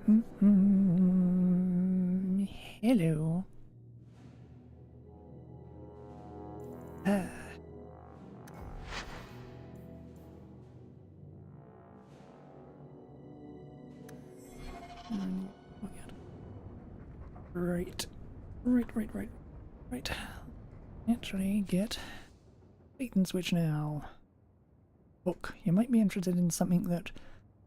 Hello. Right. Right. Actually, get bait and switch now. Look, you might be interested in something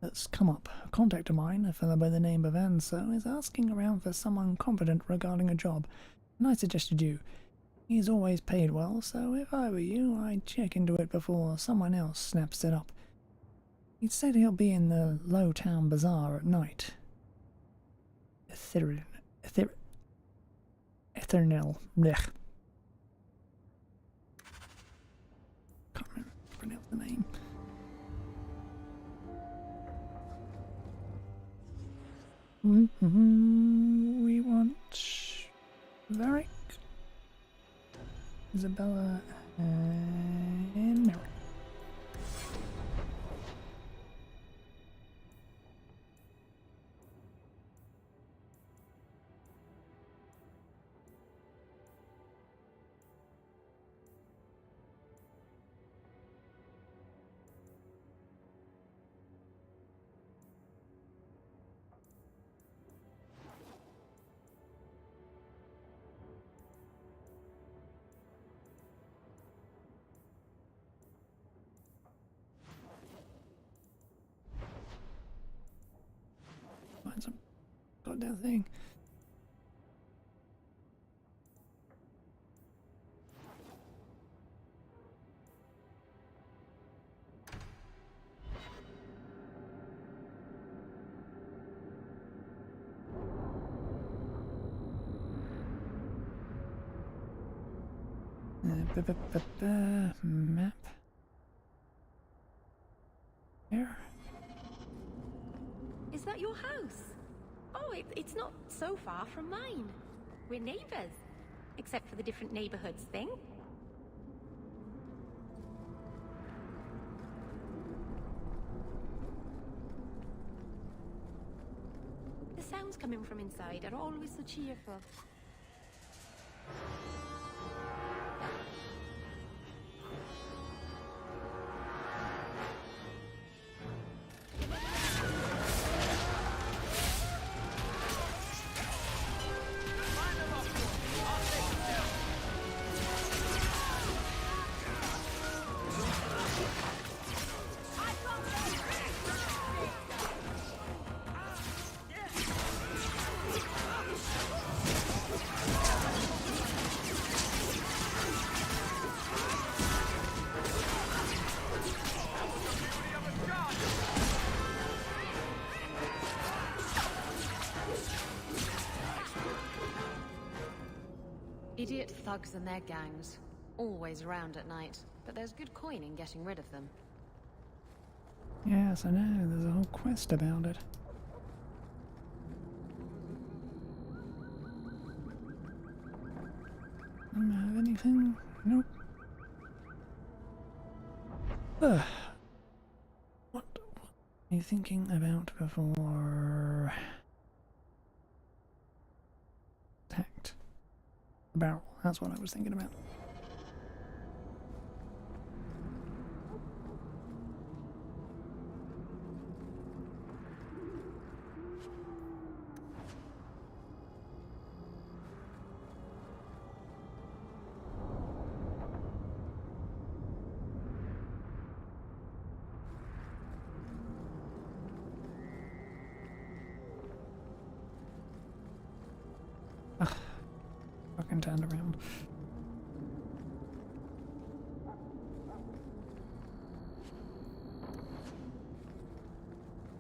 that's come up. A contact of mine, a fellow by the name of Anso, is asking around for someone competent regarding a job, and I suggested you. He's always paid well, so if I were you, I'd check into it before someone else snaps it up. He said he'll be in the Low Town Bazaar at night. Ethernal. Blech. Can't remember to pronounce the name. We want Varric, Isabella, and Mary. Find some goddamn thing. Map. Here. Is that your house? Oh, it's not so far from mine. We're neighbors. Except for the different neighborhoods thing. The sounds coming from inside are always so cheerful. Idiot thugs and their gangs. Always around at night, but there's good coin in getting rid of them. Yes, I know. There's a whole quest about it. Don't have anything? Nope. What are you thinking about before? Tact. The barrel. That's what I was thinking about. Fucking turned around.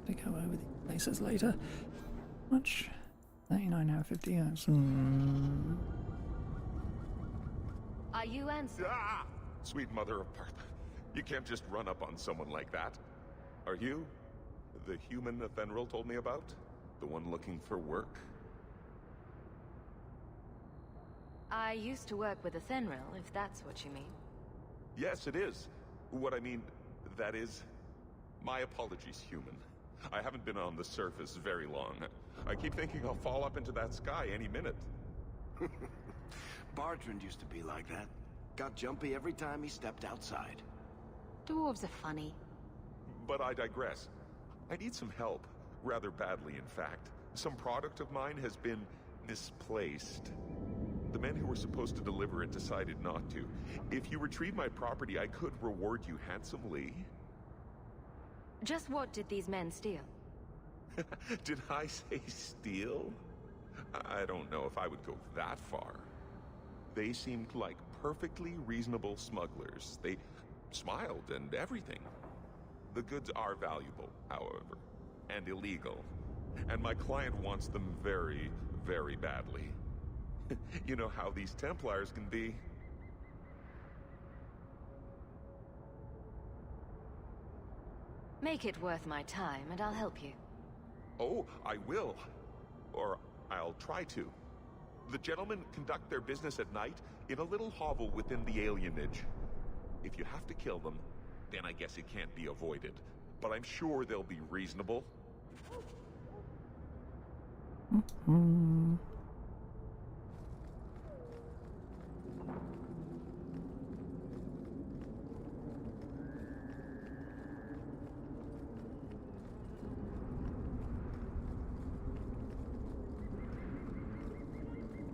To go over the places later. Much? 39 out of 50 years. Are you Ansel? Ah! Sweet mother of Parth. You can't just run up on someone like that. Are you the human Athenril told me about? The one looking for work? I used to work with Athenril, if that's what you mean. Yes, it is. What I mean, that is... My apologies, human. I haven't been on the surface very long. I keep thinking I'll fall up into that sky any minute. Bartrand used to be like that. Got jumpy every time he stepped outside. Dwarves are funny. But I digress. I need some help. Rather badly, in fact. Some product of mine has been misplaced. The men who were supposed to deliver it decided not to. If you retrieve my property, I could reward you handsomely. Just what did these men steal? Did I say steal? I don't know if I would go that far. They seemed like perfectly reasonable smugglers. They smiled and everything. The goods are valuable, however, and illegal. And my client wants them very, very badly. You know how these Templars can be. Make it worth my time, and I'll help you. Oh, I will. Or I'll try to. The gentlemen conduct their business at night in a little hovel within the alienage. If you have to kill them, then I guess it can't be avoided. But I'm sure they'll be reasonable. Hmm.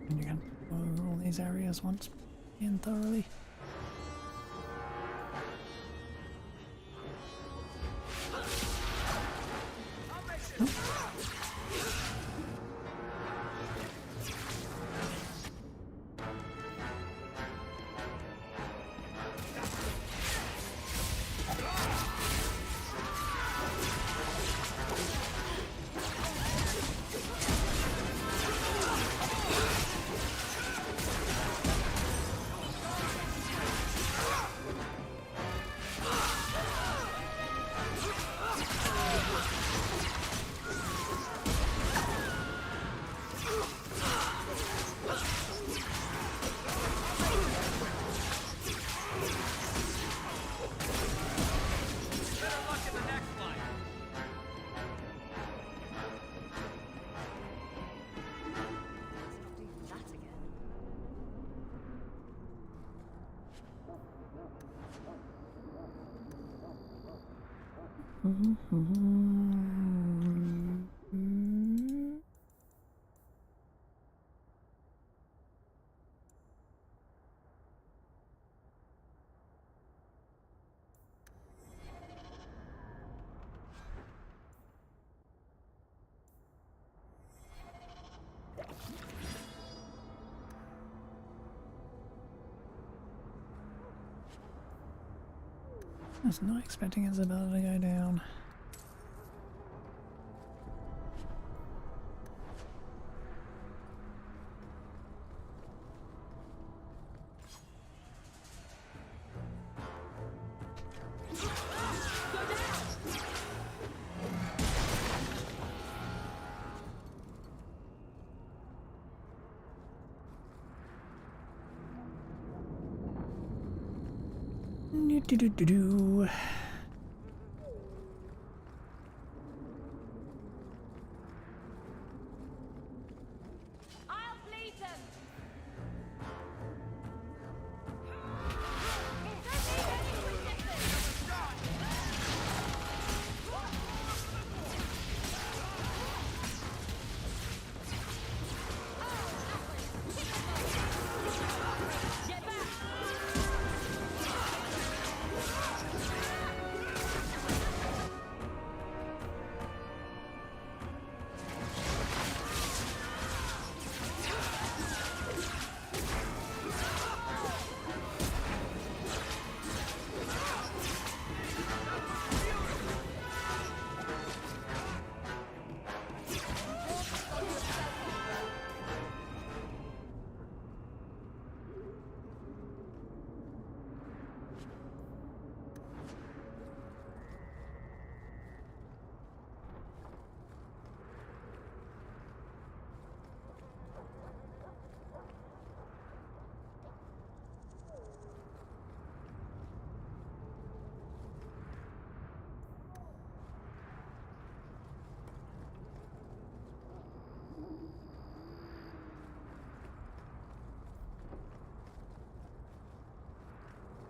And you can explore all these areas once again thoroughly. I was not expecting Isabella to go down. Do. I'll bleed them! Get back!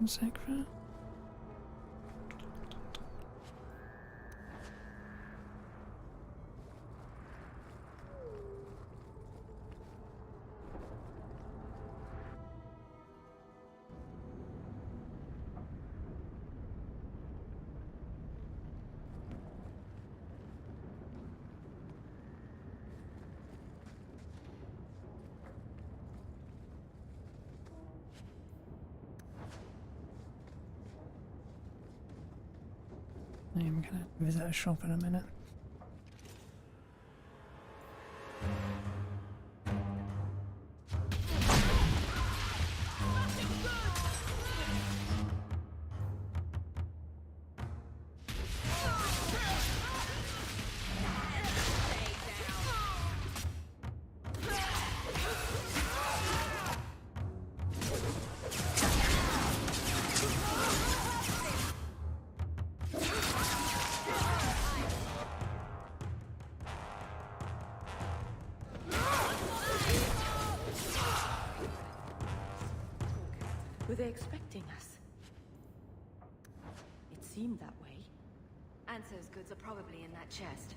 One sec. I'm gonna visit a shop in a minute. Were they expecting us? It seemed that way. Anso's goods are probably in that chest.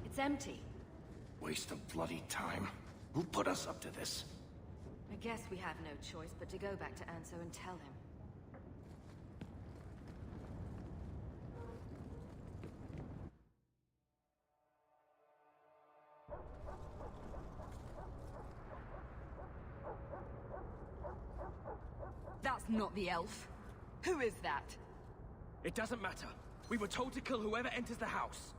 It's empty. Waste of bloody time. Who put us up to this? I guess we have no choice but to go back to Anso and tell him. That's not the elf. Who is that? It doesn't matter. We were told to kill whoever enters the house.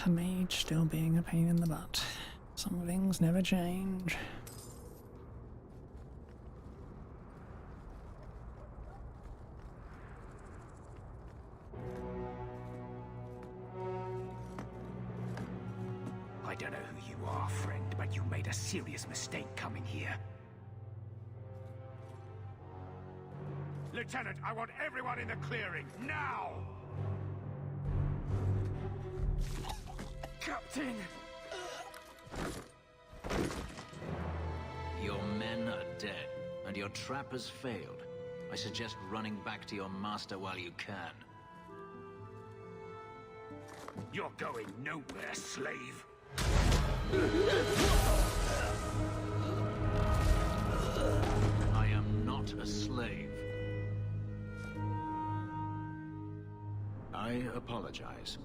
A mage still being a pain in the butt. Some things never change. I don't know who you are, friend, but you made a serious mistake coming here. Lieutenant, I want everyone in the clearing, now! Captain! Your men are dead, and your trap has failed. I suggest running back to your master while you can. You're going nowhere, slave! I am not a slave. I apologize.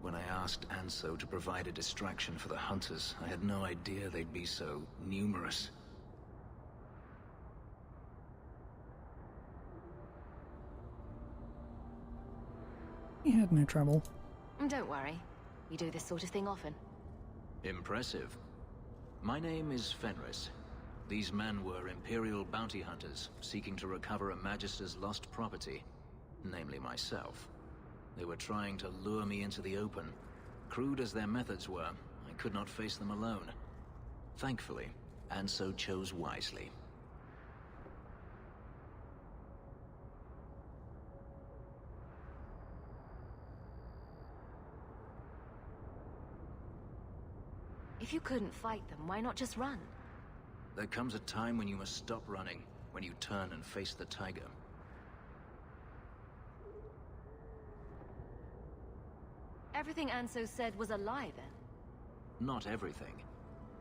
When I asked Anso to provide a distraction for the hunters, I had no idea they'd be so numerous. He had no trouble. Don't worry. We do this sort of thing often. Impressive. My name is Fenris. These men were Imperial bounty hunters, seeking to recover a Magister's lost property, namely myself. They were trying to lure me into the open. Crude as their methods were, I could not face them alone. Thankfully, Anso chose wisely. If you couldn't fight them, why not just run? There comes a time when you must stop running, when you turn and face the tiger. Everything Anso said was a lie, then? Not everything.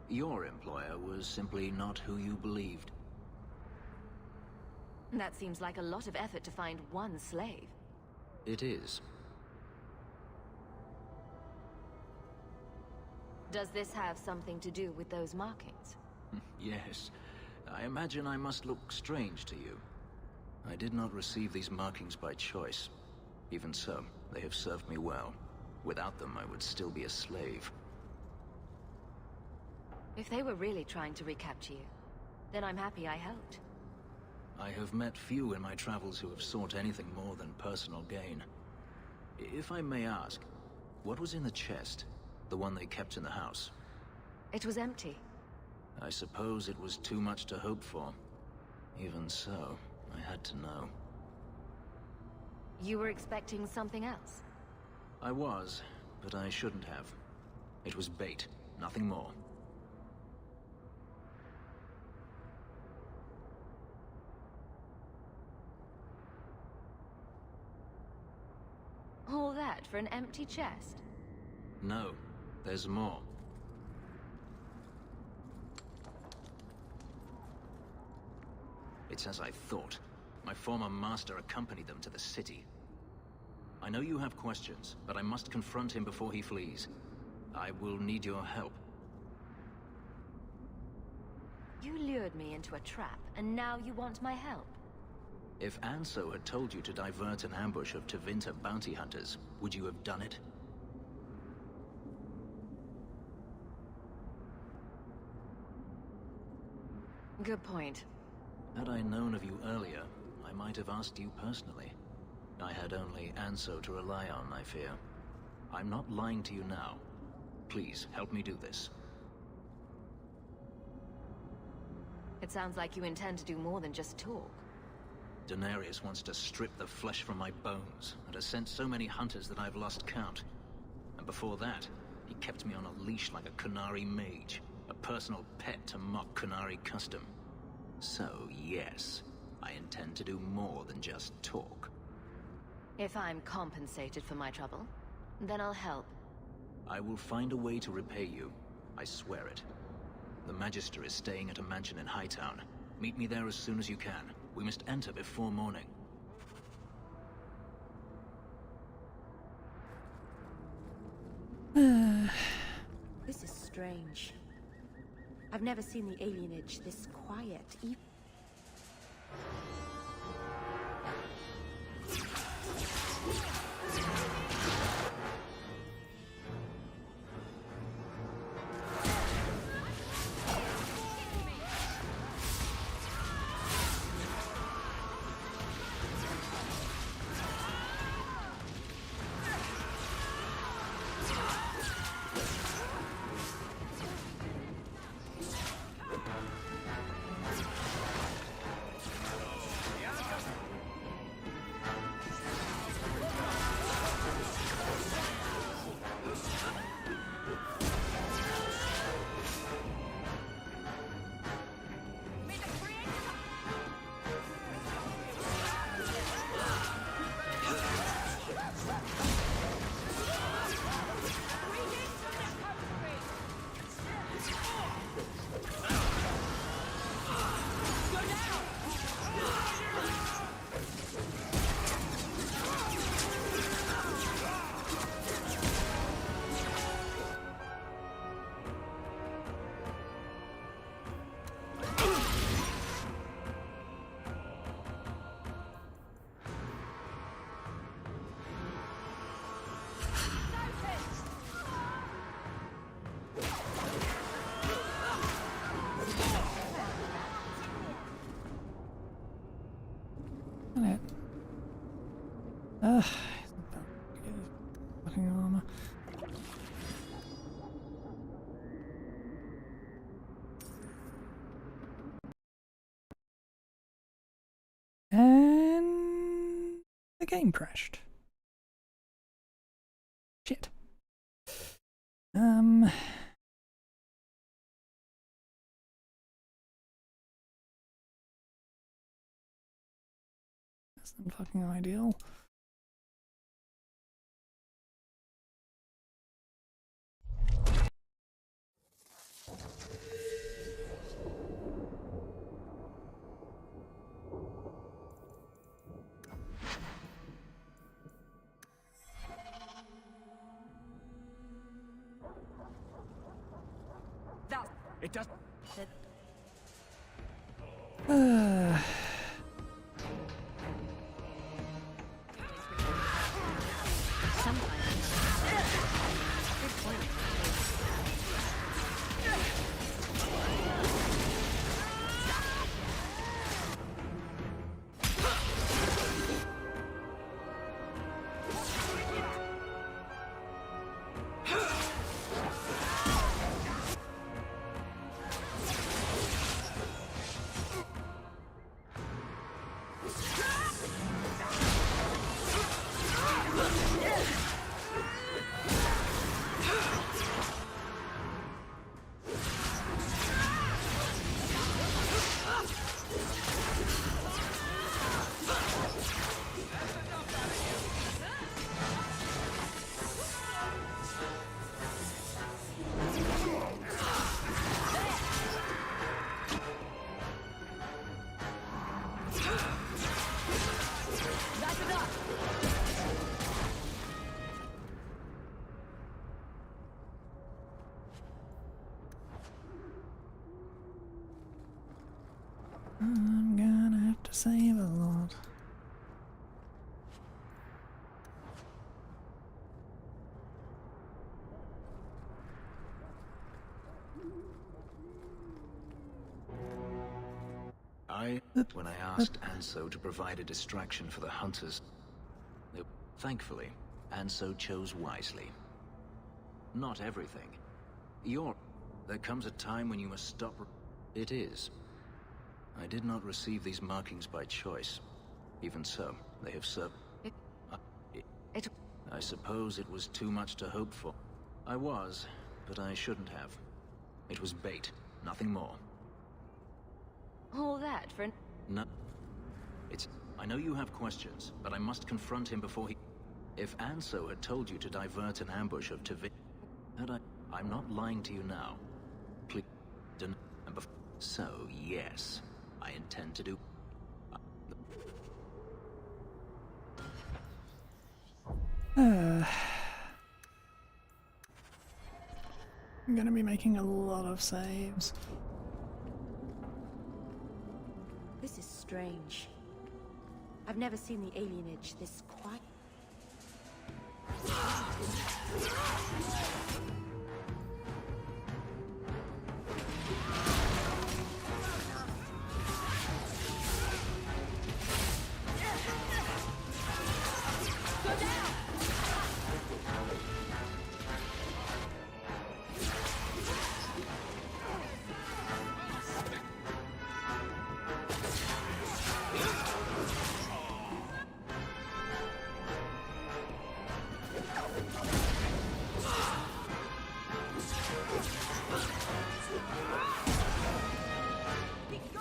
Your employer was simply not who you believed. That seems like a lot of effort to find one slave. It is. Does this have something to do with those markings? Yes. I imagine I must look strange to you. I did not receive these markings by choice. Even so, they have served me well. Without them, I would still be a slave. If they were really trying to recapture you, then I'm happy I helped. I have met few in my travels who have sought anything more than personal gain. If I may ask, what was in the chest? The one they kept in the house? It was empty. I suppose it was too much to hope for. Even so, I had to know. You were expecting something else? I was, but I shouldn't have. It was bait, nothing more. All that for an empty chest? No, there's more. It's as I thought. My former master accompanied them to the city. I know you have questions, but I must confront him before he flees. I will need your help. You lured me into a trap, and now you want my help? If Anso had told you to divert an ambush of Tevinter bounty hunters, would you have done it? Good point. Had I known of you earlier, I might have asked you personally. I had only Anso to rely on, I fear. I'm not lying to you now. Please, help me do this. It sounds like you intend to do more than just talk. Daenerys wants to strip the flesh from my bones, and has sent so many hunters that I've lost count. And before that, he kept me on a leash like a Qunari mage, a personal pet to mock Qunari custom. So, yes, I intend to do more than just talk. If I'm compensated for my trouble, then I'll help. I will find a way to repay you. I swear it. The Magister is staying at a mansion in Hightown. Meet me there as soon as you can. We must enter before morning. This is strange. I've never seen the alienage this quiet, even. Fucking armor. And the game crashed. Shit. Less than fucking ideal. It does. I'm gonna have to save a lot. When I asked Anso to provide a distraction for the hunters, thankfully, Anso chose wisely. Not everything. There comes a time when you must stop. It is. I did not receive these markings by choice. Even so, they have served. I suppose it was too much to hope for. I was, but I shouldn't have. It was bait, nothing more. All that for an... No. I know you have questions, but I must confront him before he... If Anso had told you to divert an ambush of Tavi... I'm not lying to you now. Please... So, yes. I intend to do... I'm gonna be making a lot of saves. This is strange. I've never seen the alienage this quiet.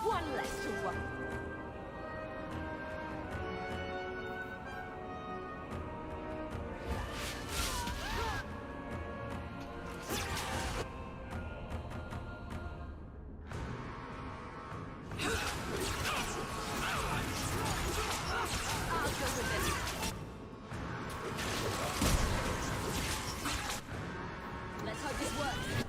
One less to worry. Let's hope this works.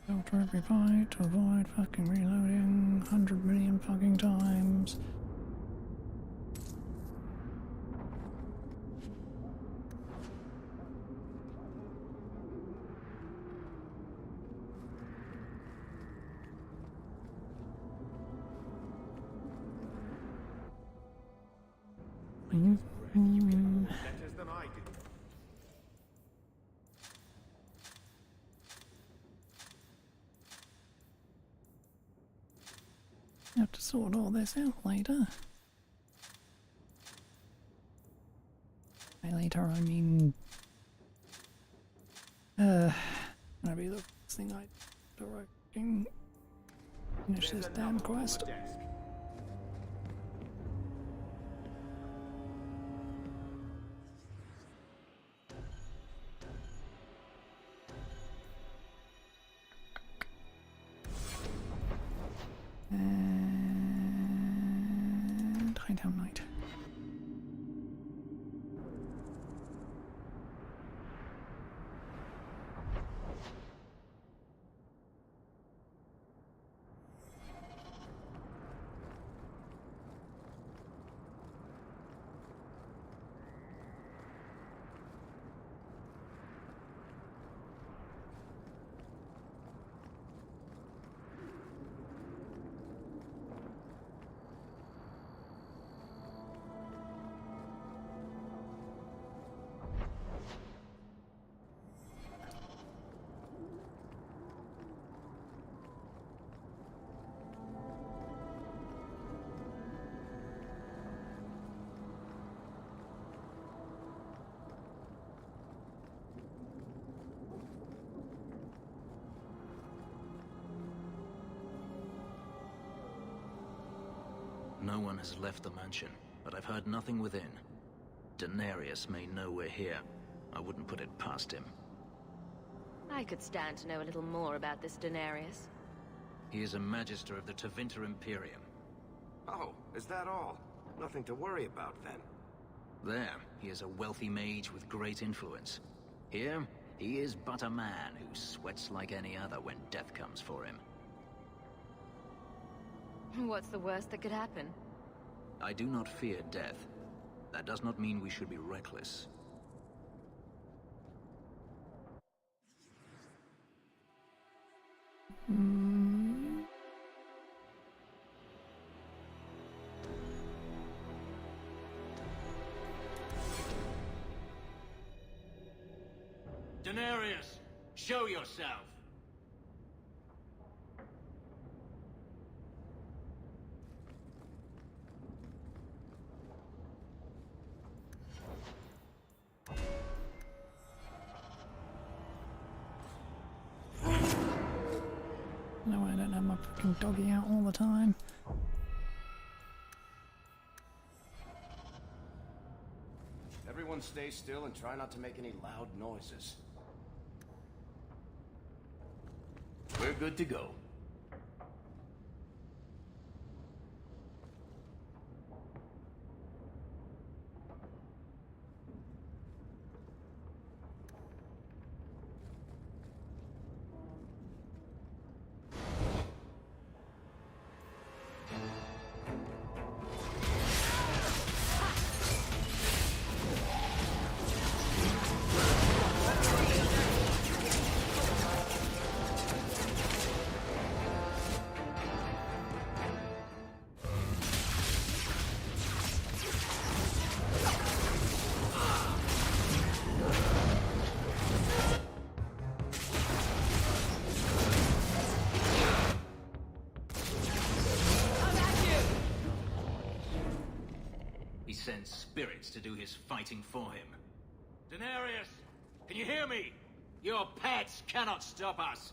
Filter every fight to avoid fucking reloading 100 million fucking times. Letters than I do. Have to sort all this out later. By later, I mean, gonna be the first thing I do. Finish this damn quest. And Hightown Night. No one has left the mansion, but I've heard nothing within. Denarius may know we're here. I wouldn't put it past him. I could stand to know a little more about this Denarius. He is a Magister of the Tevinter Imperium. Oh, is that all? Nothing to worry about then. There, he is a wealthy mage with great influence. Here, he is but a man who sweats like any other when death comes for him. What's the worst that could happen? I do not fear death. That does not mean we should be reckless. Denarius, show yourself. No, I don't have my fucking doggy out all the time. Everyone stay still and try not to make any loud noises. We're good to go. Sends spirits to do his fighting for him. Denarius, can you hear me? Your pets cannot stop us.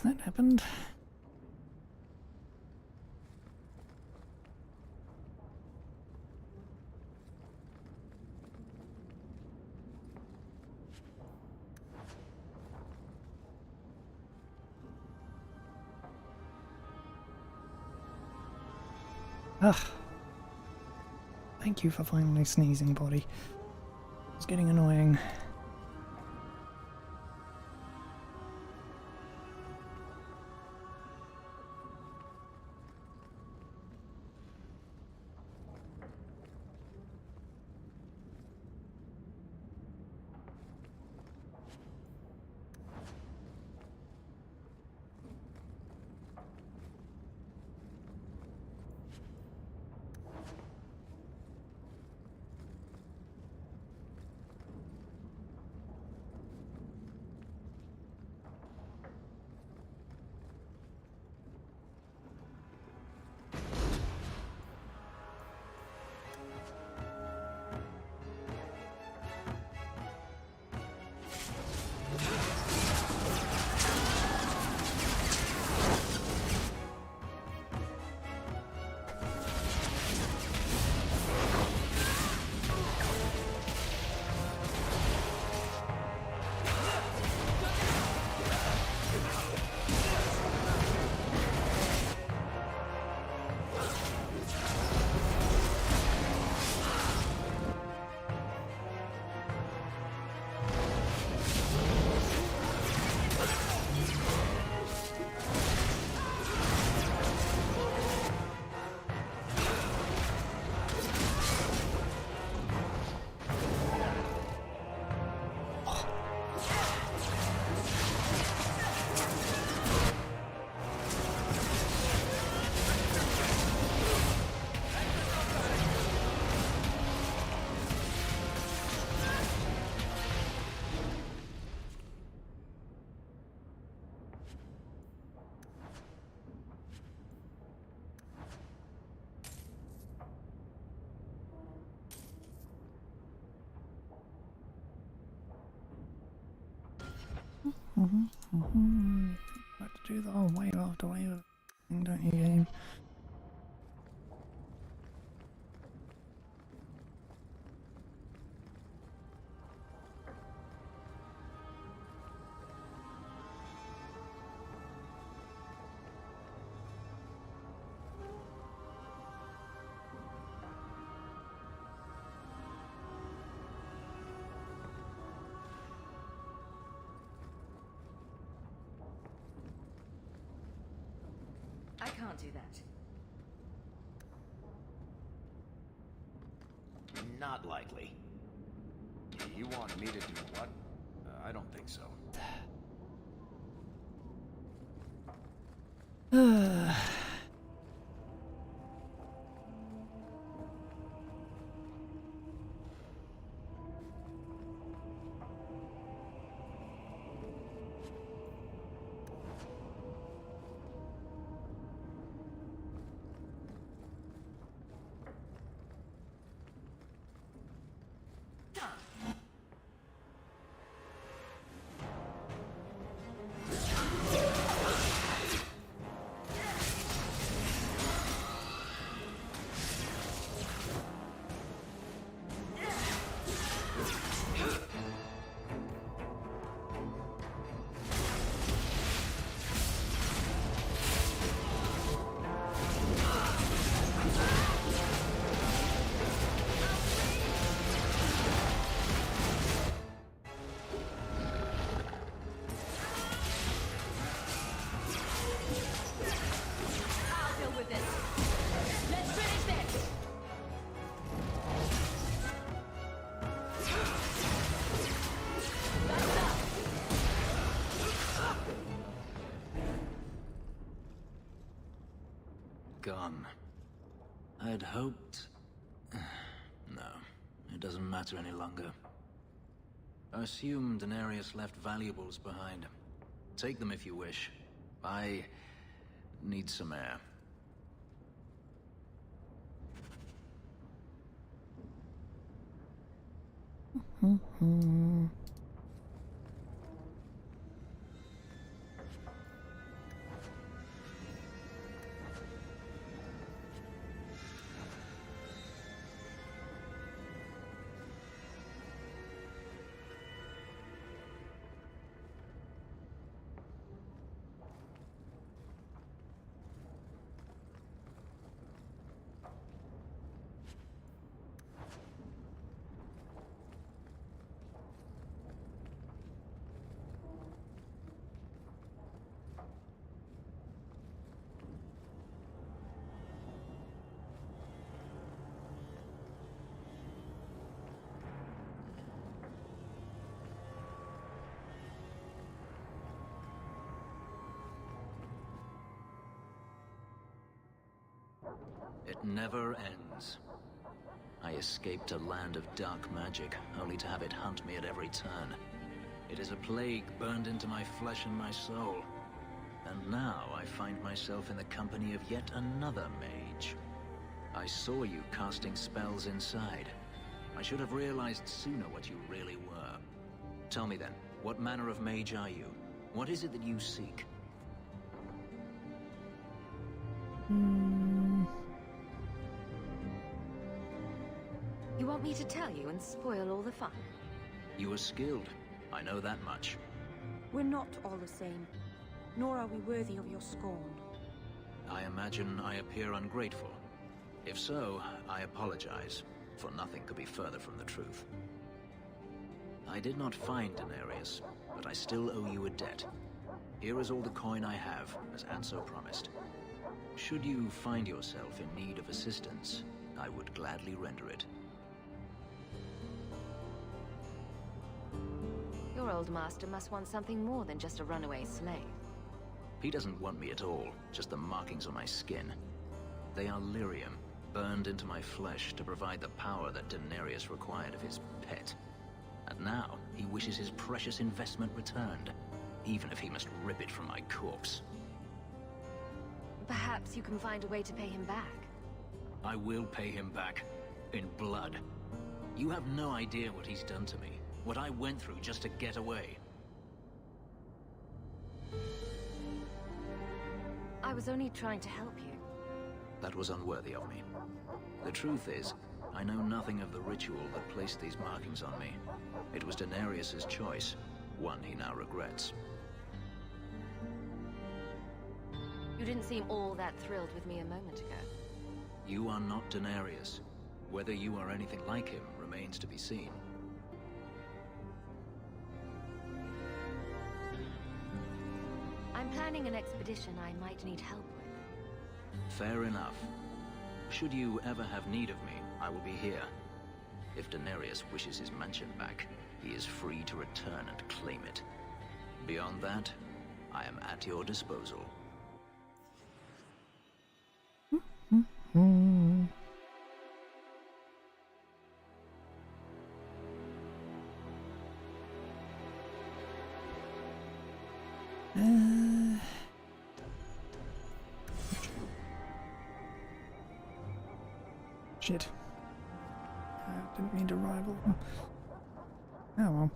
that happened. Ugh. Thank you for finally sneezing, body. It's getting annoying. Like to do the whole wave after wave thing, don't you, game? I can't do that. Not likely. You want me to do what? I don't think so. Gone. I'd hoped... No, it doesn't matter any longer. I assume Daenerys left valuables behind. Take them if you wish. I need some air. It never ends. I escaped a land of dark magic, only to have it hunt me at every turn. It is a plague burned into my flesh and my soul. And now I find myself in the company of yet another mage. I saw you casting spells inside. I should have realized sooner what you really were. Tell me then, what manner of mage are you? What is it that you seek? You want me to tell you and spoil all the fun? You are skilled. I know that much. We're not all the same, nor are we worthy of your scorn. I imagine I appear ungrateful. If so, I apologize, for nothing could be further from the truth. I did not find Denarius, but I still owe you a debt. Here is all the coin I have, as Anso promised. Should you find yourself in need of assistance, I would gladly render it. Your old master must want something more than just a runaway slave. He doesn't want me at all, just the markings on my skin. They are lyrium, burned into my flesh to provide the power that Denarius required of his pet. And now, he wishes his precious investment returned, even if he must rip it from my corpse. Perhaps you can find a way to pay him back. I will pay him back, in blood. You have no idea what he's done to me, what I went through just to get away. I was only trying to help you. That was unworthy of me. The truth is, I know nothing of the ritual that placed these markings on me. It was Denarius's choice, one he now regrets. You didn't seem all that thrilled with me a moment ago. You are not Denarius. Whether you are anything like him remains to be seen. I'm planning an expedition I might need help with. Fair enough. Should you ever have need of me, I will be here. If Denarius wishes his mansion back, he is free to return and claim it. Beyond that, I am at your disposal. Shit. Didn't mean to rival them. Oh well.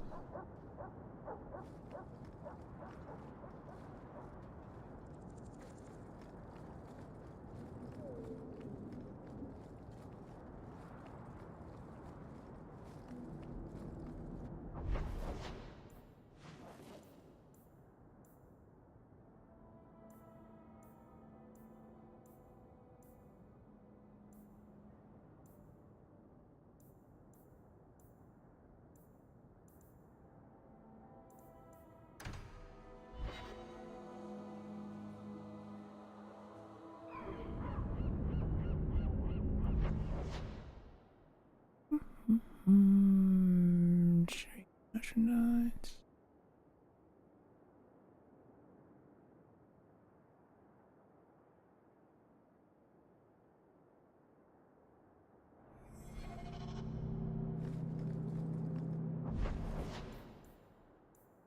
Merchandise.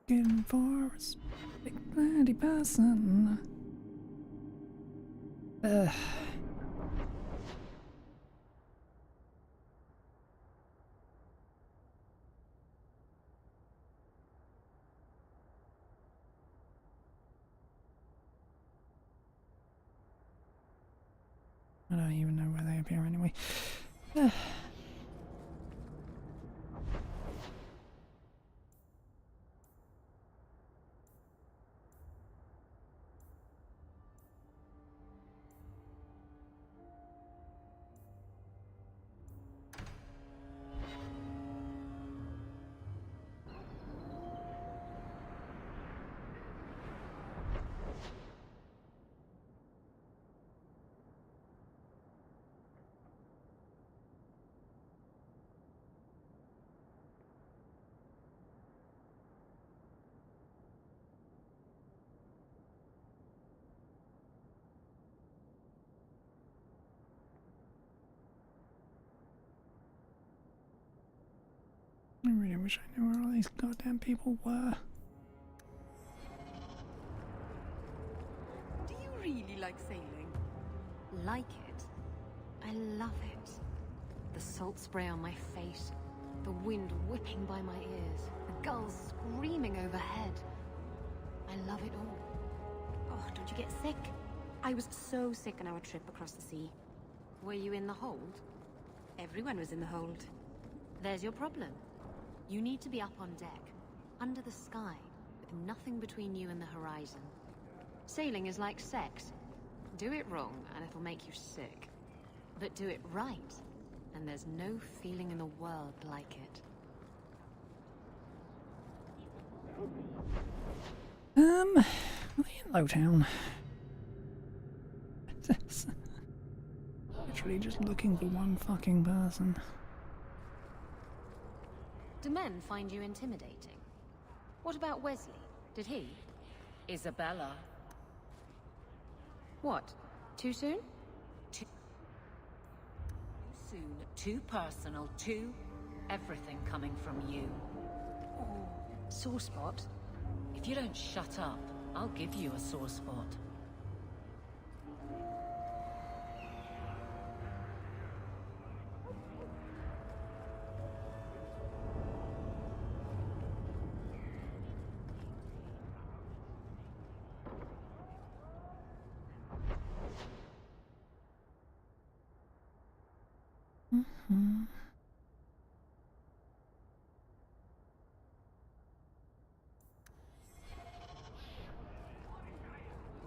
Looking for a big bloody person. I don't even know where they appear anyway. I really wish I knew where all these goddamn people were. Do you really like sailing? Like it? I love it. The salt spray on my face, the wind whipping by my ears, the gulls screaming overhead. I love it all. Oh, don't you get sick? I was so sick on our trip across the sea. Were you in the hold? Everyone was in the hold. There's your problem. You need to be up on deck, under the sky, with nothing between you and the horizon. Sailing is like sex. Do it wrong, and it'll make you sick. But do it right, and there's no feeling in the world like it. Lowtown. Literally just looking for one fucking person. Do men find you intimidating? What about Wesley? Did he? Isabella. What? Too soon? Too soon, too personal, too everything coming from you. Oh, sore spot? If you don't shut up, I'll give you a sore spot.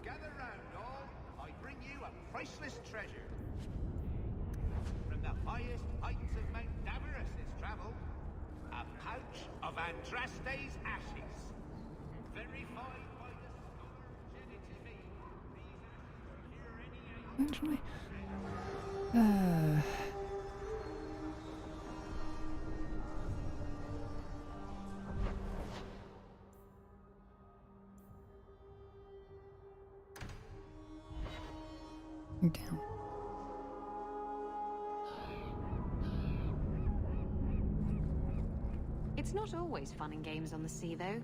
Gather round, all. I bring you a priceless treasure. From the highest heights of Mount Davarus it's travelled. A pouch of Andraste's ashes. Verified by the scholar Genitimi. These ashes will cure any Actually. Down. It's not always fun and games on the sea, though.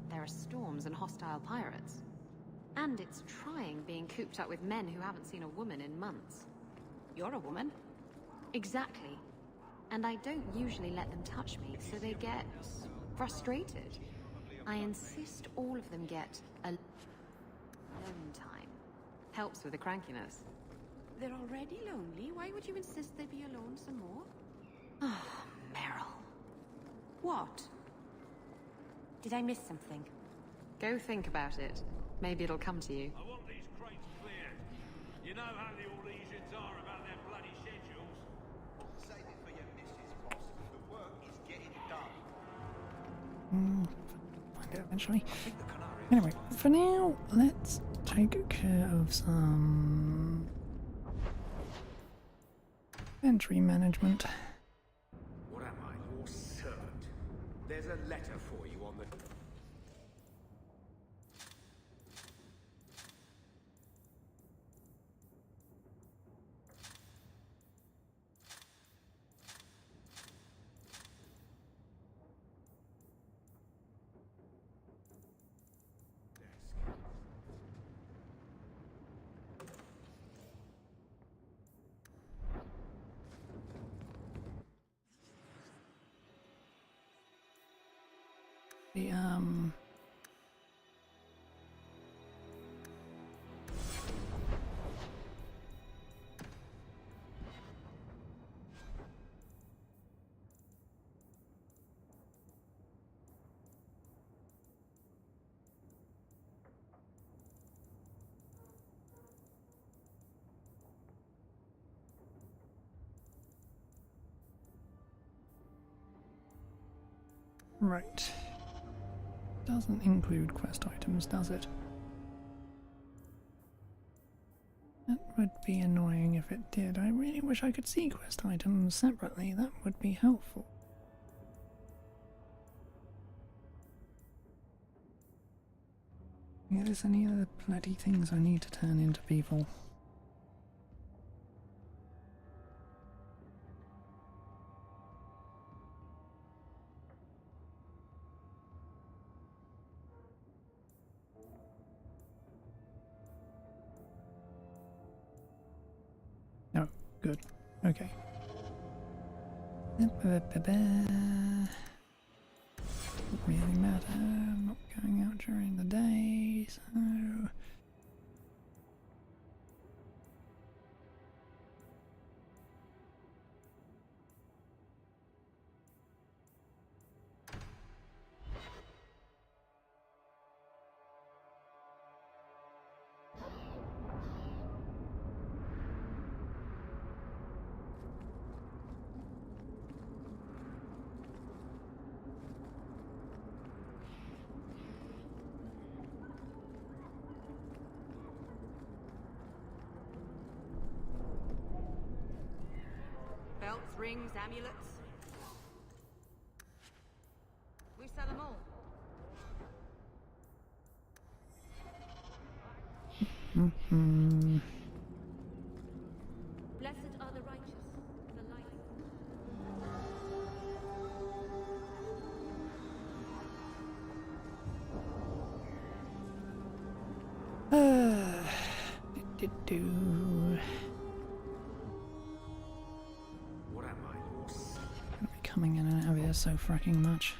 There are storms and hostile pirates. And it's trying being cooped up with men who haven't seen a woman in months. You're a woman. Exactly. And I don't usually let them touch me, so they get frustrated. I insist all of them get alone time. Helps with the crankiness. They're already lonely. Why would you insist they be alone some more? Ah, Meryl. What? Did I miss something? Go think about it. Maybe it'll come to you. I want these crates cleared. You know how the Orlesians are about their bloody schedules. Save it for your missus, boss. The work is getting done. Find it eventually. Anyway, for now, let's take care of some inventory management. What am I, your servant? There's a letter for you on the... The right. Doesn't include quest items, does it? That would be annoying if it did. I really wish I could see quest items separately. That would be helpful. Yeah, there's any other bloody things I need to turn into people. Good. Okay. Doesn't really matter. I'm not going out during the day, so. Belts, rings, amulets. We sell them all. Mm-hmm. Blessed are the righteous, the light. Do. What am I, your son? Coming in and out of here so fracking much.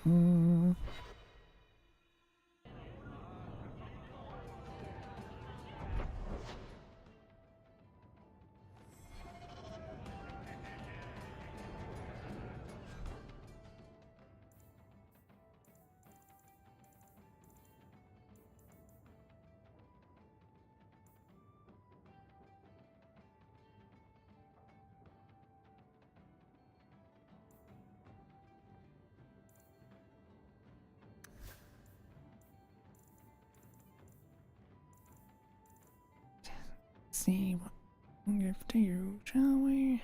Mm-hmm. See what we can give to you, shall we?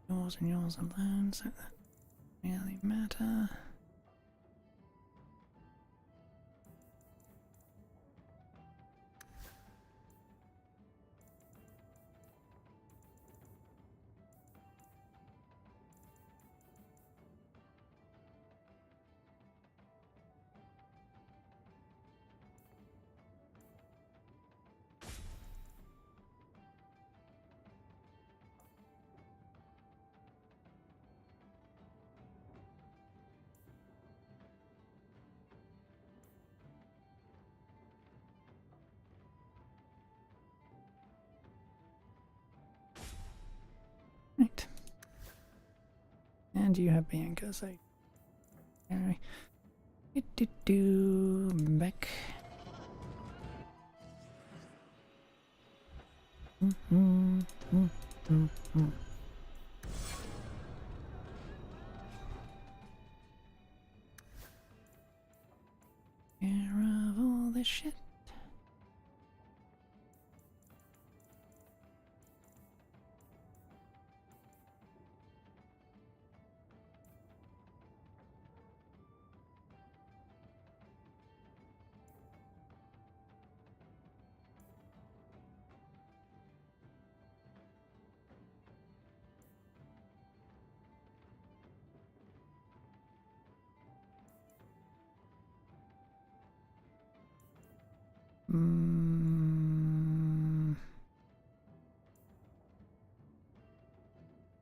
Yours and yours alone, so that doesn't really matter. Right. And you have Bianca, so. Alright. Back. Care of all this shit. I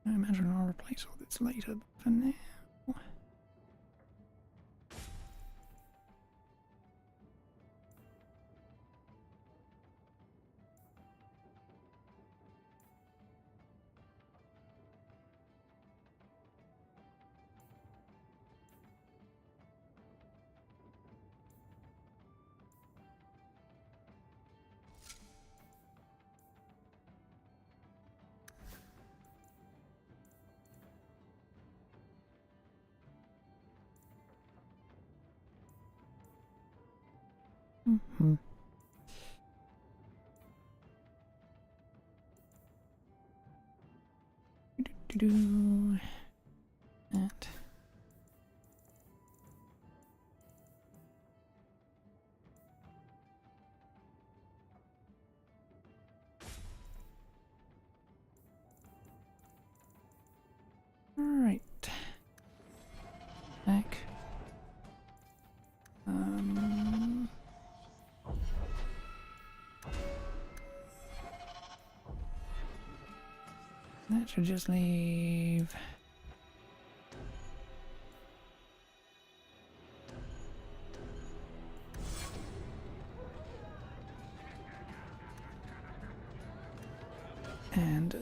imagine I'll replace all this later, but for now. Mm-hmm. Do that. All right. Back. That should just leave. And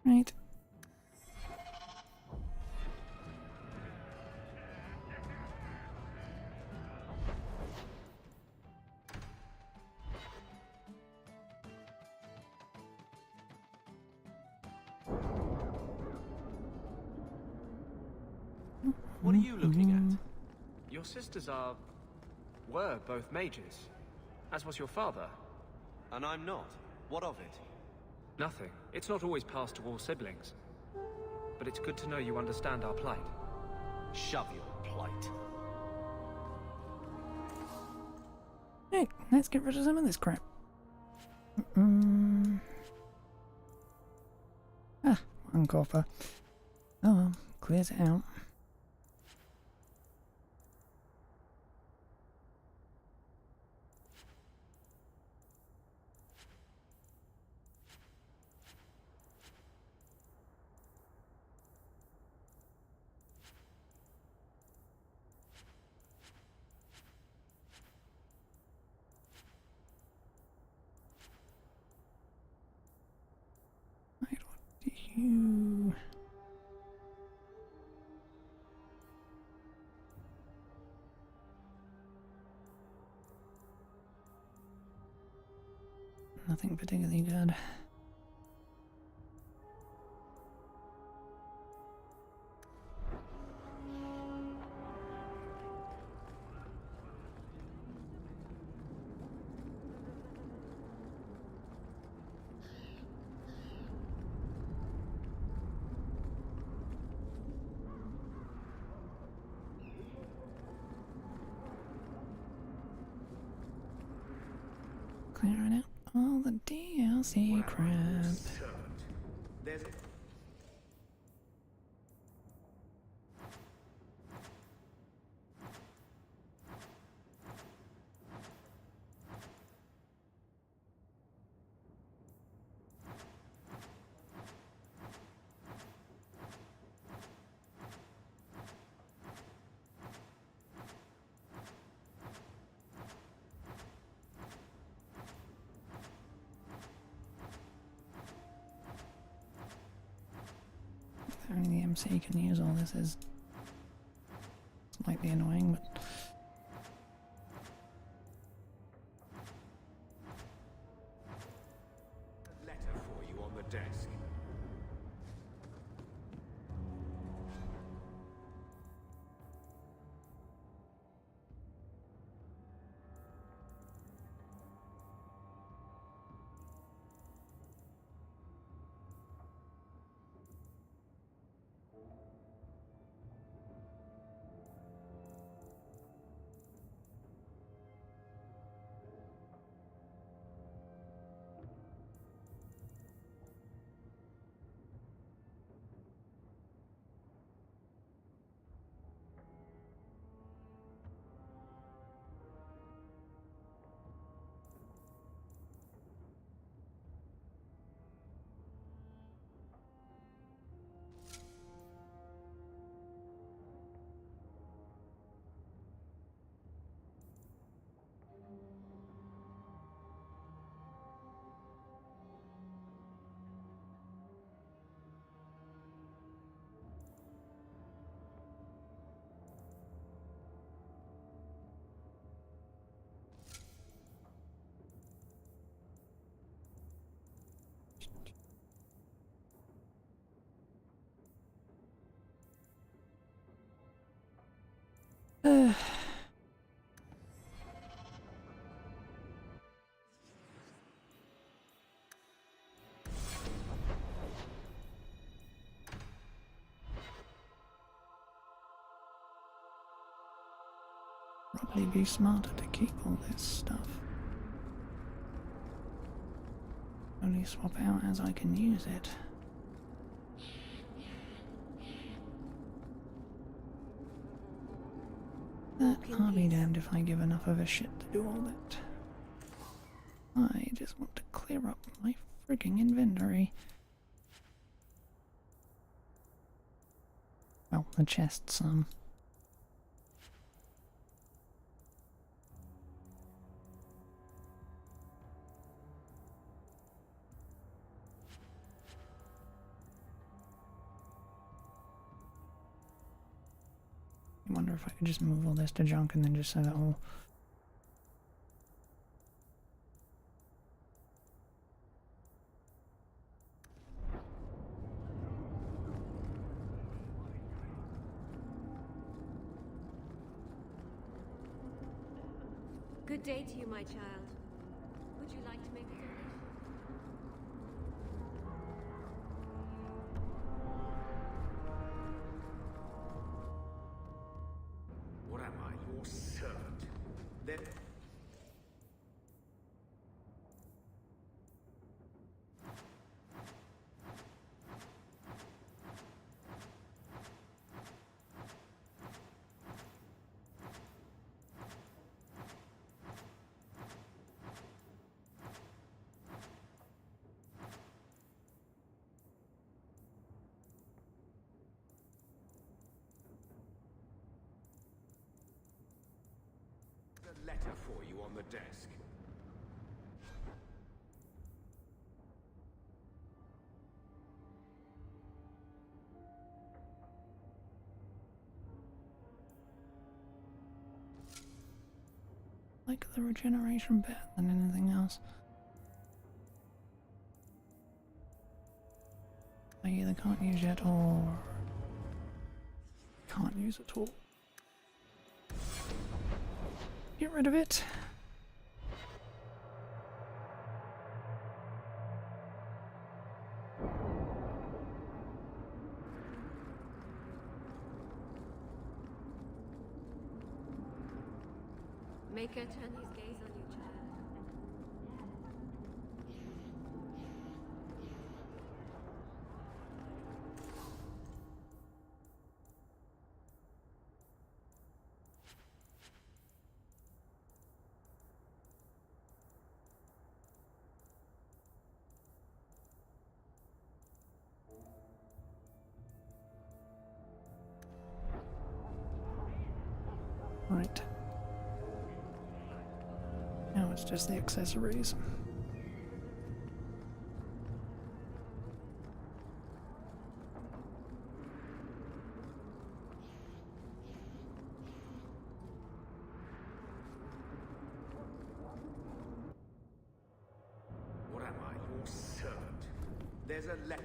right. What are you looking at? Your sisters were both mages, as was your father. And I'm not. What of it? Nothing. It's not always passed to all siblings. But it's good to know you understand our plight. Shove your plight. Hey, let's get rid of some of this crap. Ah, one copper. Oh well, clears it out. Right, what do you... Nothing particularly good. Clearing out all the DLC crap. There's Only the MC can use all this is slightly annoying, but a letter for you on the desk. Probably be smarter to keep all this stuff. Only swap out as I can use it. But I'll be damned if I give enough of a shit to do all that. I just want to clear up my frigging inventory. Well, the chest some. I wonder if I could just move all this to junk and then just set it all. Good day to you, my child. Would you like to make a donation? What am I, your servant? Then... a letter for you on the desk. Like the regeneration better than anything else. I either can't use it or can't use it all. Get rid of it. Make her turn his gaze on you, child. Right. Now it's just the accessories. What am I, your servant? There's a letter.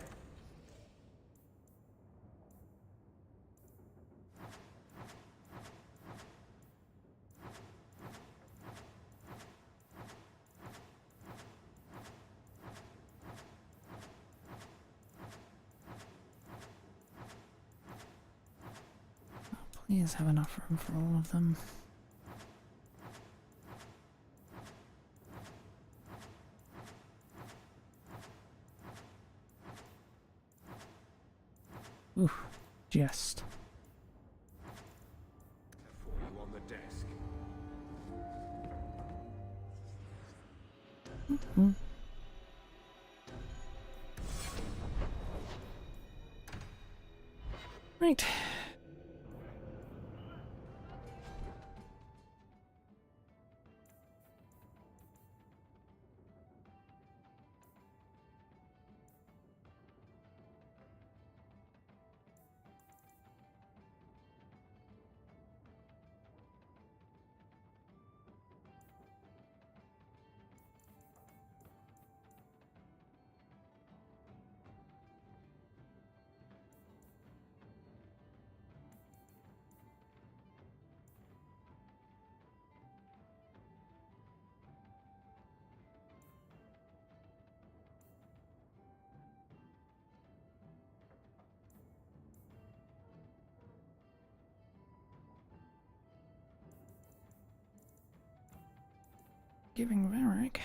Please have enough room for all of them. Ooh, just. For you on the desk. Right. giving Varric.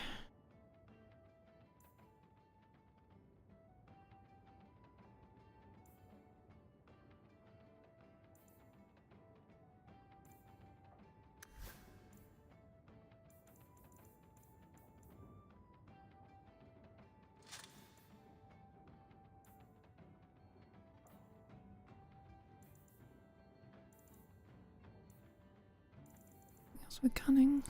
Yes, we're cunning.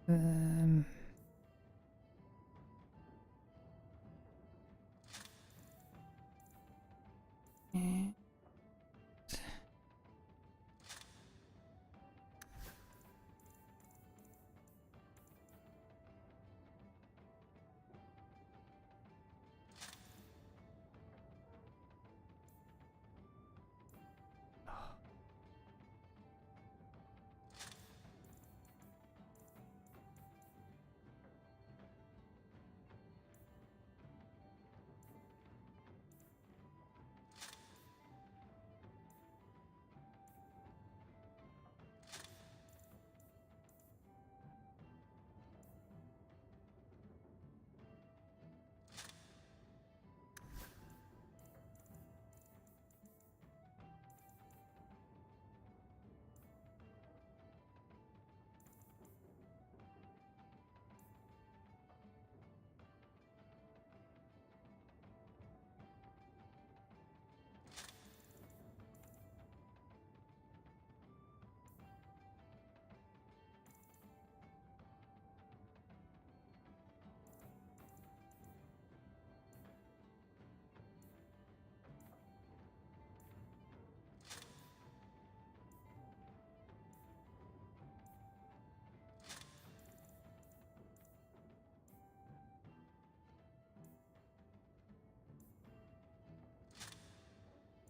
Um, eh,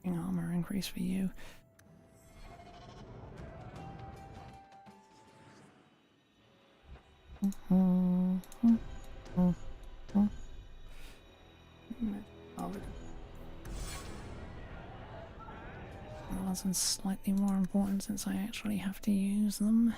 armor increase for you. One's slightly more important since I actually have to use them.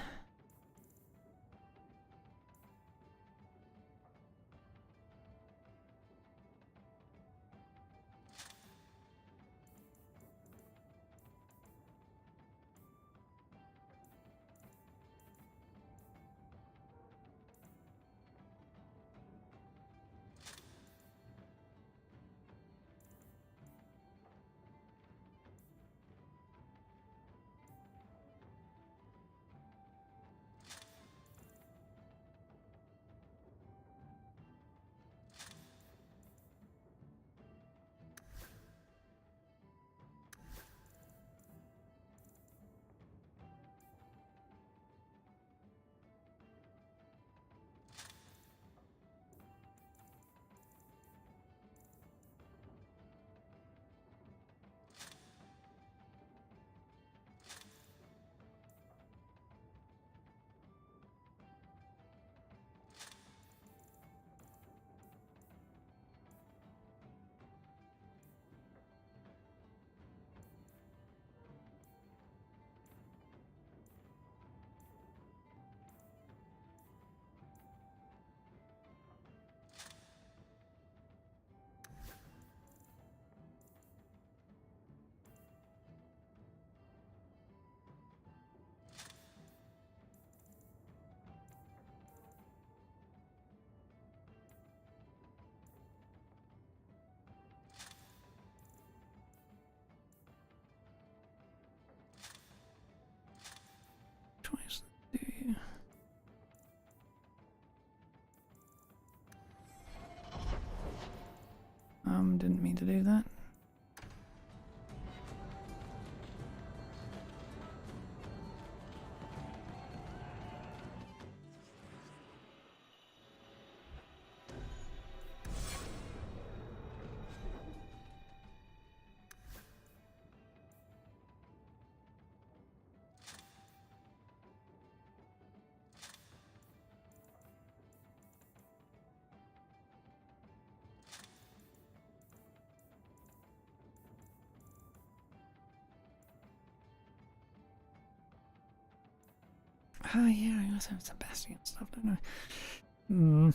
Oh yeah, I also have Sebastian stuff, don't I? Hmm.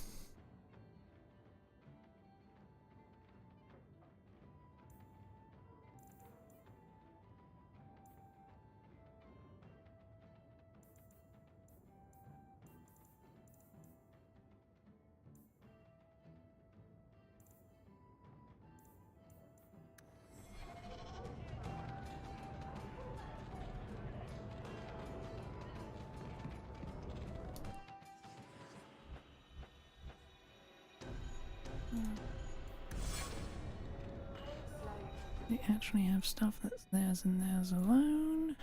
They actually have stuff that's theirs and theirs alone.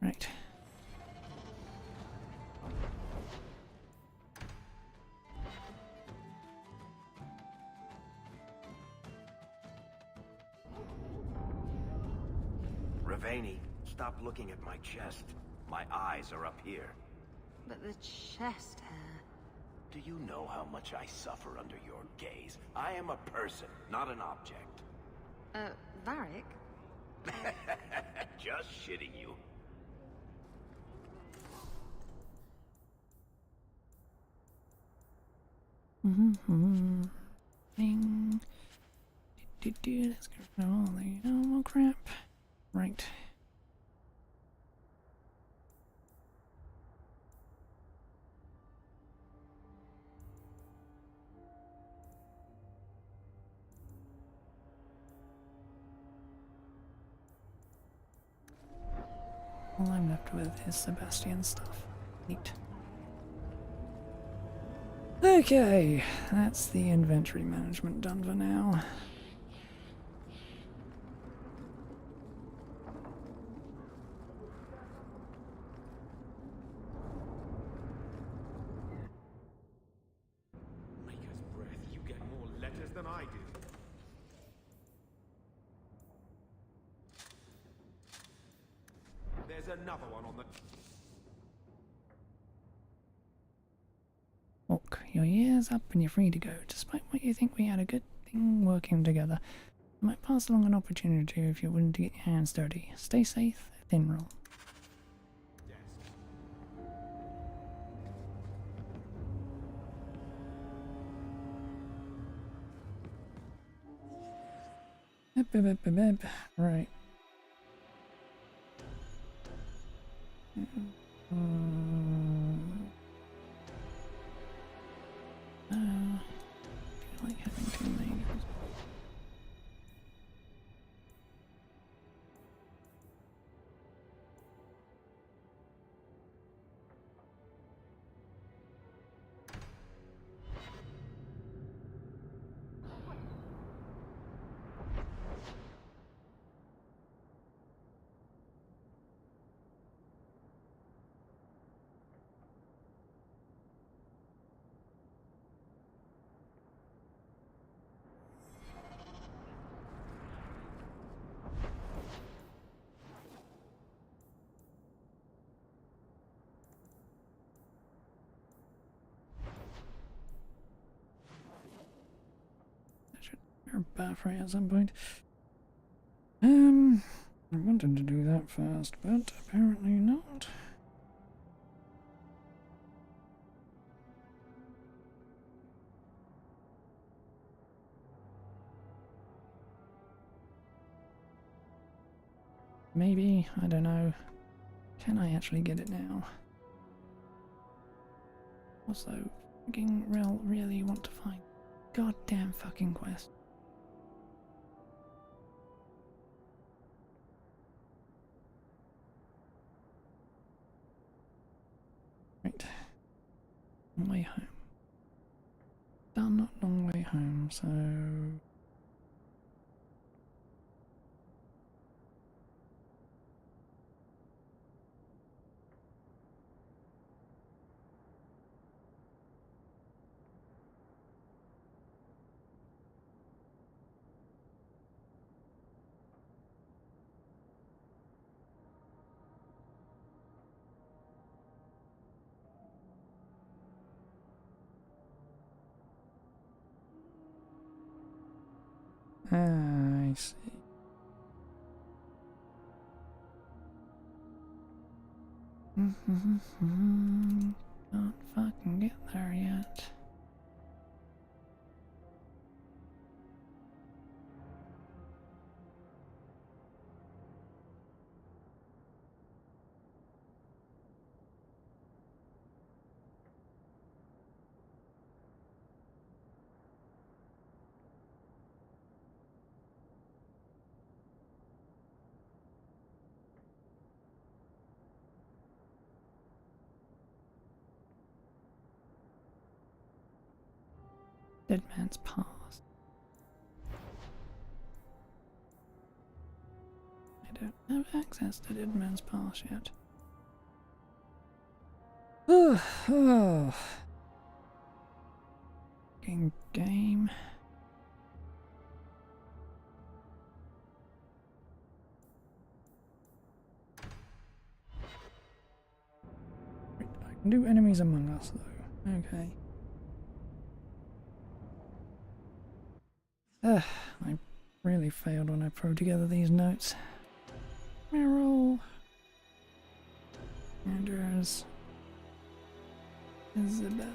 Right. Ravani, stop looking at my chest. My eyes are up here. But the chest hair... Do you know how much I suffer under your gaze? I am a person, not an object. Varric? Just shitting you. Bing. Let's get rid of all the normal crap. Right. All I'm left with is Sebastian's stuff. Neat. Okay, that's the inventory management done for now. Maker's breath, you get more letters than I do. There's another one on the... Look, your ears up and you're free to go. Despite what you think, we had a good thing working together. I might pass along an opportunity to you if you're willing to get your hands dirty. Stay safe, thin roll. Right. Do you like having two majors? Or bathroom at some point. I wanted to do that first, but apparently not. maybe, I don't know. Can I actually get it now? Also, fucking really want to find goddamn fucking quest. Right. Long way home. Done, long way home, so... I see. Can't fucking get there yet. Dead man's pass. I don't have access to Dead man's pass yet. Oh. Game. I can do enemies among us though. Okay. I really failed when I threw together these notes. Meryl. Anders. Isabel.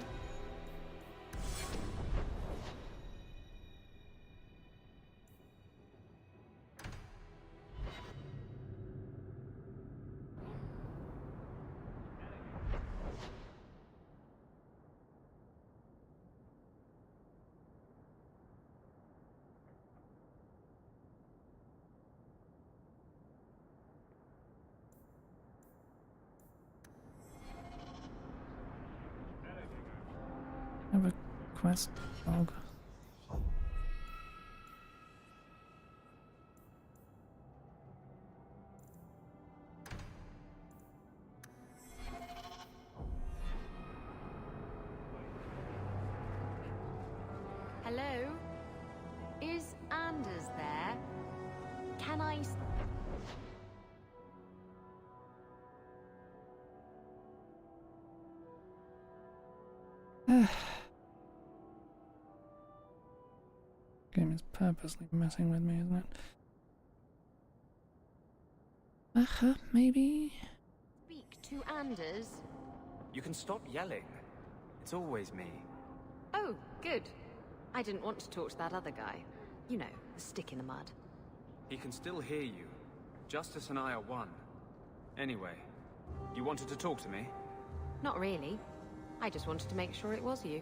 Have a quest log. Hello? Is Anders there? Can I... Game is purposely messing with me, isn't it? Maybe? Speak to Anders? You can stop yelling. It's always me. Oh, good. I didn't want to talk to that other guy. You know, the stick in the mud. He can still hear you. Justice and I are one. Anyway, you wanted to talk to me? Not really. I just wanted to make sure it was you.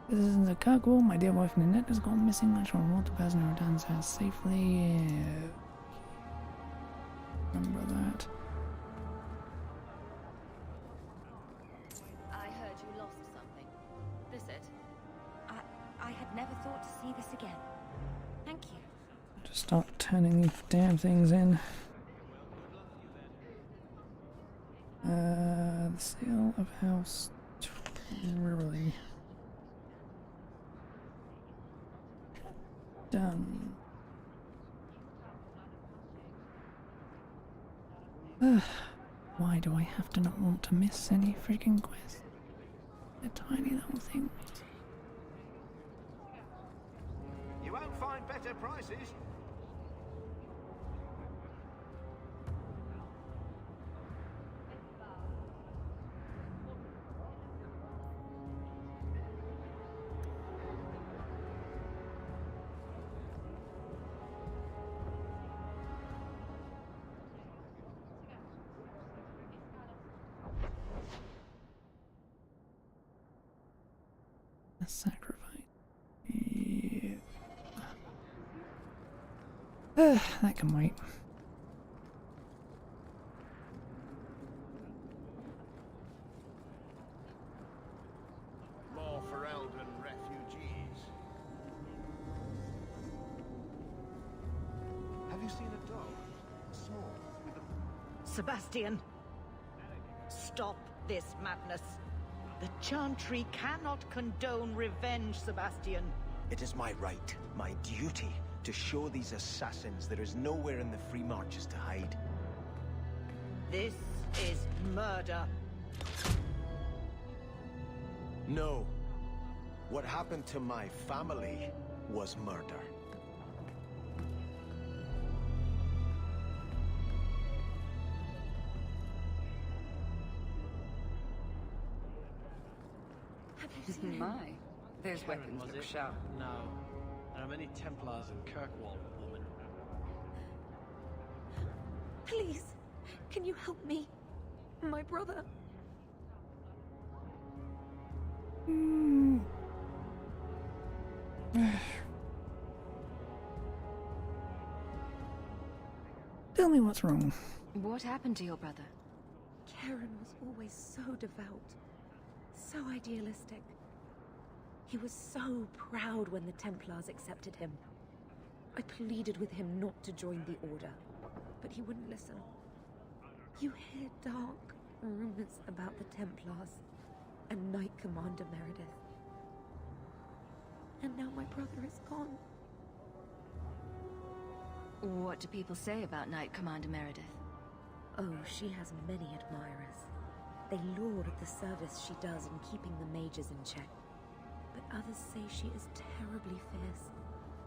This is the Kirkwall. My dear wife Nanette has gone missing. I shall reward the person who returns her safely. Remember that. I heard you lost something. This it? I had never thought to see this again. Thank you. Just start turning these damn things in. The seal of House Twirly. Done. Why do I have to not want to miss any freaking quests? They're tiny little things. You won't find better prices. A sacrifice. Yeah. That can wait. More Ferelden refugees. Have you seen a dog? Small, with a... Sebastian! Stop this madness. The Chantry cannot condone revenge, Sebastian. It is my right, my duty, to show these assassins there is nowhere in the Free Marches to hide. This is murder. No. What happened to my family was murder. My, there's weapons Was look it? sharp. No. There are many Templars in Kirkwall, woman. Please, can you help me? My brother. Tell me what's wrong. What happened to your brother? Karen was always so devout, so idealistic. He was so proud when the Templars accepted him. I pleaded with him not to join the Order, but he wouldn't listen. You hear dark rumors about the Templars and Knight Commander Meredith. And now my brother is gone. What do people say about Knight Commander Meredith? Oh, she has many admirers. They laud the service she does in keeping the mages in check. But others say she is terribly fierce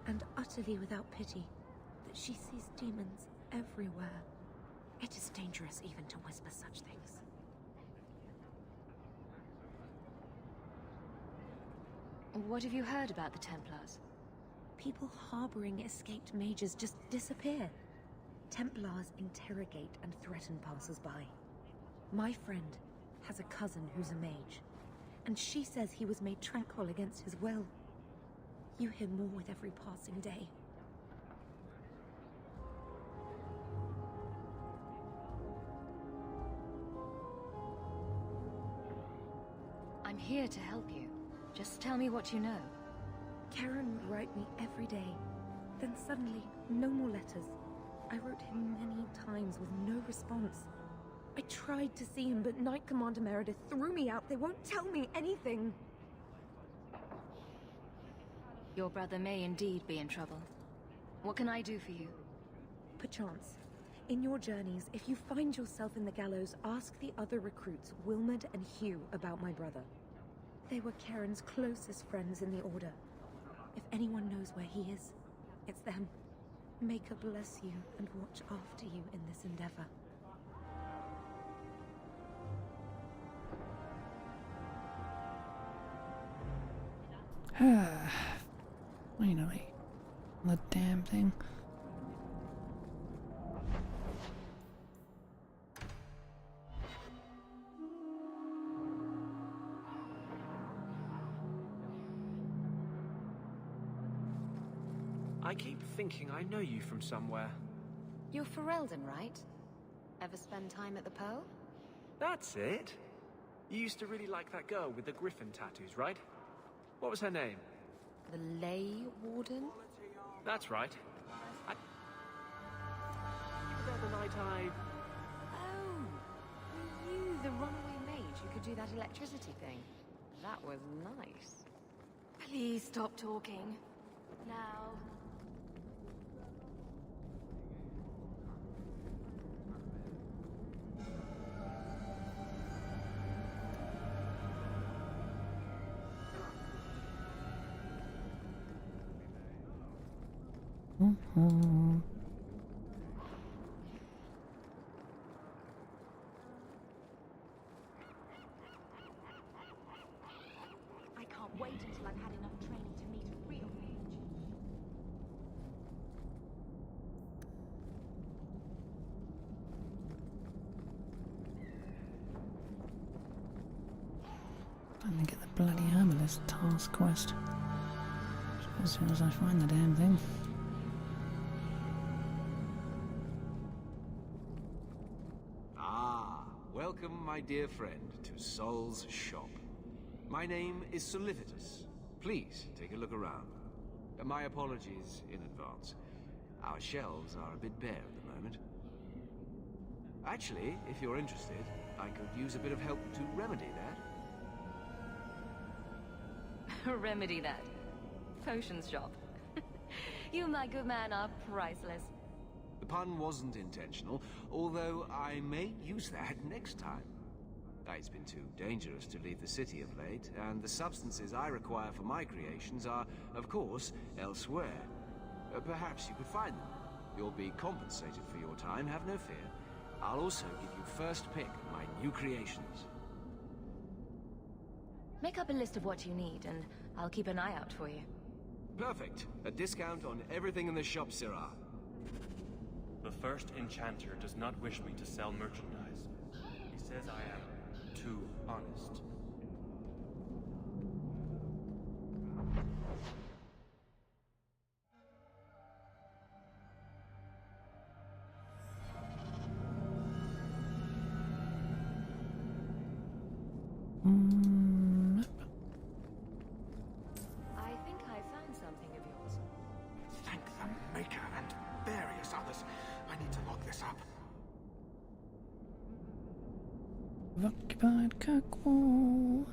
and utterly without pity, that she sees demons everywhere. It is dangerous even to whisper such things. What have you heard about the Templars? People harboring escaped mages just disappear. Templars interrogate and threaten passers-by. My friend has a cousin who's a mage, and she says he was made tranquil against his will. You hear more with every passing day. I'm here to help you. Just tell me what you know. Karen would write me every day. Then suddenly, no more letters. I wrote him many times with no response. I tried to see him, but Knight Commander Meredith threw me out. They won't tell me anything. Your brother may indeed be in trouble. What can I do for you? Perchance. In your journeys, if you find yourself in the gallows, ask the other recruits, Wilmerd and Hugh, about my brother. They were Karen's closest friends in the Order. If anyone knows where he is, it's them. May God bless you and watch after you in this endeavor. Finally. The damn thing. I keep thinking I know you from somewhere. You're Ferelden, right? Ever spend time at the Pearl? That's it. You used to really like that girl with the griffin tattoos, right? What was her name? The Lay Warden? That's right. You were there the night I... Oh, you, the runaway mage who could do that electricity thing. That was nice. Please stop talking. Now. I can't wait until I've had enough training to meet a real mage. Time to get the bloody hammer this task quest as soon as I find the damn thing. Ah, welcome, my dear friend, to Sol's shop. My name is Solicitus. Please take a look around. My apologies in advance. Our shelves are a bit bare at the moment. Actually, if you're interested, I could use a bit of help to remedy that. Remedy that. Potions shop. You, my good man, are priceless. The pun wasn't intentional, although I may use that next time. It's been too dangerous to leave the city of late, and the substances I require for my creations are, of course, elsewhere. Perhaps you could find them. You'll be compensated for your time, have no fear. I'll also give you first pick of my new creations. Make up a list of what you need, and I'll keep an eye out for you. Perfect. A discount on everything in the shop, Sirrah. The first enchanter does not wish me to sell merchandise. He says I am too honest. I think I found something of yours. Thank the Maker and various others. I need to lock this up. Occupied Kirkwall.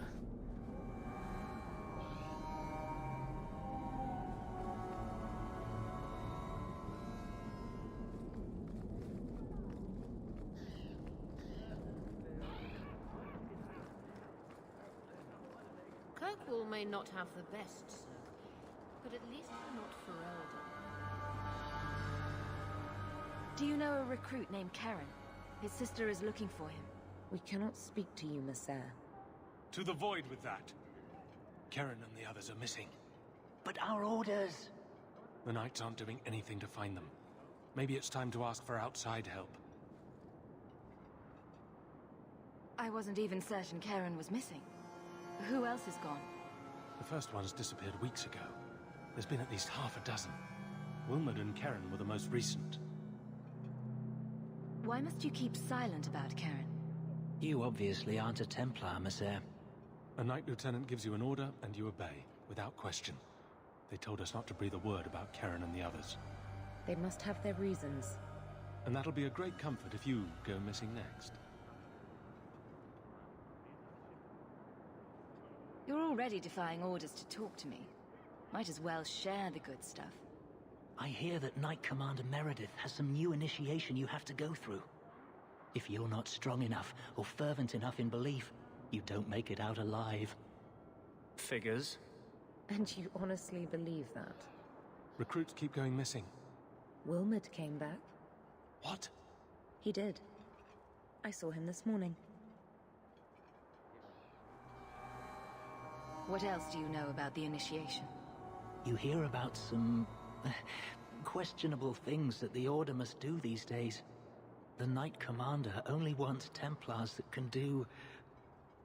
Kirkwall may not have the best service, but at least we're not Ferelden. Do you know a recruit named Karen? His sister is looking for him. We cannot speak to you, Messer. To the void with that. Karen and the others are missing. But our orders... The Knights aren't doing anything to find them. Maybe it's time to ask for outside help. I wasn't even certain Karen was missing. Who else is gone? The first ones disappeared weeks ago. There's been at least half a dozen. Wilmot and Karen were the most recent. Why must you keep silent about Karen? You obviously aren't a Templar, Messer. A Knight Lieutenant gives you an order, and you obey, without question. They told us not to breathe a word about Karen and the others. They must have their reasons. And that'll be a great comfort if you go missing next. You're already defying orders to talk to me. Might as well share the good stuff. I hear that Knight Commander Meredith has some new initiation you have to go through. If you're not strong enough or fervent enough in belief, you don't make it out alive. Figures. And you honestly believe that? Recruits keep going missing. Wilmot came back. What? He did. I saw him this morning. What else do you know about the initiation? You hear about some... questionable things that the Order must do these days. The Knight Commander only wants Templars that can do...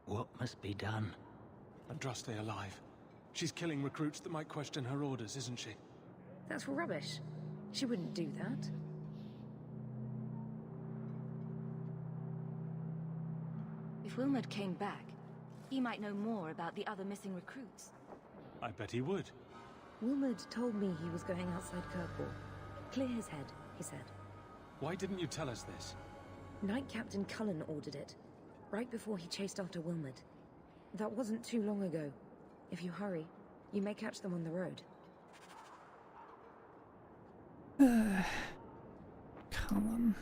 what must be done. Andraste alive. She's killing recruits that might question her orders, isn't she? That's rubbish. She wouldn't do that. If Wilmot came back, he might know more about the other missing recruits. I bet he would. Wilmot told me he was going outside Kirkwall. Clear his head, he said. Why didn't you tell us this? Knight Captain Cullen ordered it, right before he chased after Wilmot. That wasn't too long ago. If you hurry, you may catch them on the road. Cullen.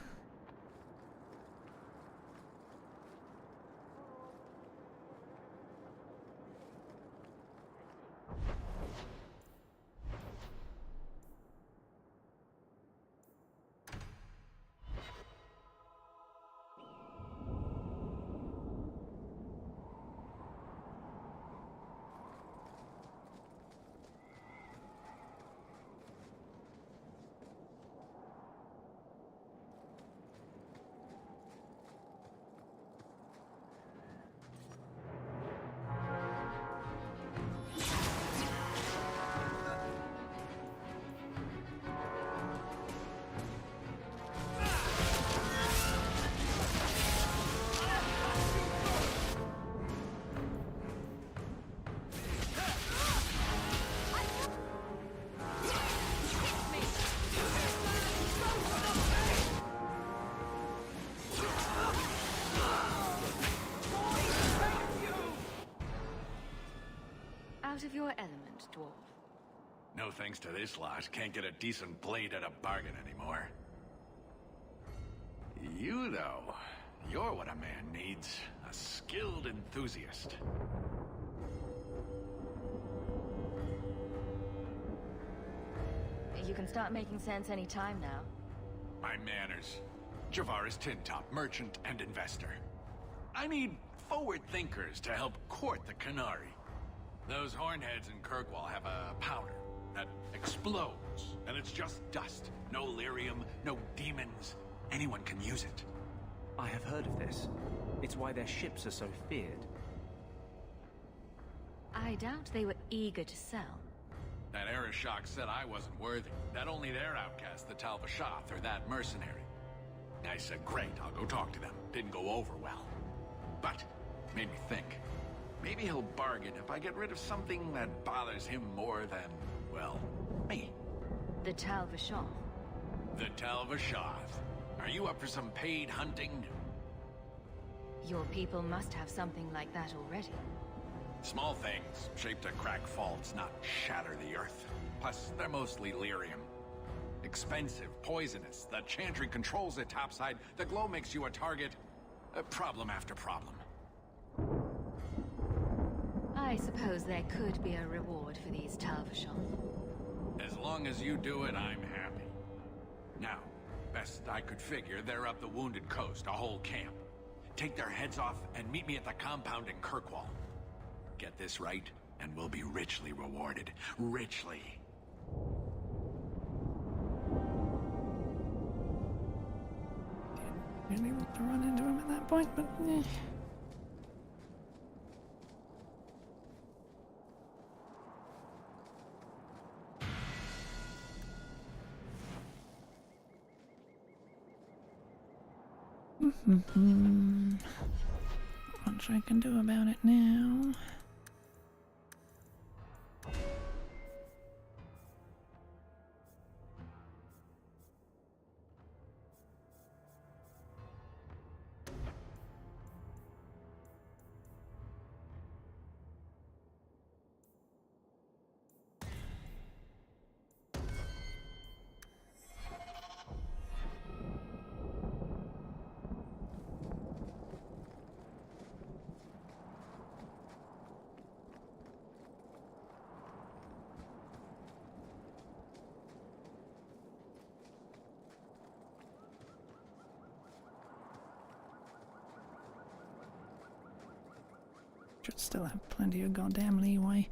out of your element, dwarf? No thanks to this lot. Can't get a decent blade at a bargain anymore. You, though, you're what a man needs. A skilled enthusiast. You can start making sense any time now. My manners. Javaris Tintop, merchant and investor. I need forward thinkers to help court the Canary. Those hornheads in Kirkwall have a powder that explodes, and it's just dust. No lyrium, no demons. Anyone can use it. I have heard of this. It's why their ships are so feared. I doubt they were eager to sell. That Arishok said I wasn't worthy. That only their outcast, the Talvashath, or that mercenary. I said, great, I'll go talk to them. Didn't go over well. But, made me think. Maybe he'll bargain if I get rid of something that bothers him more than, well, me. The Talvashath. The Talvashath. Are you up for some paid hunting? Your people must have something like that already. Small things, shaped to crack faults, not shatter the earth. Plus, they're mostly lyrium. Expensive, poisonous. The Chantry controls it topside. The glow makes you a target. Problem after problem. I suppose there could be a reward for these Talvashath. As long as you do it, I'm happy. Now, best I could figure, they're up the Wounded Coast, a whole camp. Take their heads off and meet me at the compound in Kirkwall. Get this right, and we'll be richly rewarded. Richly. Didn't really want to run into him at that point, but eh. Not much I can do about it now. Should still have plenty of goddamn leeway.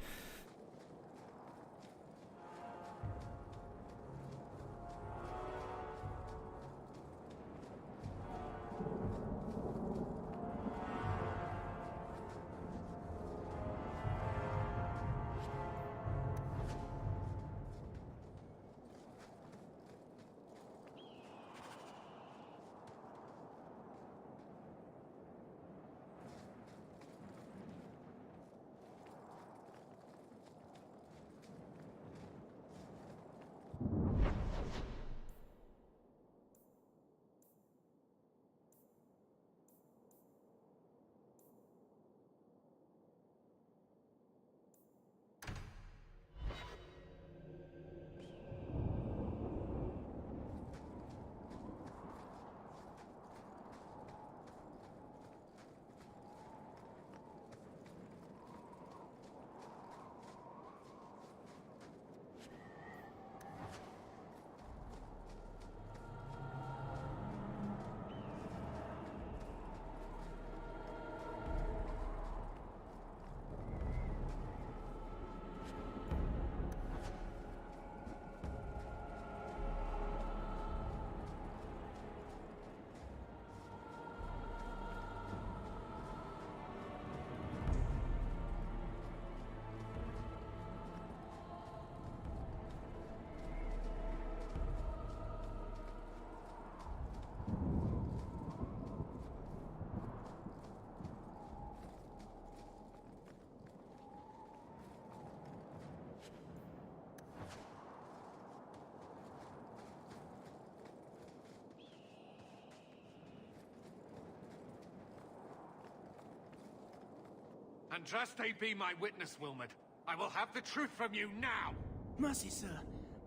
Andraste be my witness, Wilmot. I will have the truth from you now! Mercy, sir.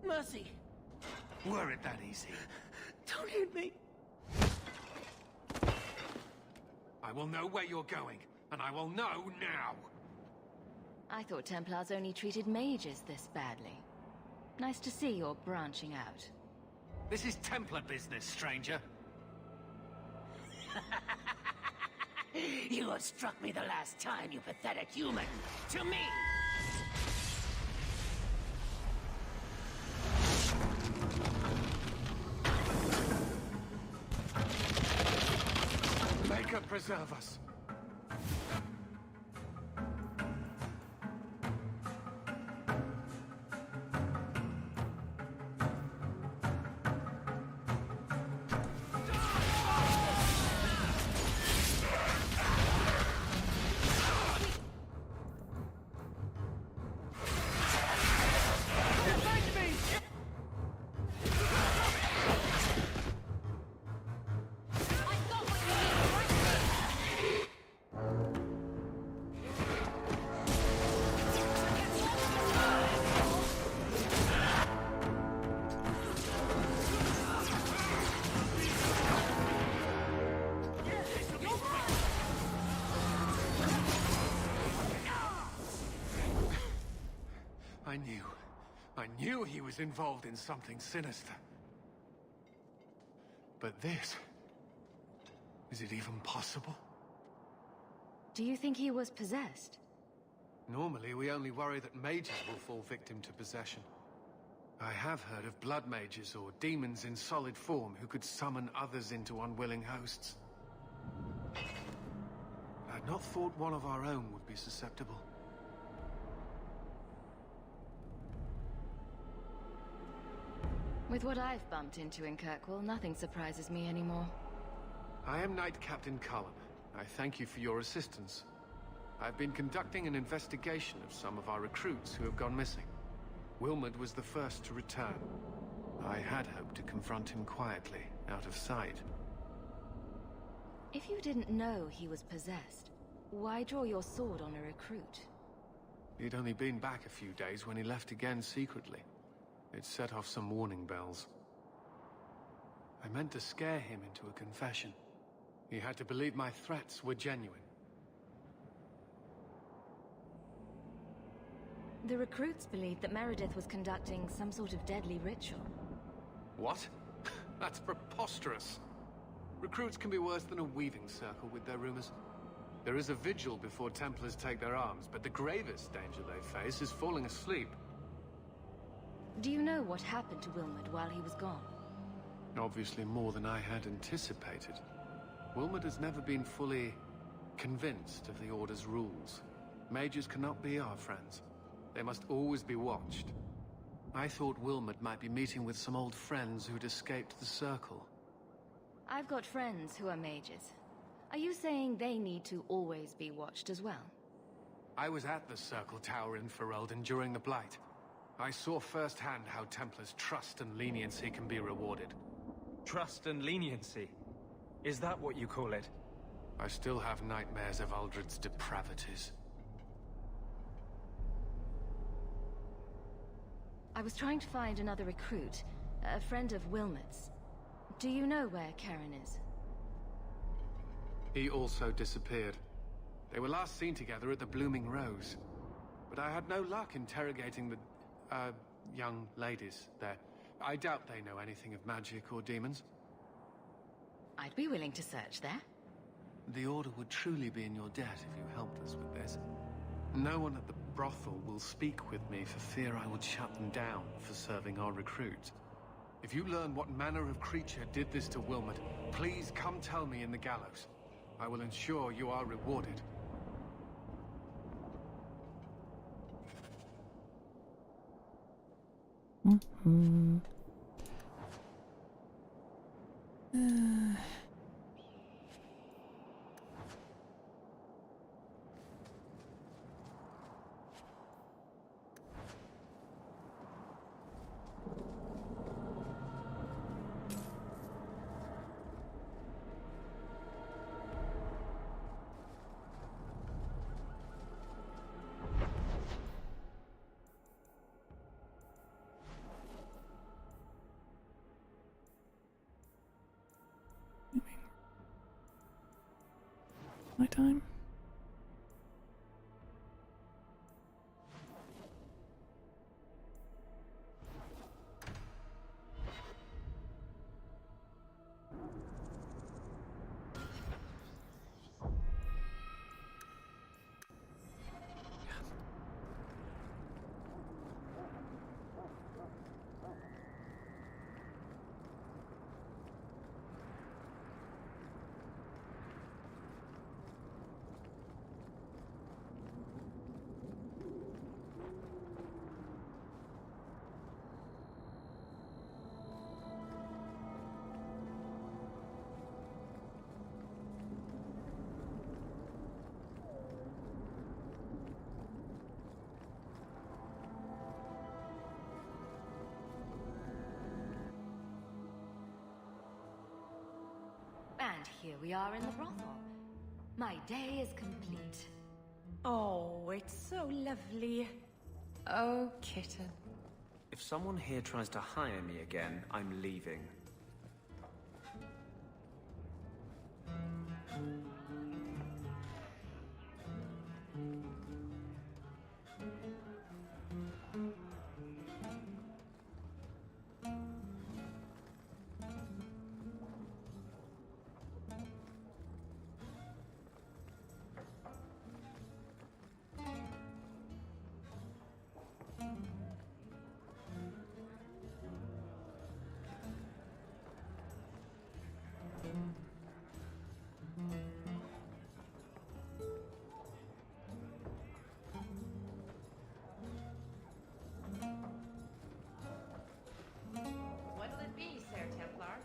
Mercy. Were it that easy? Don't hit me. I will know where you're going, and I will know now! I thought Templars only treated mages this badly. Nice to see you're branching out. This is Templar business, stranger. You have struck me the last time, you pathetic human. To me! Maker preserve us. I knew he was involved in something sinister. But this... is it even possible? Do you think he was possessed? Normally, we only worry that mages will fall victim to possession. I have heard of blood mages or demons in solid form who could summon others into unwilling hosts. I'd not thought one of our own would be susceptible. With what I've bumped into in Kirkwall, nothing surprises me anymore. I am Knight Captain Cullen. I thank you for your assistance. I've been conducting an investigation of some of our recruits who have gone missing. Wilmot was the first to return. I had hoped to confront him quietly, out of sight. If you didn't know he was possessed, why draw your sword on a recruit? He'd only been back a few days when he left again secretly. It set off some warning bells. I meant to scare him into a confession. He had to believe my threats were genuine. The recruits believed that Meredith was conducting some sort of deadly ritual. What? That's preposterous. Recruits can be worse than a weaving circle with their rumors. There is a vigil before Templars take their arms, but the gravest danger they face is falling asleep. Do you know what happened to Wilmot while he was gone? Obviously more than I had anticipated. Wilmot has never been fully convinced of the Order's rules. Mages cannot be our friends. They must always be watched. I thought Wilmot might be meeting with some old friends who'd escaped the Circle. I've got friends who are mages. Are you saying they need to always be watched as well? I was at the Circle Tower in Ferelden during the Blight. I saw firsthand how Templars' trust and leniency can be rewarded. Trust and leniency? Is that what you call it? I still have nightmares of Uldred's depravities. I was trying to find another recruit, a friend of Wilmot's. Do you know where Karen is? He also disappeared. They were last seen together at the Blooming Rose. But I had no luck interrogating the, young ladies there. I doubt they know anything of magic or demons. I'd be willing to search there. The Order would truly be in your debt if you helped us with this. No one at the brothel will speak with me for fear I would shut them down for serving our recruits. If you learn what manner of creature did this to Wilmot, please come tell me in the gallows. I will ensure you are rewarded. Mm-hmm. Nighttime. And here we are in the brothel. My day is complete. Oh, it's so lovely. Oh, kitten. If someone here tries to hire me again, I'm leaving. What'll it be, Sir Templar?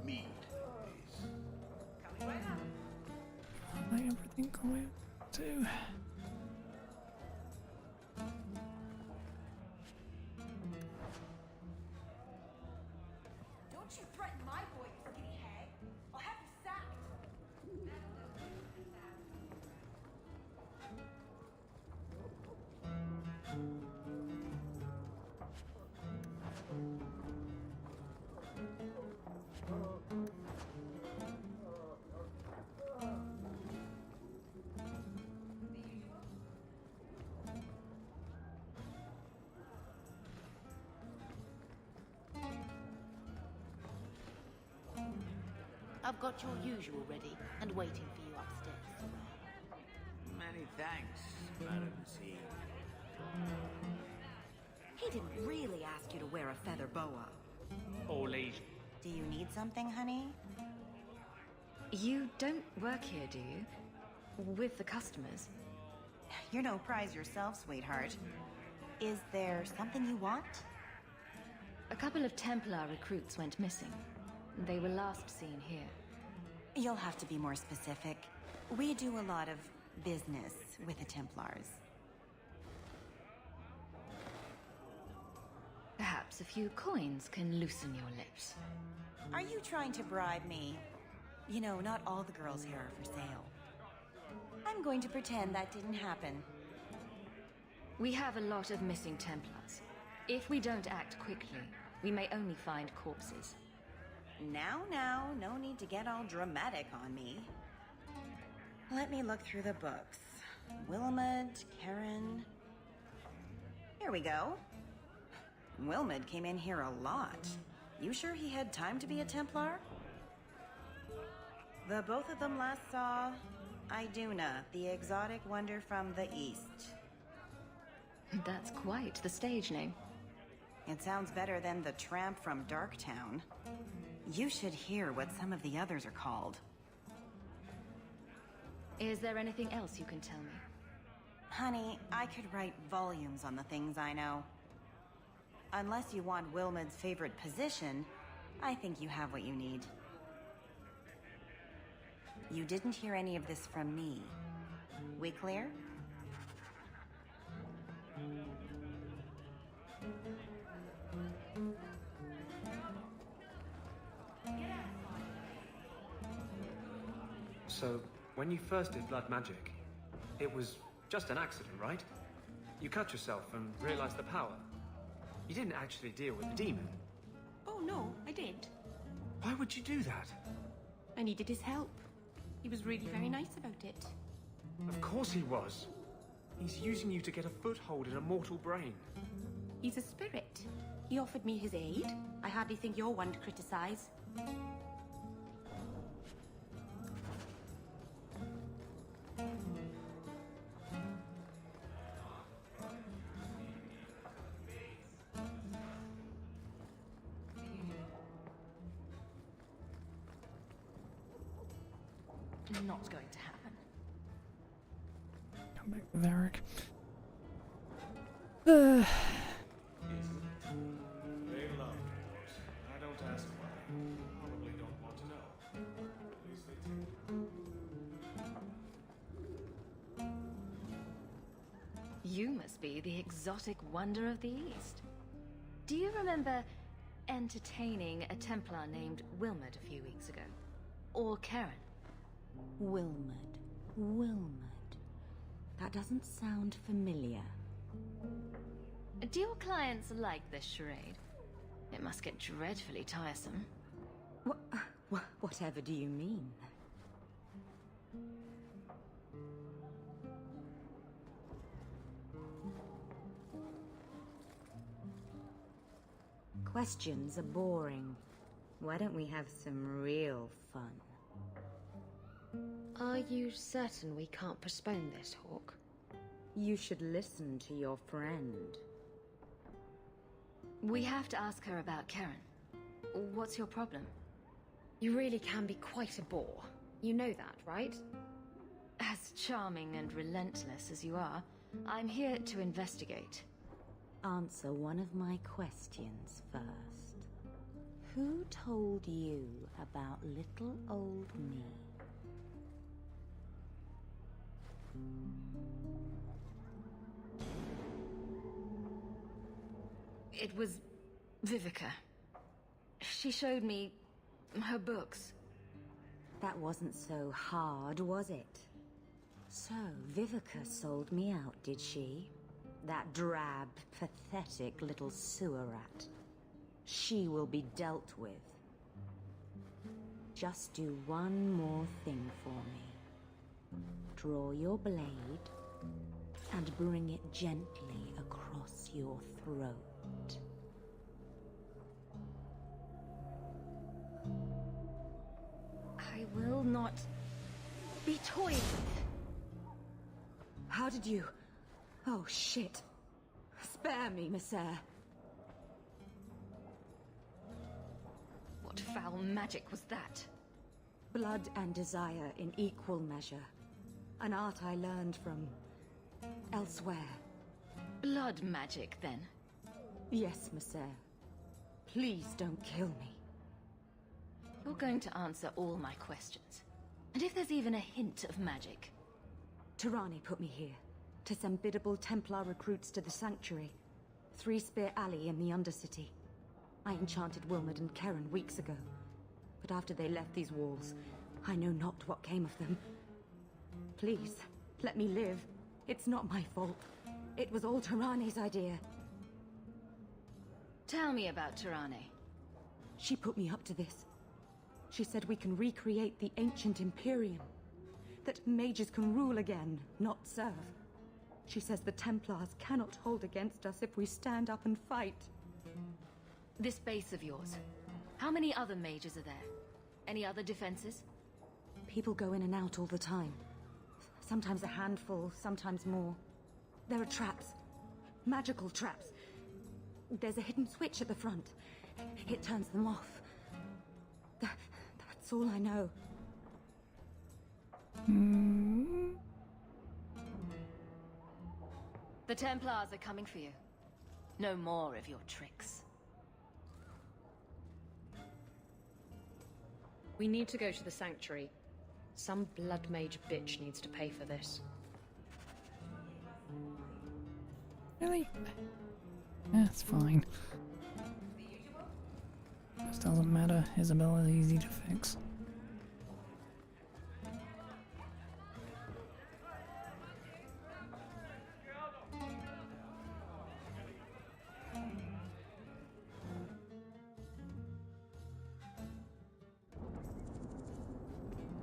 Mead, please. Coming right up. Like everything quiet too. Don't you threaten my boy, you skinny hag. I'll have you sacked. I've got your usual ready and waiting for you upstairs. Many thanks, Madam C. He didn't really ask you to wear a feather boa. All Asian. Do you need something, honey? You don't work here, do you? With the customers? You're no prize yourself, sweetheart. Is there something you want? A couple of Templar recruits went missing. They were last seen here. You'll have to be more specific. We do a lot of business with the Templars. Perhaps a few coins can loosen your lips. Are you trying to bribe me? You know, not all the girls here are for sale. I'm going to pretend that didn't happen. We have a lot of missing Templars. If we don't act quickly, we may only find corpses. Now, no need to get all dramatic on me. Let me look through the books. Willamette, Karen... Here we go. Wilmot came in here a lot. You sure he had time to be a Templar? The both of them last saw Iduna, the exotic wonder from the east. That's quite the stage name. It sounds better than the tramp from Darktown. You should hear what some of the others are called. Is there anything else you can tell me? Honey, I could write volumes on the things I know. Unless you want Wilmot's favorite position, I think you have what you need. You didn't hear any of this from me. We clear? So, when you first did blood magic, it was just an accident, right? You cut yourself and realized the power. You didn't actually deal with the demon. Oh no, I did. Why would you do that? I needed his help. He was really very nice about it. Of course he was. He's using you to get a foothold in a mortal brain. He's a spirit. He offered me his aid. I hardly think you're one to criticize. Not going to happen. Come back with Eric. They love dwarves. I don't ask why. Probably don't want to know. At least they do. You must be the exotic wonder of the East. Do you remember entertaining a Templar named Wilmot a few weeks ago? Or Karen? Wilmot. That doesn't sound familiar. Do your clients like this charade? It must get dreadfully tiresome. Whatever do you mean? Questions are boring. Why don't we have some real fun? Are you certain we can't postpone this, Hawk? You should listen to your friend. We have to ask her about Karen. What's your problem? You really can be quite a bore. You know that, right? As charming and relentless as you are, I'm here to investigate. Answer one of my questions first. Who told you about little old me? It was Vivica. She showed me her books. That wasn't so hard, was it? So, Vivica sold me out, did she? That drab, pathetic little sewer rat. She will be dealt with. Just do one more thing for me. Draw your blade and bring it gently across your throat. I will not be toyed with. How did you... Oh, shit. Spare me, Messer. What foul magic was that? Blood and desire in equal measure. An art I learned from... elsewhere. Blood magic, then? Yes, Messer. Please don't kill me. You're going to answer all my questions. And if there's even a hint of magic... Tirani put me here, to send biddable Templar recruits to the Sanctuary. Three Spear Alley in the Undercity. I enchanted Wilmot and Karen weeks ago. But after they left these walls, I know not what came of them. Please, let me live. It's not my fault. It was all Tirani's idea. Tell me about Tirani. She put me up to this. She said we can recreate the ancient Imperium. That mages can rule again, not serve. She says the Templars cannot hold against us if we stand up and fight. This base of yours, how many other mages are there? Any other defenses? People go in and out all the time. Sometimes a handful, sometimes more. There are traps. Magical traps. There's a hidden switch at the front. It turns them off. That's all I know. The Templars are coming for you. No more of your tricks. We need to go to the Sanctuary. Some blood mage bitch needs to pay for this. Really? That's fine. This doesn't matter. Isabella is easy to fix.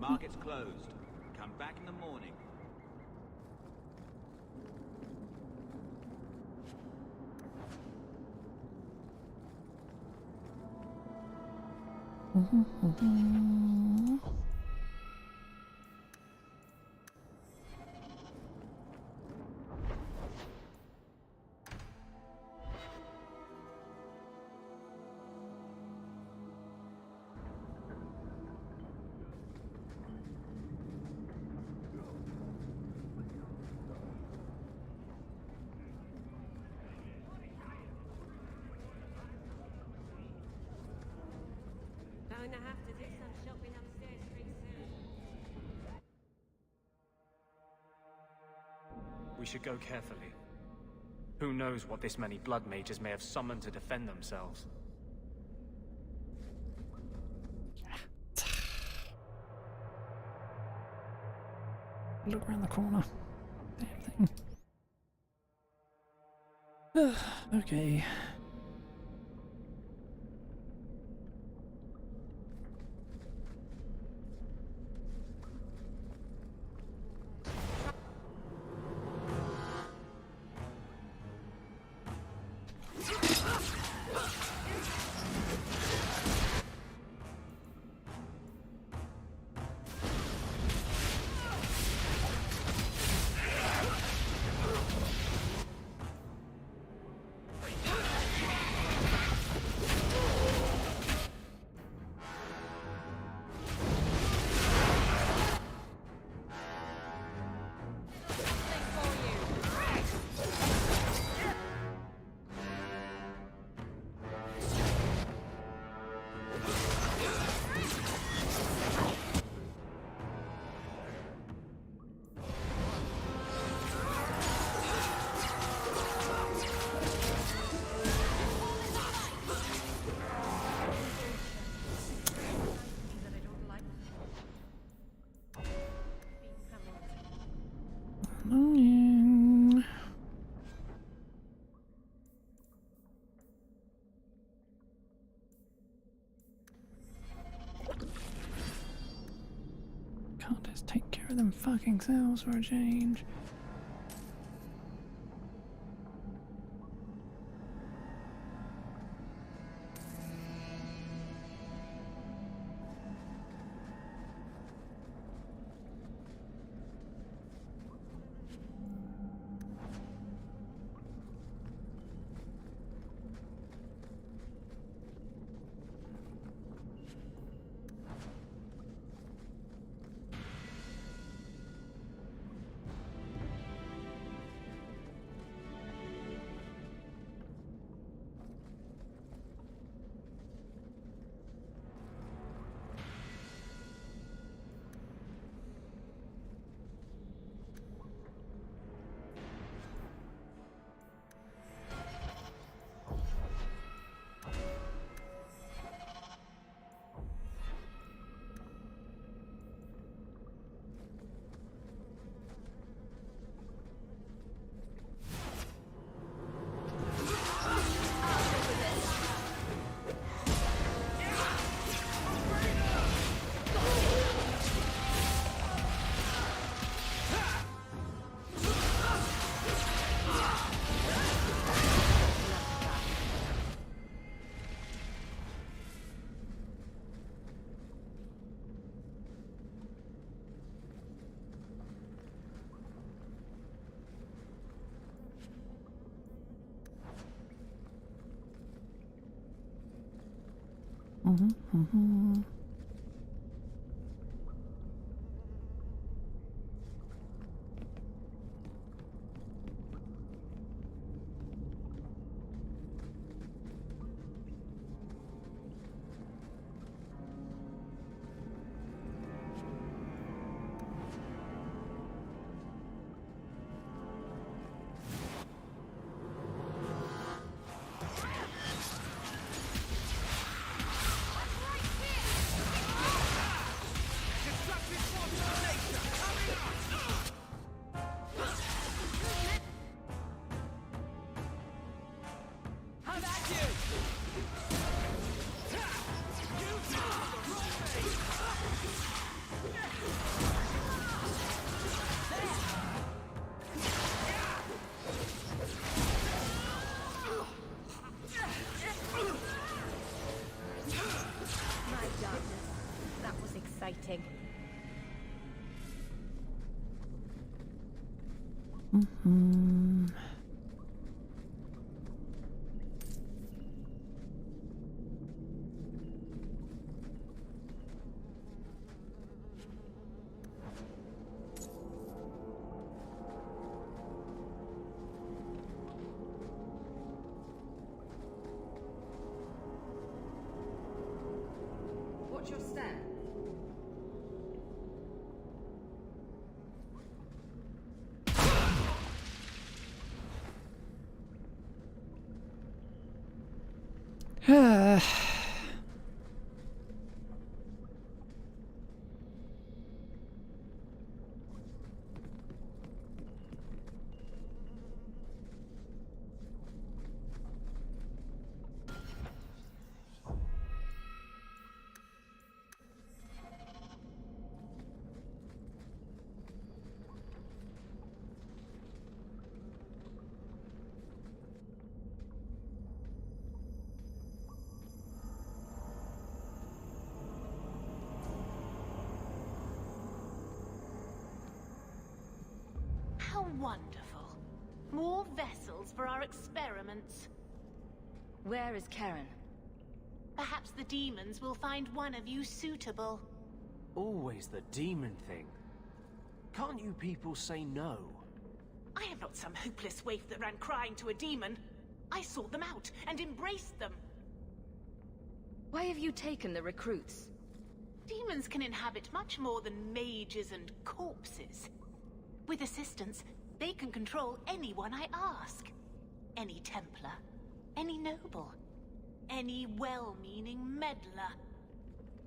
Market's closed. Come back in the morning. Going to have to do some shopping upstairs pretty soon. We should go carefully. Who knows what this many blood mages may have summoned to defend themselves? Look around the corner. Damn thing. Okay. Annoying. Can't just take care of them fucking cells for a change. Mm-hmm. Watch your step. How wonderful. More vessels for our experiments. Where is Karen? Perhaps the demons will find one of you suitable. Always the demon thing. Can't you people say no? I am not some hopeless waif that ran crying to a demon. I sought them out and embraced them. Why have you taken the recruits? Demons can inhabit much more than mages and corpses. With assistance, they can control anyone I ask. Any Templar, any noble, any well-meaning meddler.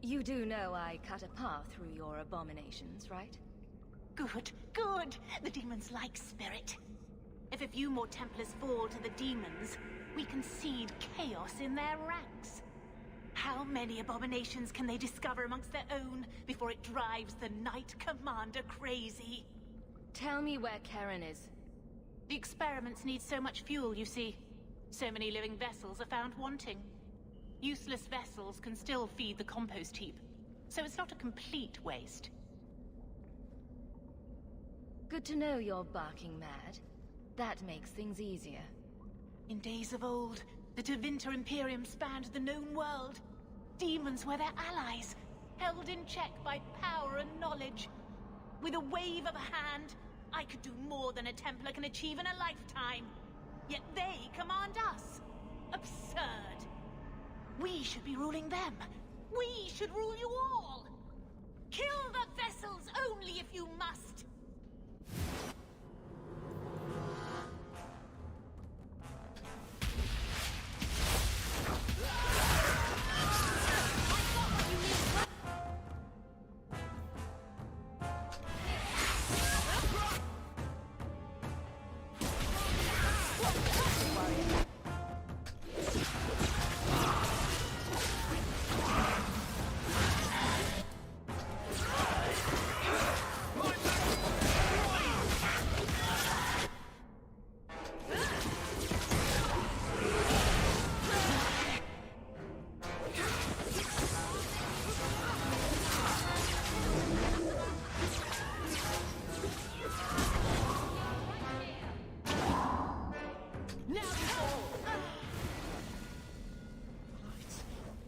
You do know I cut a path through your abominations, right? Good, good. The demons like spirit. If a few more Templars fall to the demons, we can seed chaos in their ranks. How many abominations can they discover amongst their own before it drives the Knight Commander crazy? Tell me where Karen is. The experiments need so much fuel, you see. So many living vessels are found wanting. Useless vessels can still feed the compost heap, so it's not a complete waste. Good to know you're barking mad. That makes things easier. In days of old, the Tevinter Imperium spanned the known world. Demons were their allies, held in check by power and knowledge. With a wave of a hand, I could do more than a Templar can achieve in a lifetime. Yet they command us. Absurd. We should be ruling them. We should rule you all. Kill the vessels only if you must.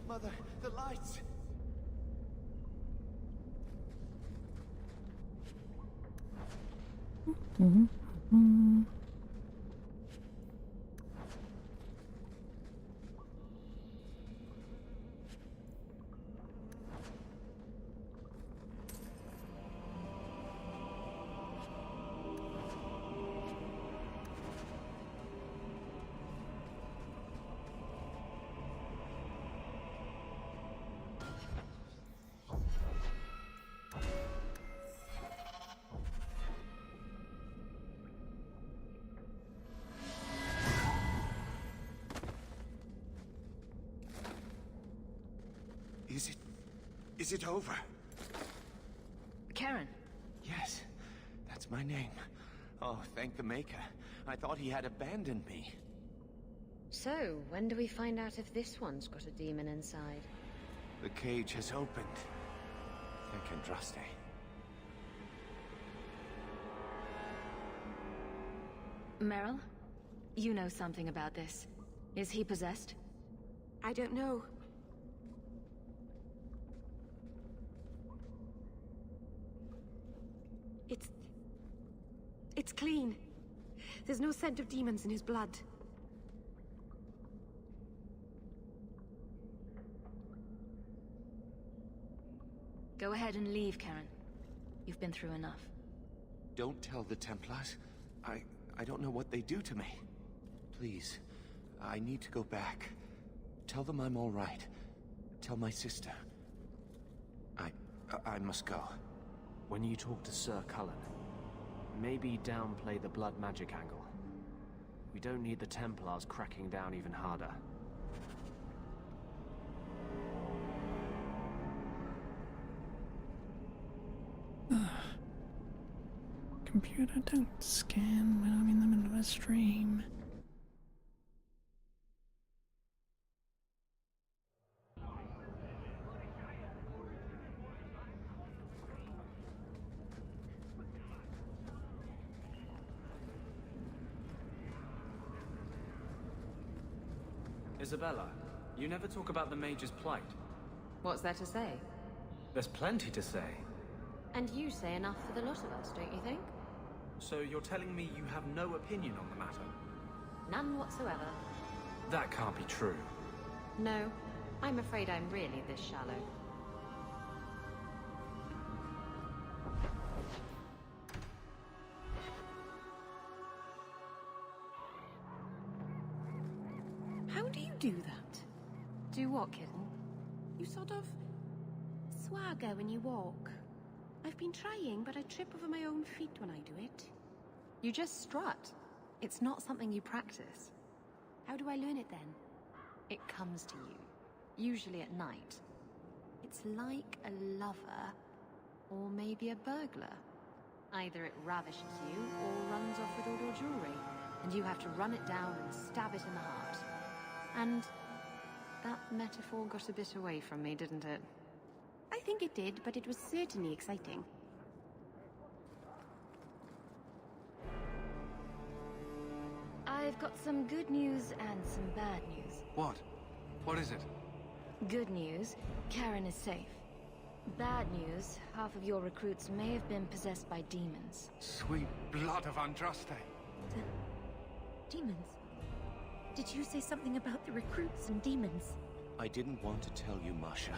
Mother, the lights! Mm-hmm. Is it over? Karen. Yes, that's my name. Oh, thank the Maker. I thought he had abandoned me. So, when do we find out if this one's got a demon inside? The cage has opened. Thank Andraste. Meryl, you know something about this. Is he possessed? I don't know. It's clean. There's no scent of demons in his blood. Go ahead and leave, Karen. You've been through enough. Don't tell the Templars. I don't know what they do to me. Please, I need to go back. Tell them I'm all right. Tell my sister. I must go. When you talk to Sir Cullen, maybe downplay the blood magic angle. We don't need the Templars cracking down even harder. Computer, don't scan when I'm in the middle of a stream. Isabella, you never talk about the Mage's plight. What's there to say? There's plenty to say. And you say enough for the lot of us, don't you think? So you're telling me you have no opinion on the matter? None whatsoever. That can't be true. No, I'm afraid I'm really this shallow. How do you do that? Do what, kitten? You sort of swagger when you walk. I've been trying, but I trip over my own feet when I do it. You just strut. It's not something you practice. How do I learn it then? It comes to you, usually at night. It's like a lover, or maybe a burglar. Either it ravishes you, or runs off with all your jewelry, and you have to run it down and stab it in the heart. And that metaphor got a bit away from me, didn't it? I think it did, but it was certainly exciting. I've got some good news and some bad news. What? What is it? Good news, Karen is safe. Bad news, half of your recruits may have been possessed by demons. Sweet blood of Andraste. Demons? Did you say something about the recruits and demons? I didn't want to tell you, Masha.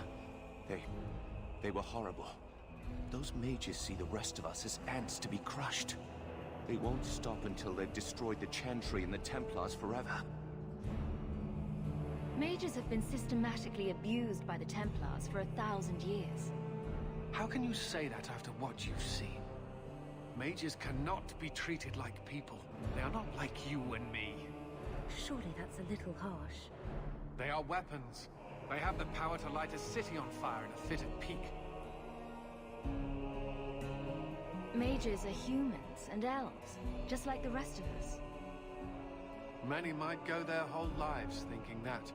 They were horrible. Those mages see the rest of us as ants to be crushed. They won't stop until they've destroyed the Chantry and the Templars forever. Mages have been systematically abused by the Templars for 1,000 years. How can you say that after what you've seen? Mages cannot be treated like people. They are not like you and me. Surely that's a little harsh. They are weapons. They have the power to light a city on fire in a fit of pique. Mages are humans and elves, just like the rest of us. Many might go their whole lives thinking that.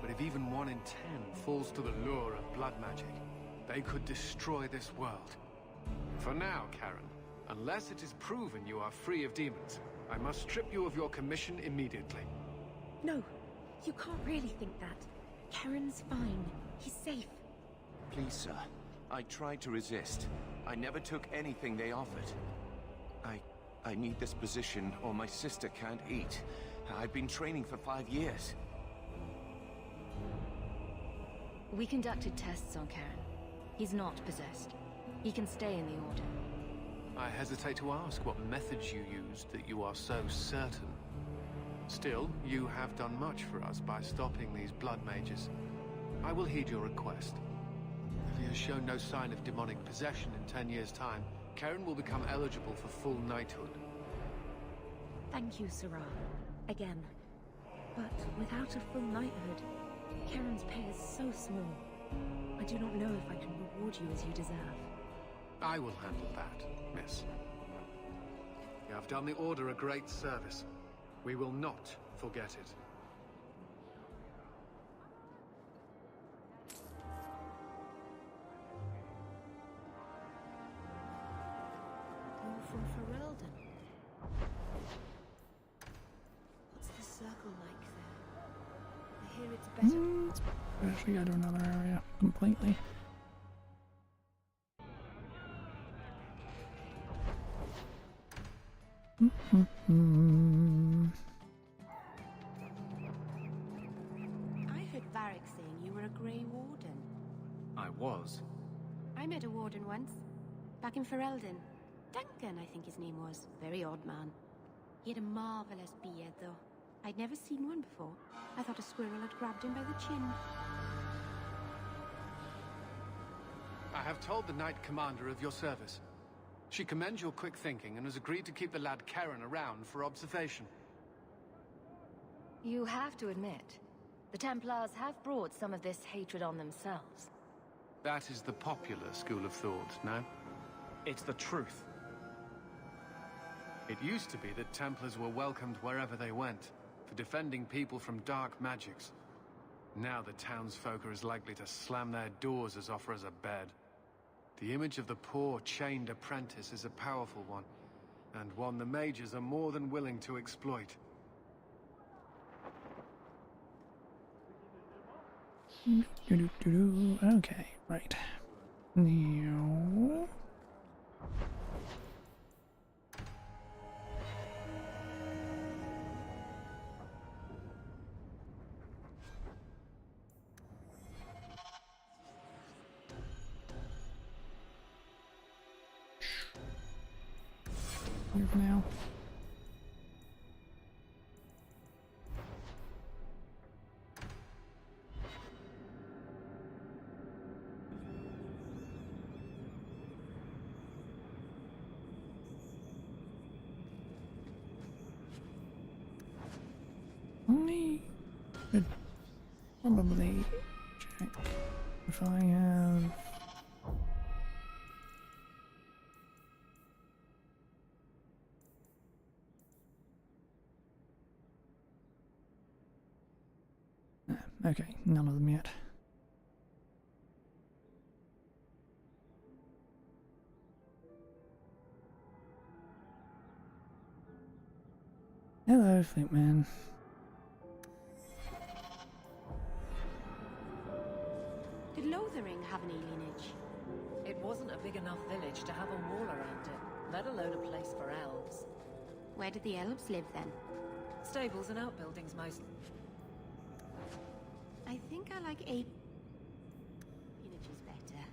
But if even 1 in 10 falls to the lure of blood magic, they could destroy this world. For now, Karen, unless it is proven you are free of demons, I must strip you of your commission immediately. No, you can't really think that. Karen's fine. He's safe. Please, sir. I tried to resist. I never took anything they offered. I need this position or my sister can't eat. I've been training for 5 years. We conducted tests on Karen. He's not possessed. He can stay in the Order. I hesitate to ask what methods you used that you are so certain. Still, you have done much for us by stopping these blood mages. I will heed your request. If he has shown no sign of demonic possession in 10 years' time, Karen will become eligible for full knighthood. Thank you, Sarah. Again. But without a full knighthood, Karen's pay is so small. I do not know if I can reward you as you deserve. I will handle that, miss. You have done the Order a great service. We will not forget it. You're from Ferelden. better. Actually, go to another area completely. I heard Varric saying you were a Grey Warden. I was. I met a Warden once, back in Ferelden. Duncan, I think his name was. Very odd man. He had a marvelous beard, though. I'd never seen one before. I thought a squirrel had grabbed him by the chin. I have told the Knight Commander of your service. She commends your quick thinking and has agreed to keep the lad Karen around for observation. You have to admit, the Templars have brought some of this hatred on themselves. That is the popular school of thought, no? It's the truth. It used to be that Templars were welcomed wherever they went, for defending people from dark magics. Now the townsfolk are as likely to slam their doors as offer us a bed. The image of the poor, chained apprentice is a powerful one, and one the mages are more than willing to exploit. Okay, right. Now... Move now. I could probably check if I have... Okay, none of them yet. Hello, Flintman. Did Lothering have any lineage? It wasn't a big enough village to have a wall around it, let alone a place for elves. Where did the elves live then? Stables and outbuildings mostly. I think I like ape. Lineage is better.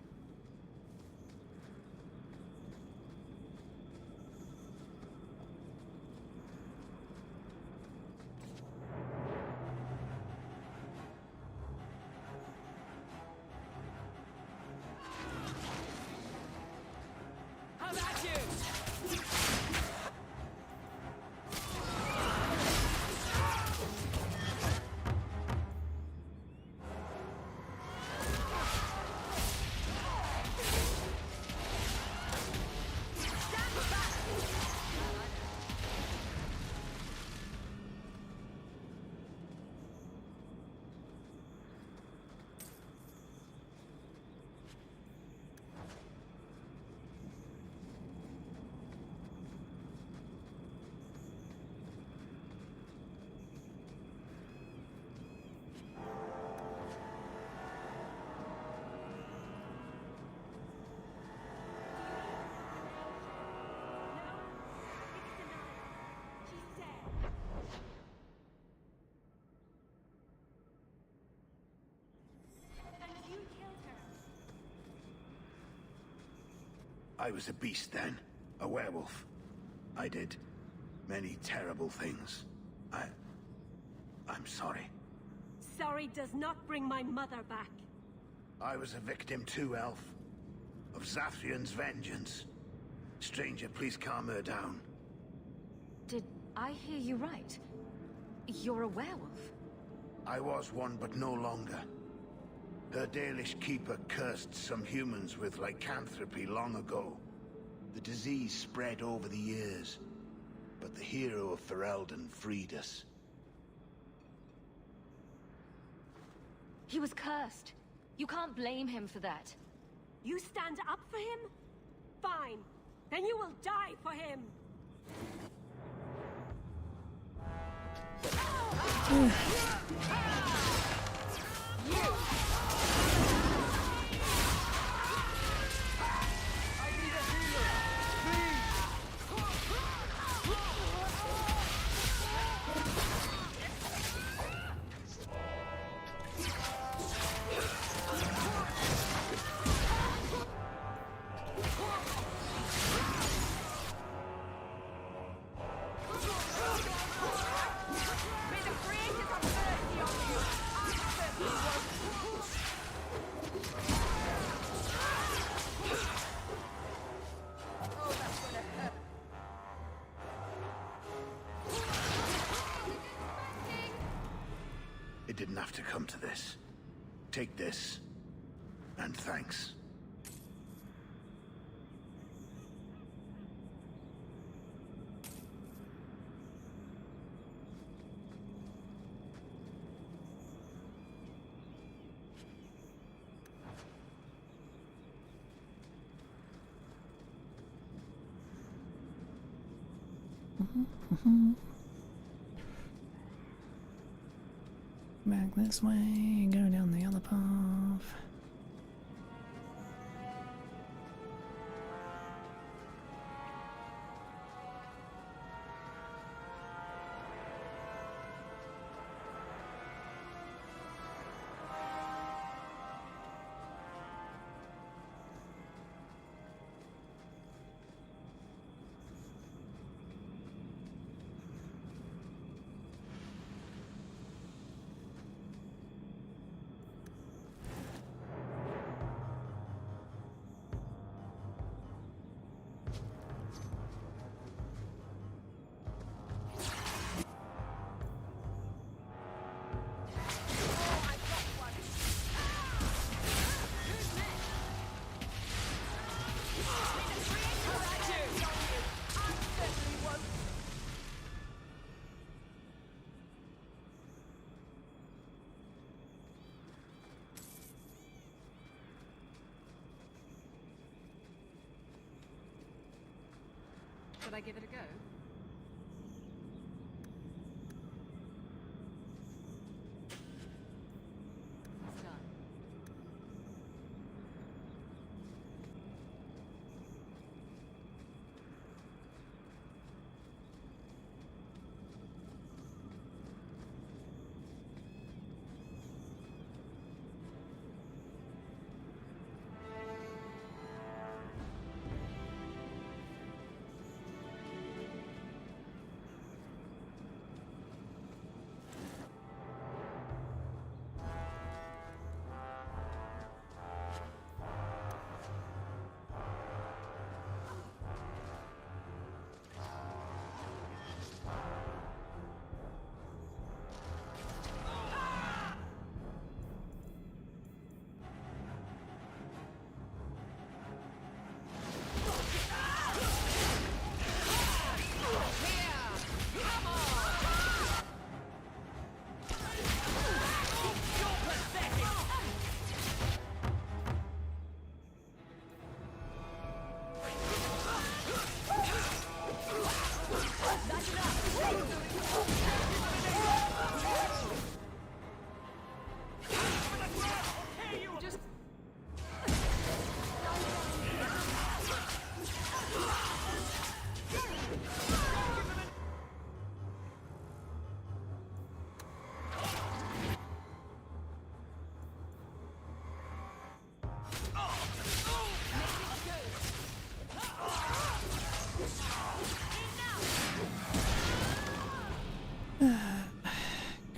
How about you? I was a beast then. A werewolf. I did many terrible things. I'm sorry. Sorry does not bring my mother back. I was a victim too, Elf. Of Zathrian's vengeance. Stranger, please calm her down. Did I hear you right? You're a werewolf? I was one, but no longer. Her Dalish keeper cursed some humans with lycanthropy long ago. The disease spread over the years, but the hero of Ferelden freed us. He was cursed. You can't blame him for that. You stand up for him? Fine. Then you will die for him. It didn't have to come to this. Take this, and thanks. Back this way, go down the other path. Should I give it a go? It's done.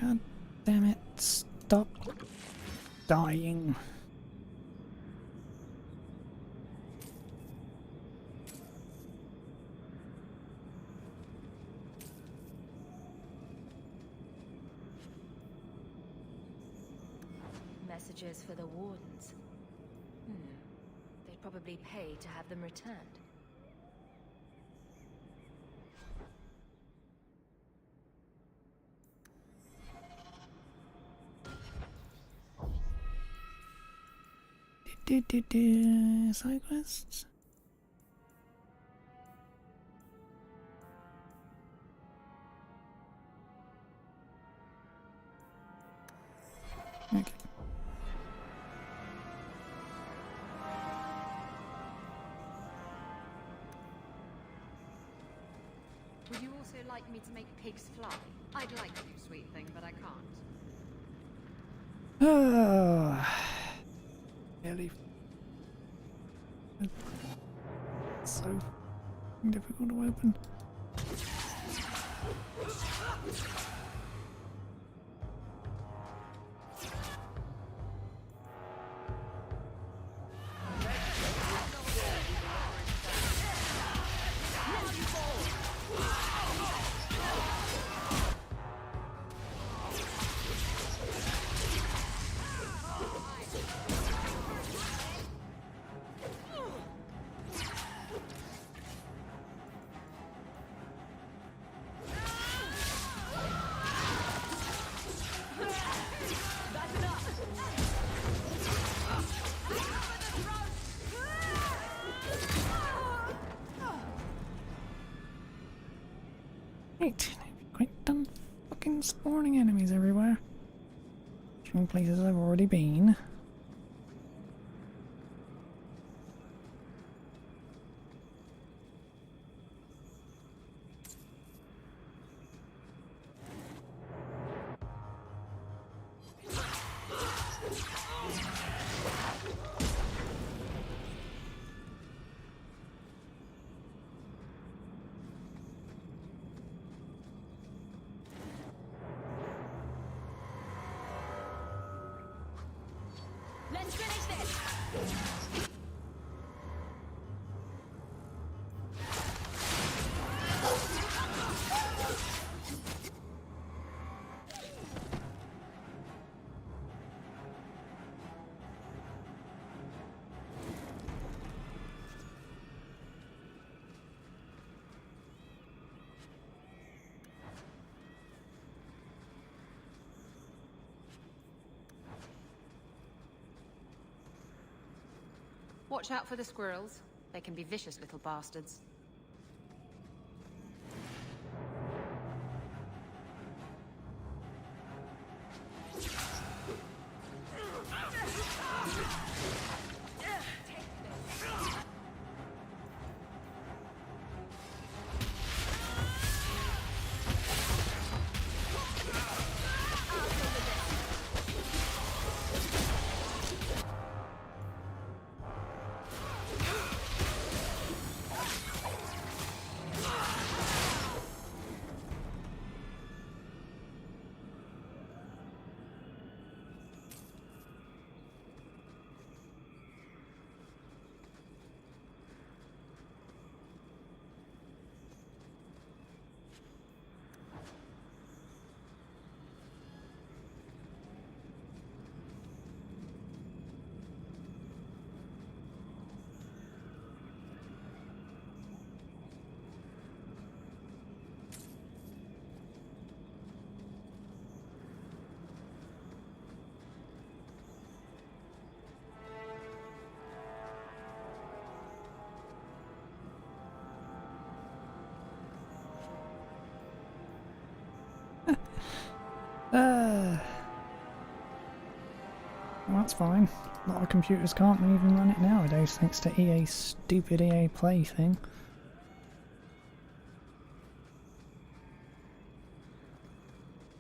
God damn it, stop dying. Messages for the wardens. They'd probably pay to have them returned. Side quests? Okay. Would you also like me to make pigs fly? I'd like to, sweet thing, but I can't. Oh, really? It's so difficult to open. Right, quite done fucking spawning enemies everywhere. From places I've already been. Let's finish this! Watch out for the squirrels. They can be vicious little bastards. Well, that's fine. A lot of computers can't even run it nowadays thanks to EA's stupid EA Play thing.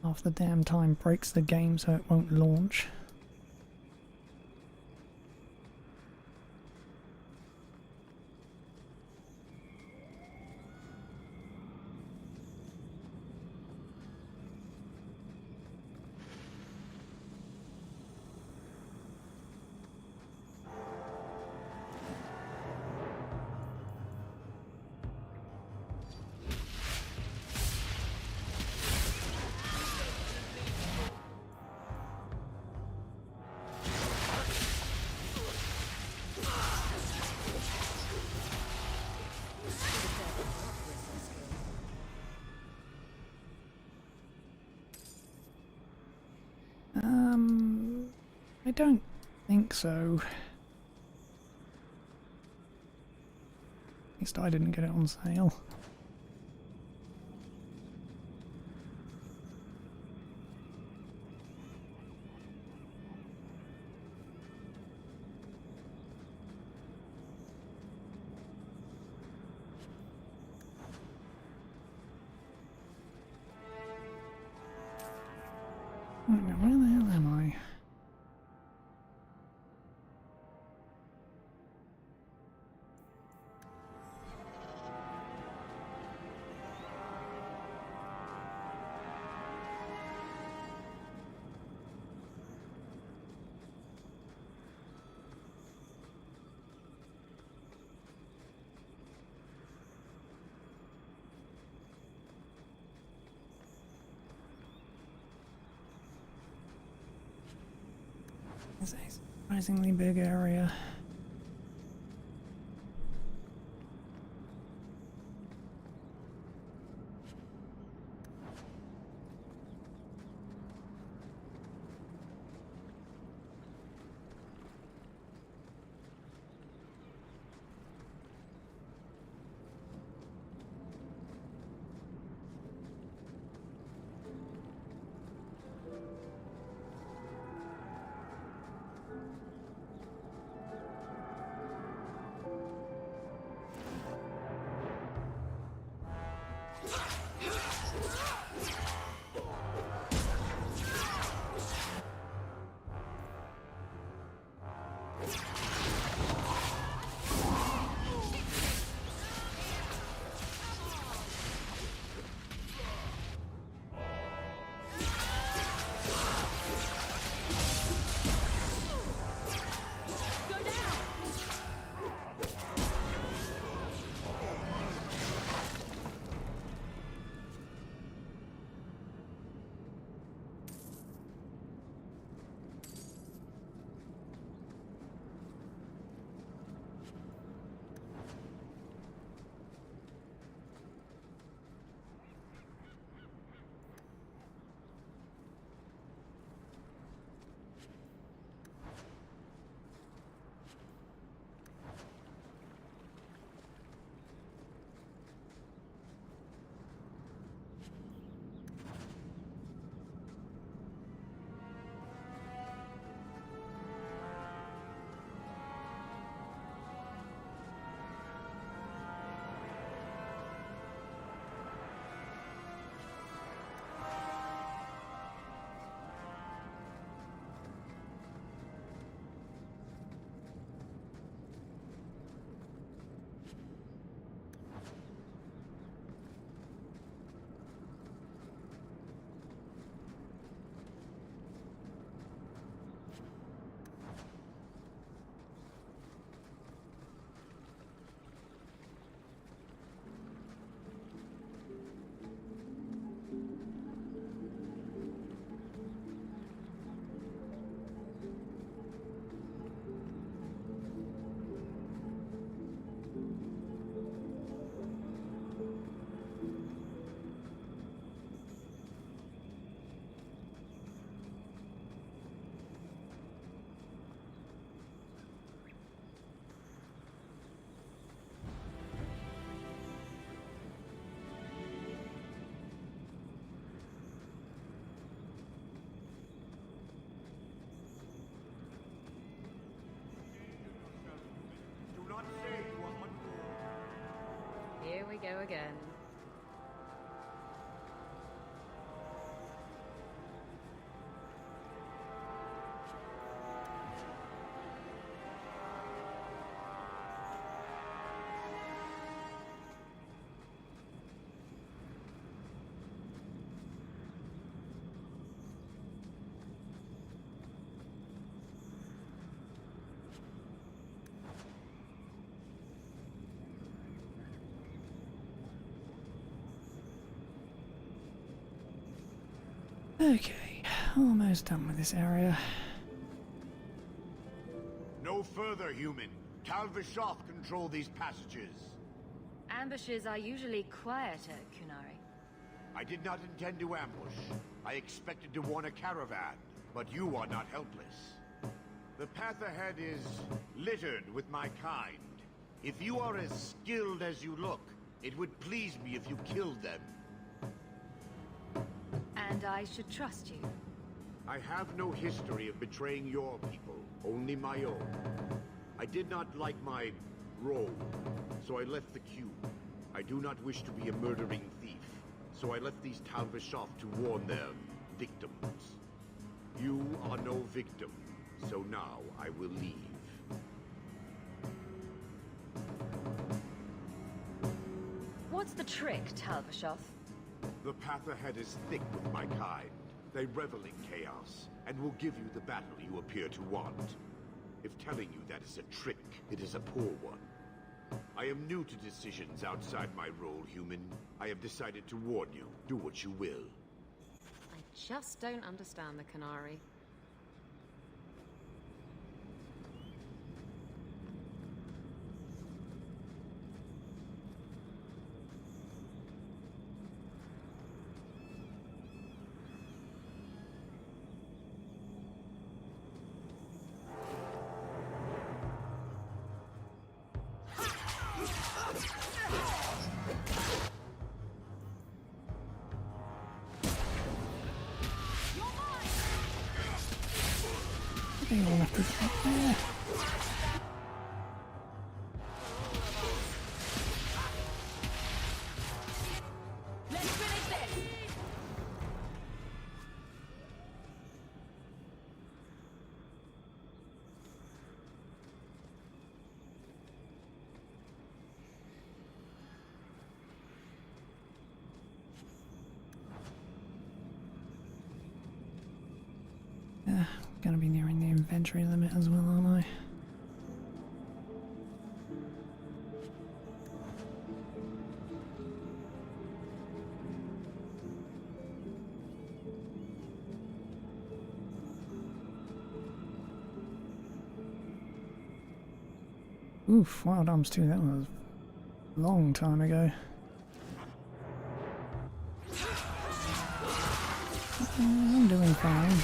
Half the damn time breaks the game so it won't launch. I don't think so. At least I didn't get it on sale. Where the hell am I? It's a surprisingly big area. we go again. Okay, almost done with this area. No further, human. Talvishoth control these passages. Ambushes are usually quieter, Kunari. I did not intend to ambush. I expected to warn a caravan, but you are not helpless. The path ahead is littered with my kind. If you are as skilled as you look, it would please me if you killed them. And I should trust you. I have no history of betraying your people, only my own. I did not like my role, so I left the cube. I do not wish to be a murdering thief, so I left these Talvishoth to warn their victims. You are no victim, so now I will leave. What's the trick, Talvishoth? The path ahead is thick with my kind. They revel in chaos, and will give you the battle you appear to want. If telling you that is a trick, it is a poor one. I am new to decisions outside my role, human. I have decided to warn you. Do what you will. I just don't understand the Canary. They all have to get up there. Let's finish this! Gonna be nearing the inventory limit as well, aren't I? Oof, Wild Arms 2, that was a long time ago. I'm doing fine.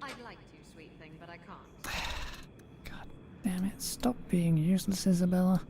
I'd like to, sweet thing, but I can't. God damn it, stop being useless, Isabella.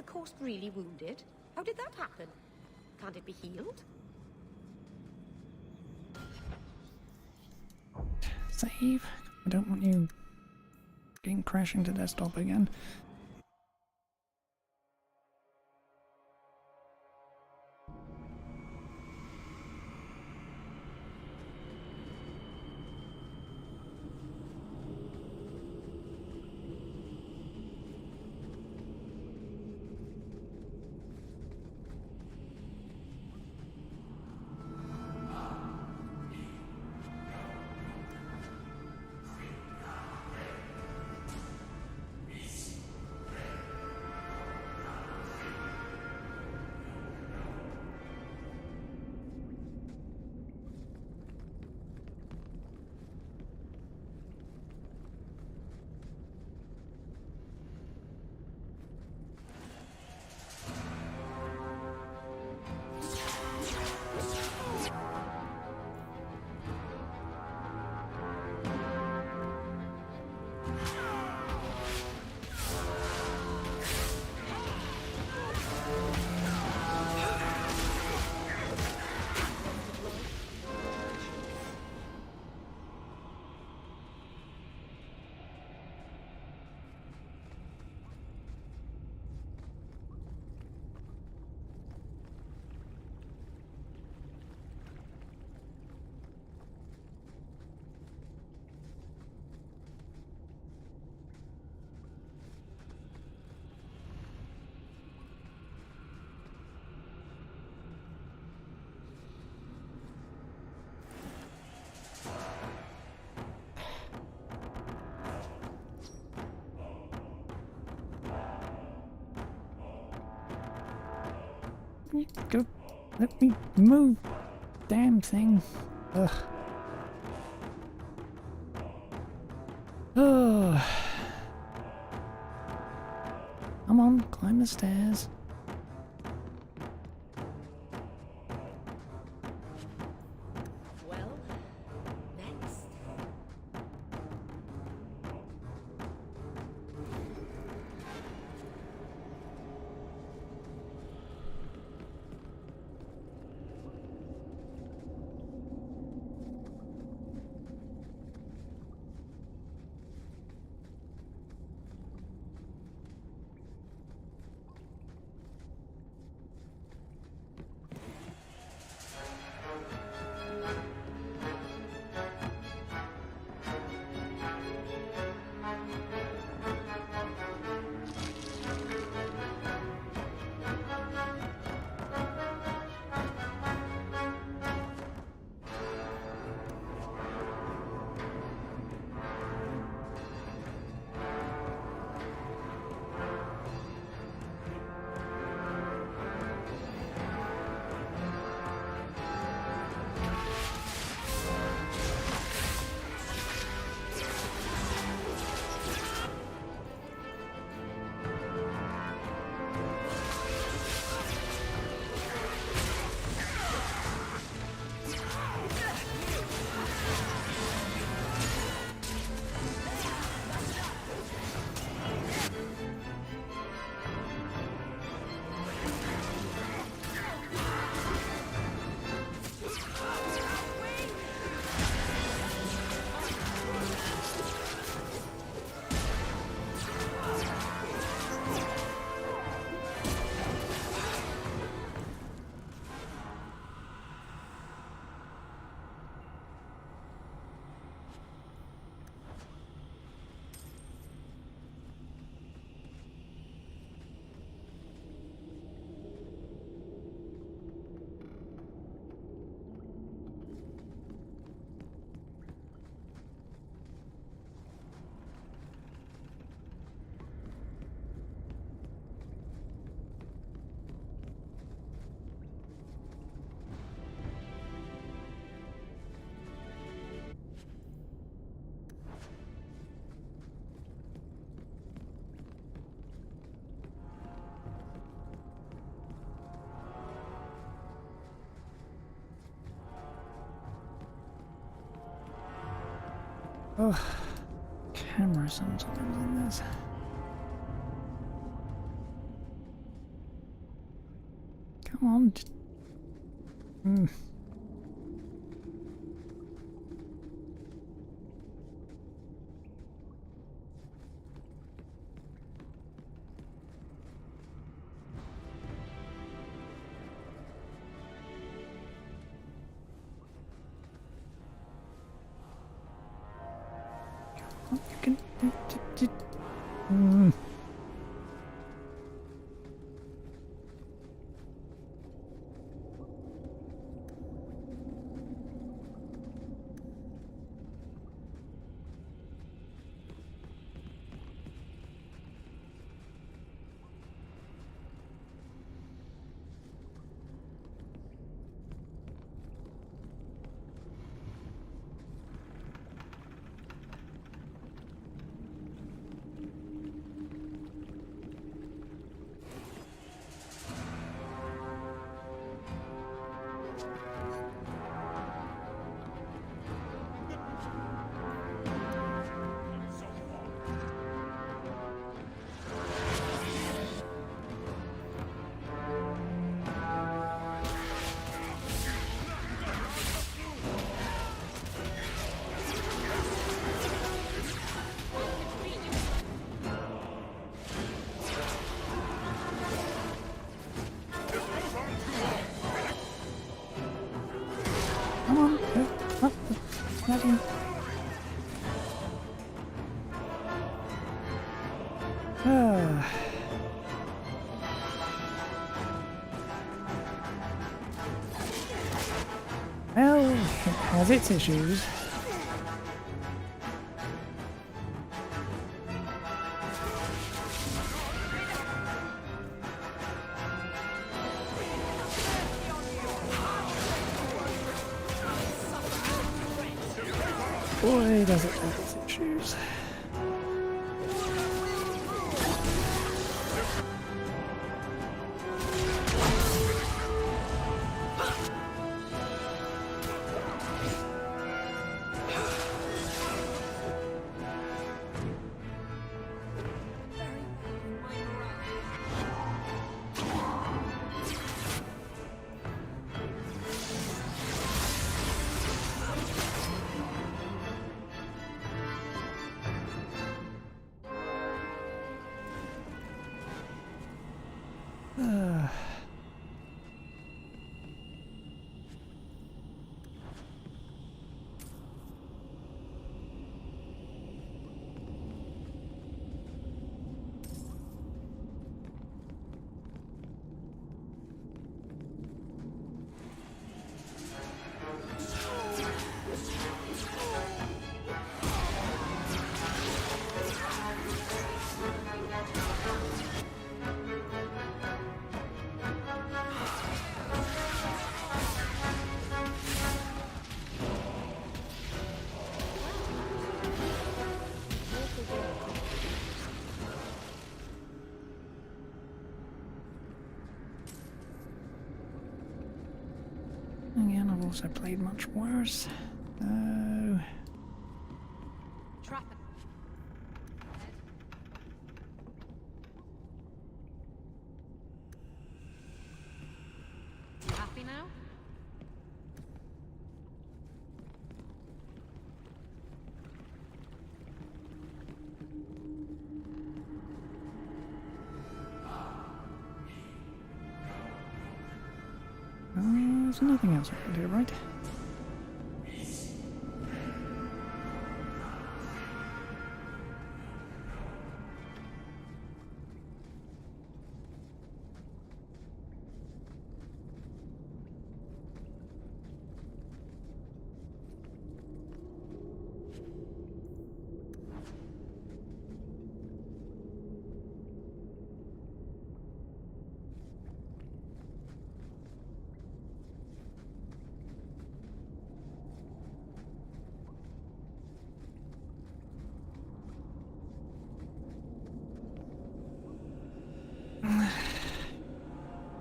the coast really wounded? How did that happen? Can't it be healed? Save. I don't want you getting crashing to desktop again. Go, let me move, damn thing. Ugh. Oh. Come on, climb the stairs. Well, next. Oh, camera sometimes in this. on. You can. Come on. Oh, nothing. Well, it has its issues. Boy, does it have its issues. Again, I've also played much worse. Traffic. You happy now? There's nothing else I can do, right?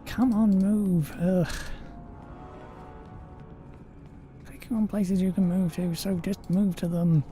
Come on, move. Ugh. Click on places you can move to, so just move to them.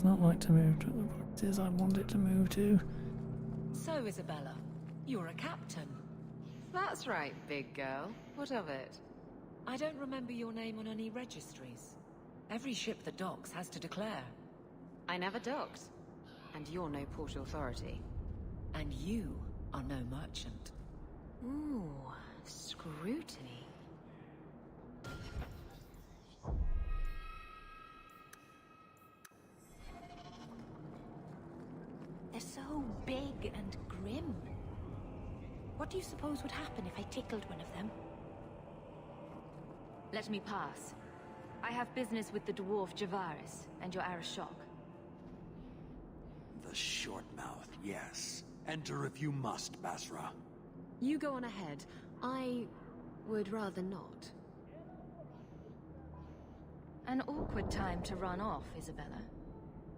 does not like to move to the places I want it to move to. So, Isabella, you're a captain. That's right, big girl. What of it? I don't remember your name on any registries. Every ship that docks has to declare. I never docked. And you're no port authority. And you are no merchant. Ooh, scrutiny. They're so big and grim. What do you suppose would happen if I tickled one of them? Let me pass. I have business with the dwarf Javaris and your Arashok. The short mouth, yes. Enter if you must, Basra. You go on ahead. I would rather not. An awkward time to run off, Isabella.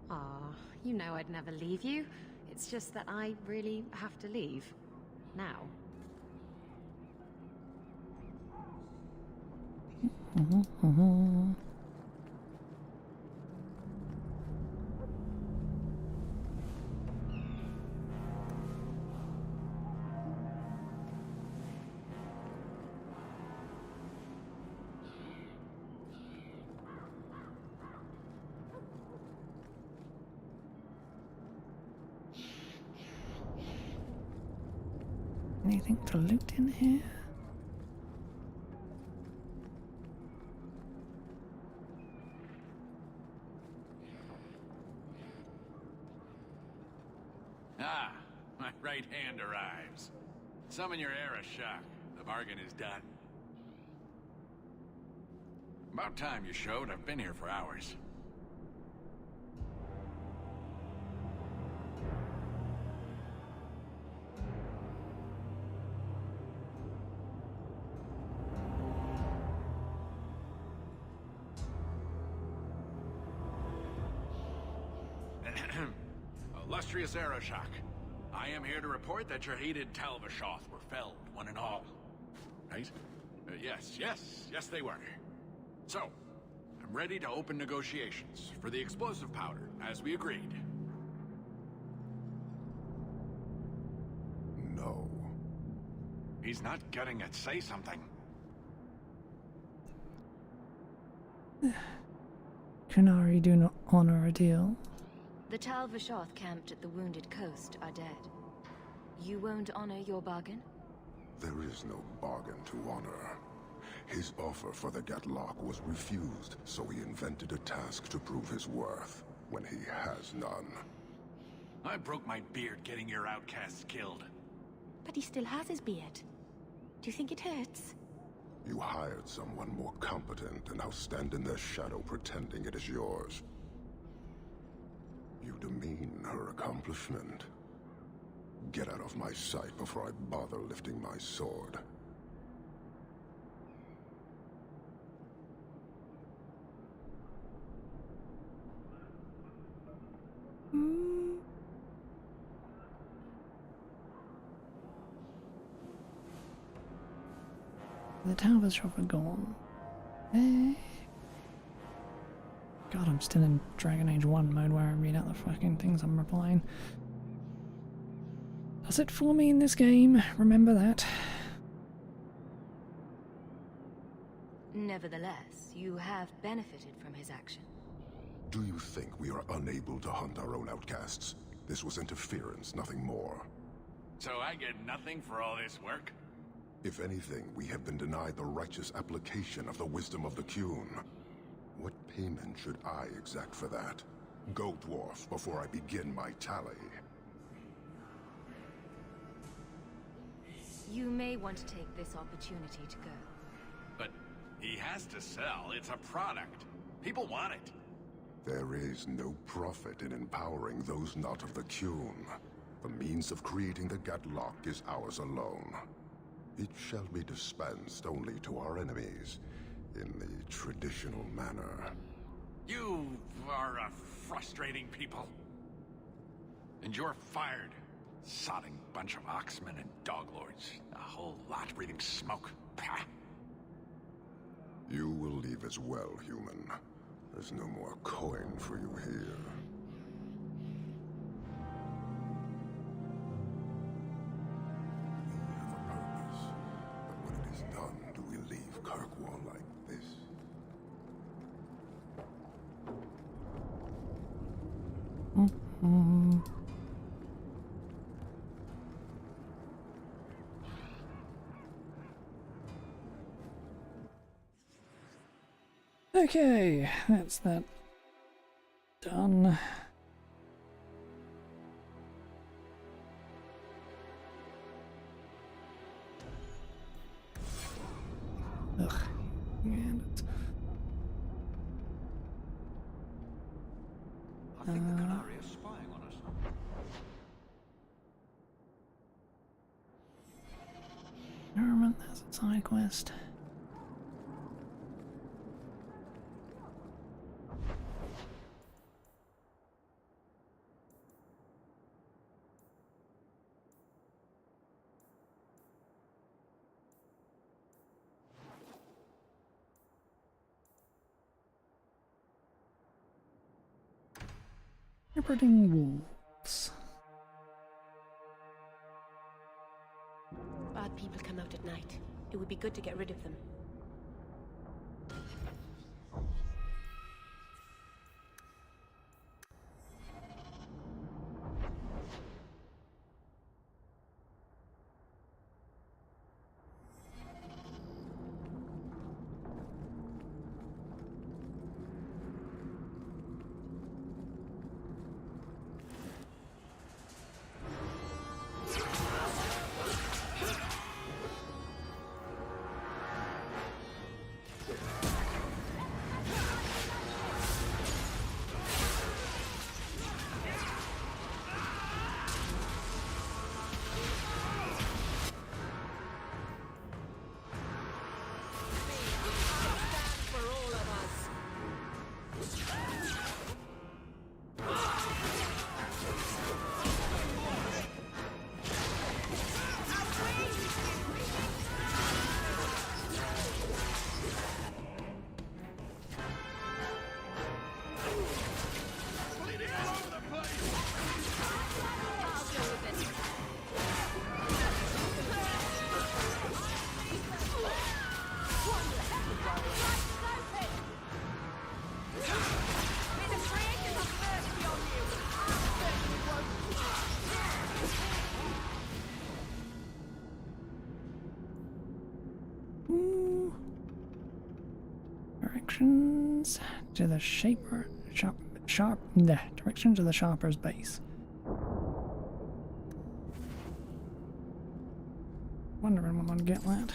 Ah, you know I'd never leave you. It's just that I really have to leave. Now. Anything to loot in here? Ah, my right hand arrives. Summon your Arashok. The bargain is done. About time you showed. I've been here for hours. Illustrious Arashok, I am here to report that your hated Talvashoth were felled, one and all. Right? Yes, they were. So, I'm ready to open negotiations for the explosive powder, as we agreed. No. He's not getting it. Say something. Kunari do not honor a deal. The Talvashoth camped at the Wounded Coast are dead. You won't honor your bargain? There is no bargain to honor. His offer for the Gatlock was refused, so he invented a task to prove his worth, when he has none. I broke my beard getting your outcasts killed. But he still has his beard. Do you think it hurts? You hired someone more competent and now stand in their shadow pretending it is yours. You demean her accomplishment. Get out of my sight before I bother lifting my sword. The Talvas shop are gone. Eh? God, I'm still in Dragon Age 1 mode where I read out the fucking things I'm replying. Does it for me in this game? Remember that. Nevertheless, you have benefited from his action. Do you think we are unable to hunt our own outcasts? This was interference, nothing more. So I get nothing for all this work? If anything, we have been denied the righteous application of the wisdom of the Qun. What payment should I exact for that? Go, dwarf, before I begin my tally. You may want to take this opportunity to go. But he has to sell. It's a product. People want it. There is no profit in empowering those not of the Qun. The means of creating the Gatlock is ours alone. It shall be dispensed only to our enemies, in the traditional manner. You are a frustrating people. And you're fired. Sodding bunch of oxmen and doglords. A whole lot breathing smoke. Pah. You will leave as well, human. There's no more coin for you here. Okay, that's that done. Ugh. And it's, I think the Canary is spying on us. Environment, that's a side quest. Shepherding wolves. Bad people come out at night. It would be good to get rid of them. Directions to the direction to the Sharper's base. Wondering when I'll get that.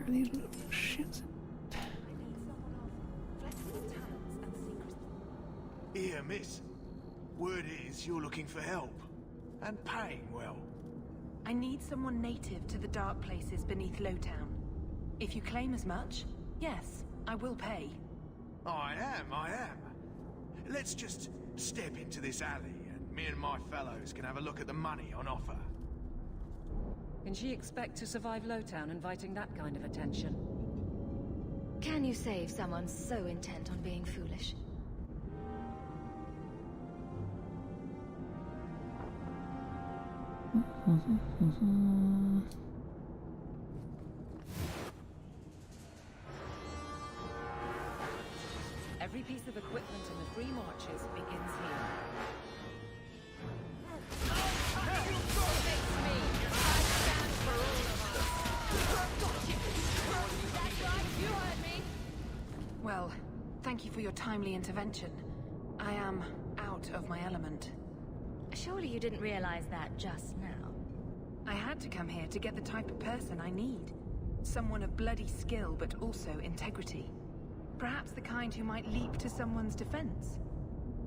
These little shits. Here, miss. Word is you're looking for help. And paying well. I need someone native to the dark places beneath Lowtown. If you claim as much, yes, I will pay. I am. Let's just step into this alley and me and my fellows can have a look at the money on offer. Can she expect to survive Lowtown inviting that kind of attention? Can you save someone so intent on being foolish? Every piece of equipment in the Free Marches begins here. Well, thank you for your timely intervention. I am out of my element. Surely you didn't realize that just now. I had to come here to get the type of person I need. Someone of bloody skill, but also integrity. Perhaps the kind who might leap to someone's defense.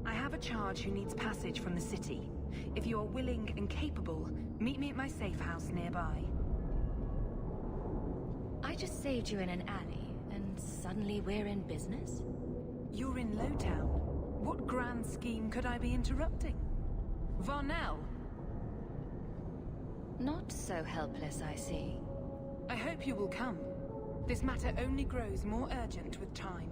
I have a charge who needs passage from the city. If you are willing and capable, meet me at my safe house nearby. I just saved you in an alley, and suddenly we're in business? You're in Lowtown. What grand scheme could I be interrupting? Varnell, Not so helpless, I see. I hope you will come. This matter only grows more urgent with time.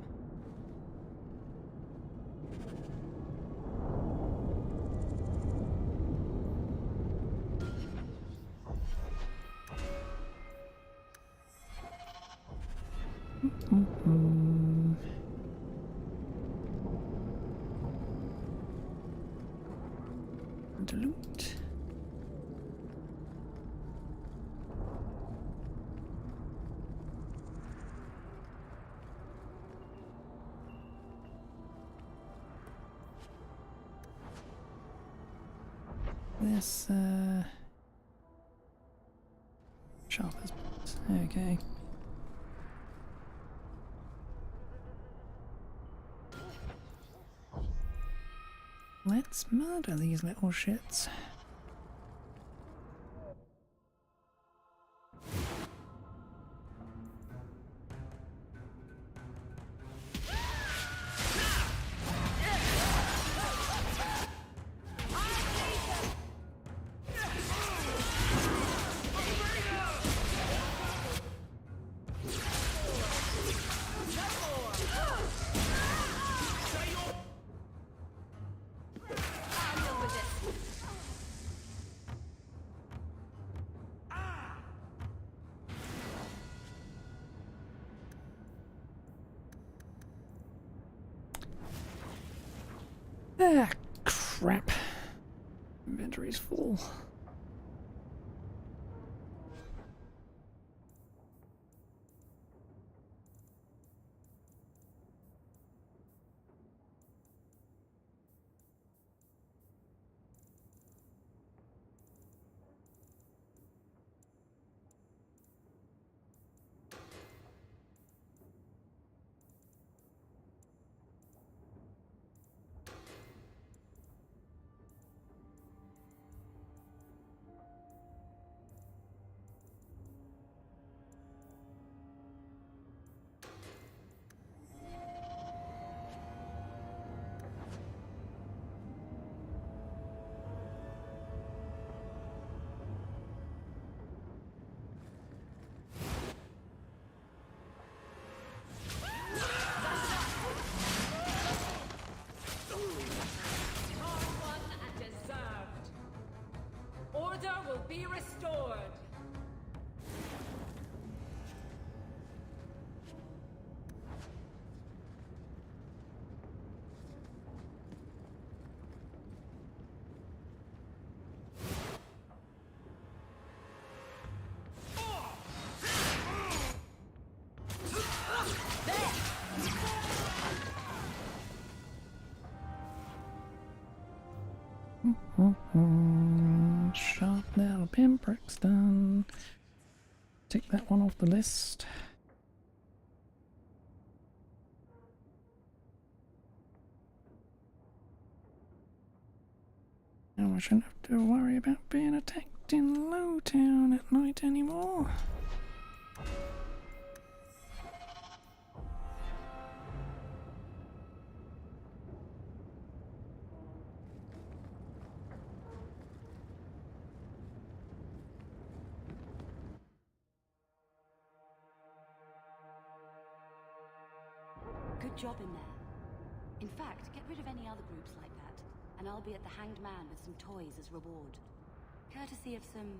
Loot. This sharpers. Okay. Let's murder these little shits. Ah, crap. Inventory's full. Order will be restored. Sharp little pinpricks done. Take that one off the list. Now I shouldn't have to worry about being attacked in Lowtown at night anymore. Good job in there. In fact, get rid of any other groups like that, and I'll be at the Hanged Man with some toys as reward. Courtesy of some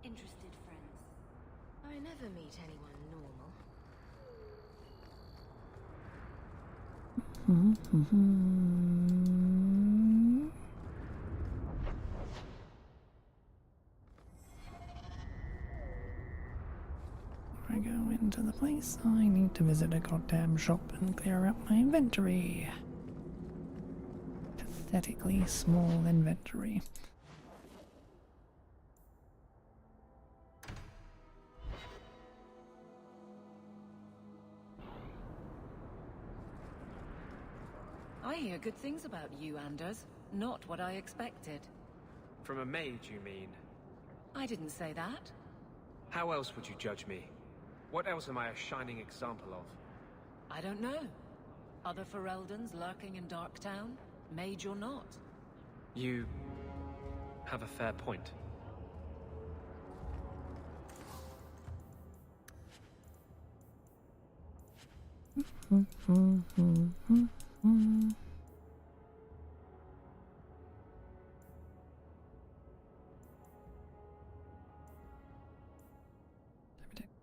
interested friends. I never meet anyone normal. Before I go into the place, I need to visit a goddamn shop and clear out my inventory. Pathetically small inventory. I hear good things about you, Anders. Not what I expected. From a mage, you mean? I didn't say that. How else would you judge me? What else am I a shining example of? I don't know. Other Fereldans lurking in Darktown? Mage or not? You have a fair point.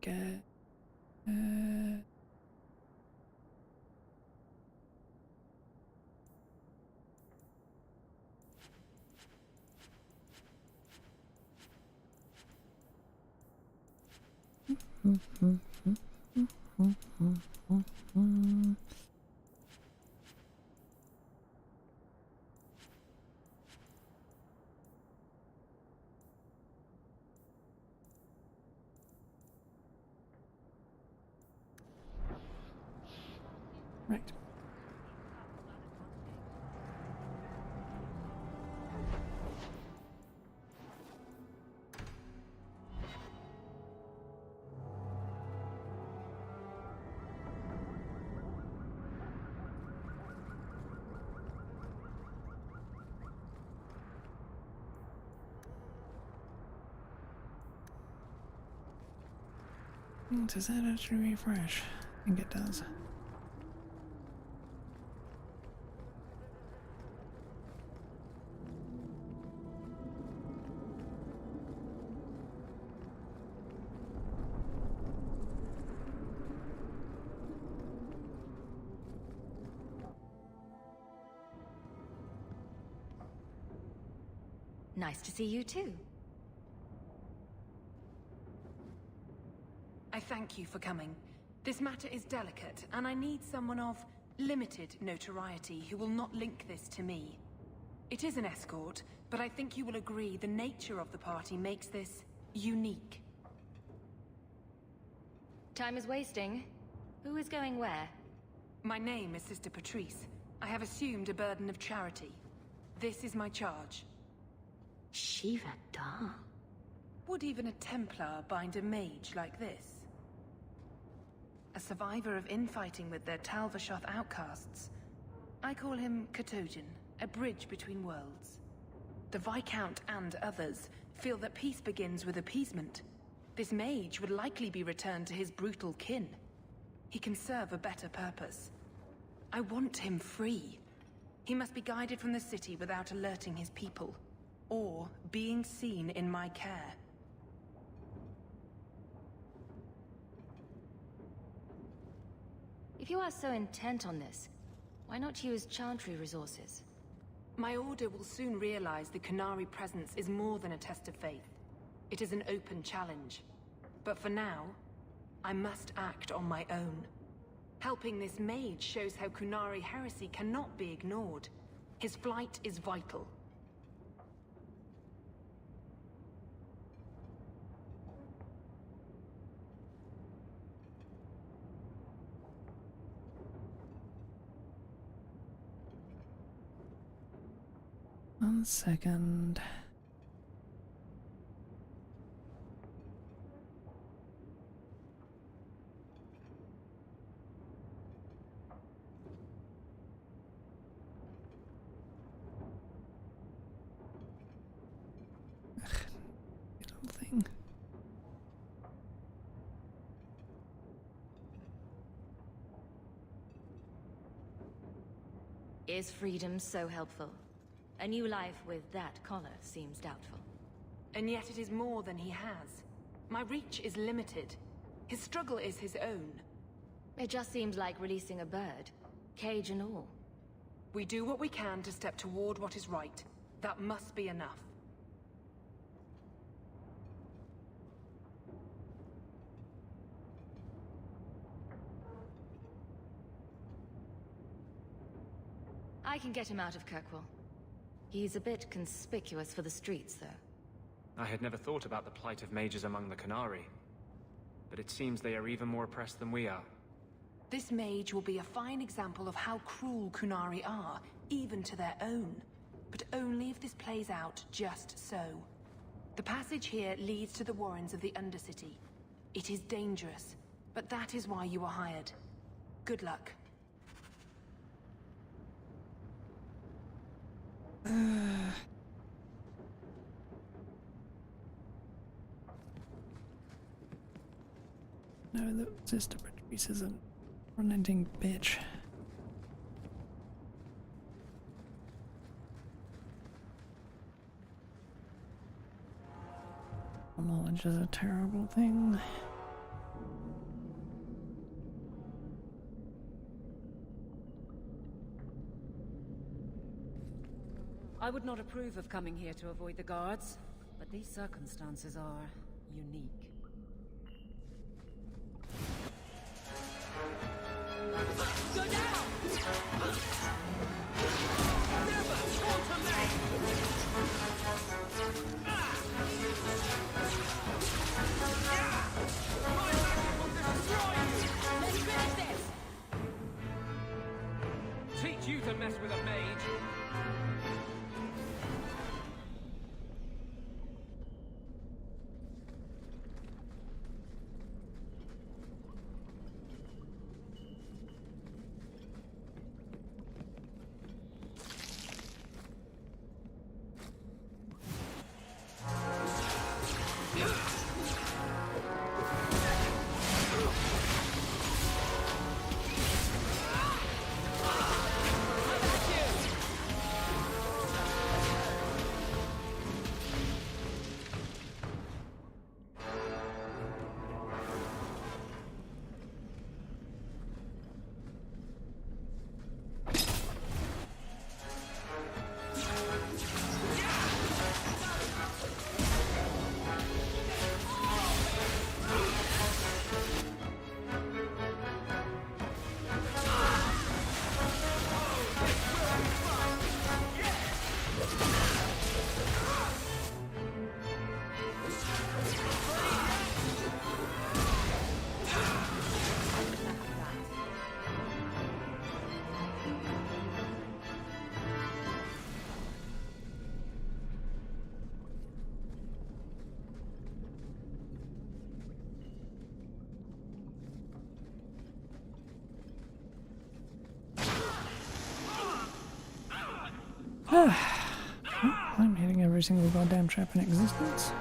Get right. Does that actually refresh? I think it does. Nice to see you too. I thank you for coming. This matter is delicate, and I need someone of limited notoriety who will not link this to me. It is an escort, but I think you will agree the nature of the party makes this unique. Time is wasting. Who is going where? My name is Sister Patrice. I have assumed a burden of charity. This is my charge. Shiva Da. Would even a Templar bind a mage like this? A survivor of infighting with their Talvashoth outcasts. I call him Katojan, a bridge between worlds. The Viscount and others feel that peace begins with appeasement. This mage would likely be returned to his brutal kin. He can serve a better purpose. I want him free. He must be guided from the city without alerting his people, or being seen in my care. If you are so intent on this, why not use Chantry resources? My order will soon realize the Qunari presence is more than a test of faith. It is an open challenge. But for now, I must act on my own. Helping this mage shows how Qunari heresy cannot be ignored. His flight is vital. One second. Little thing. Is freedom so helpful? A new life with that collar seems doubtful. And yet it is more than he has. My reach is limited. His struggle is his own. It just seems like releasing a bird, cage and all. We do what we can to step toward what is right. That must be enough. I can get him out of Kirkwall. He's a bit conspicuous for the streets, though. I had never thought about the plight of mages among the Qunari. But it seems they are even more oppressed than we are. This mage will be a fine example of how cruel Qunari are, even to their own. But only if this plays out just so. The passage here leads to the warrens of the Undercity. It is dangerous, but that is why you were hired. Good luck. No, the Sister Patrice isn't Unending bitch. Knowledge is a terrible thing. I would not approve of coming here to avoid the guards, but these circumstances are unique. Go down! Never falter me! My magic will destroy you! Let's finish this! Teach you to mess with a mage! I'm hitting every single goddamn trap in existence.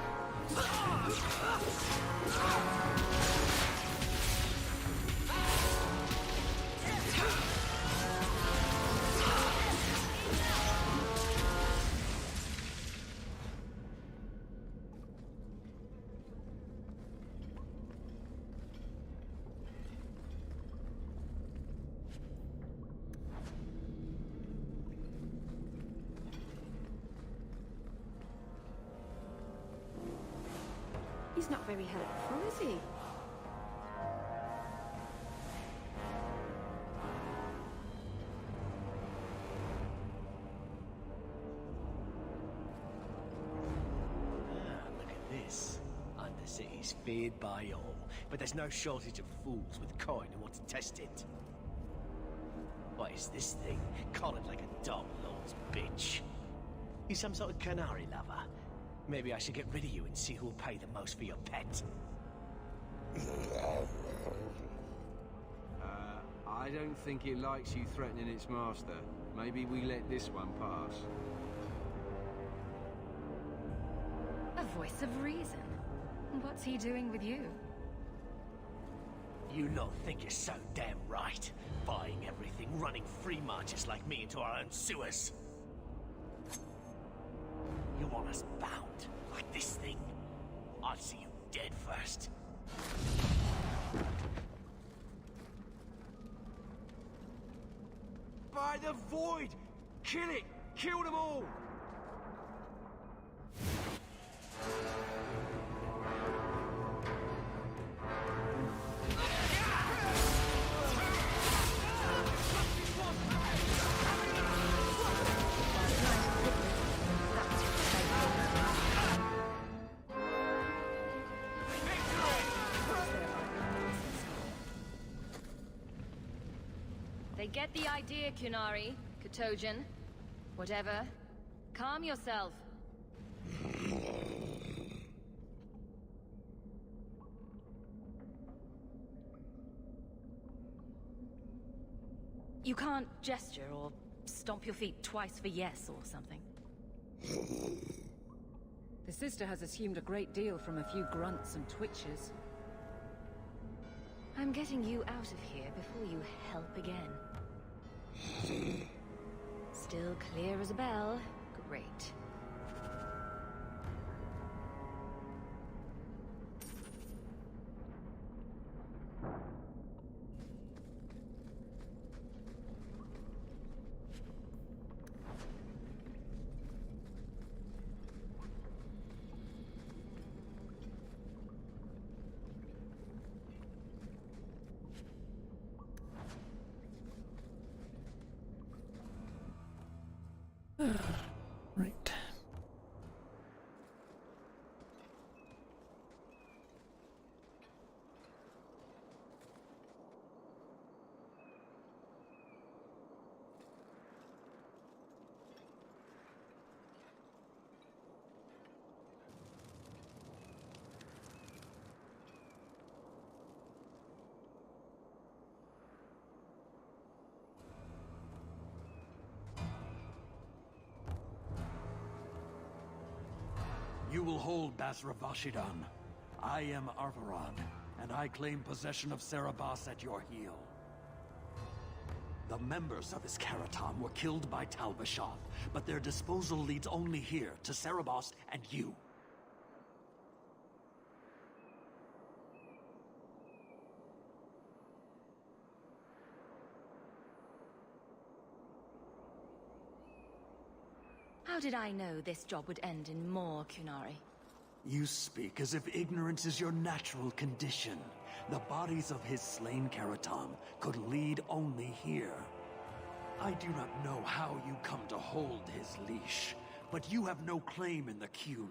He's not very helpful, is he? Look at this. Undercity's feared by all, but there's no shortage of fools with coin who want to test it. What is this thing? Collared like a dog, Lord's bitch. You some sort of canary lover? Maybe I should get rid of you and see who'll pay the most for your pet. I don't think it likes you threatening its master. Maybe we let this one pass. A voice of reason. What's he doing with you? You lot think you're so damn right. Buying everything, running free marches like me into our own sewers. You want us bound, like this thing? I'll see you dead first. By the void! Kill it! Kill them all! They get the idea, Kunari, Katojan. Whatever. Calm yourself. You can't gesture or stomp your feet twice for yes or something. The sister has assumed a great deal from a few grunts and twitches. I'm getting you out of here before you help again. Still clear as a bell. Great. Right. You will hold Basra Vashidan. I am Arvarad, and I claim possession of Serabas at your heel. The members of his Karatam were killed by Tal-Vashoth, but their disposal leads only here, to Serabas and you. How did I know this job would end in more Kunari? You speak as if ignorance is your natural condition. The bodies of his slain Karatam could lead only here. I do not know how you come to hold his leash, but you have no claim in the Qun.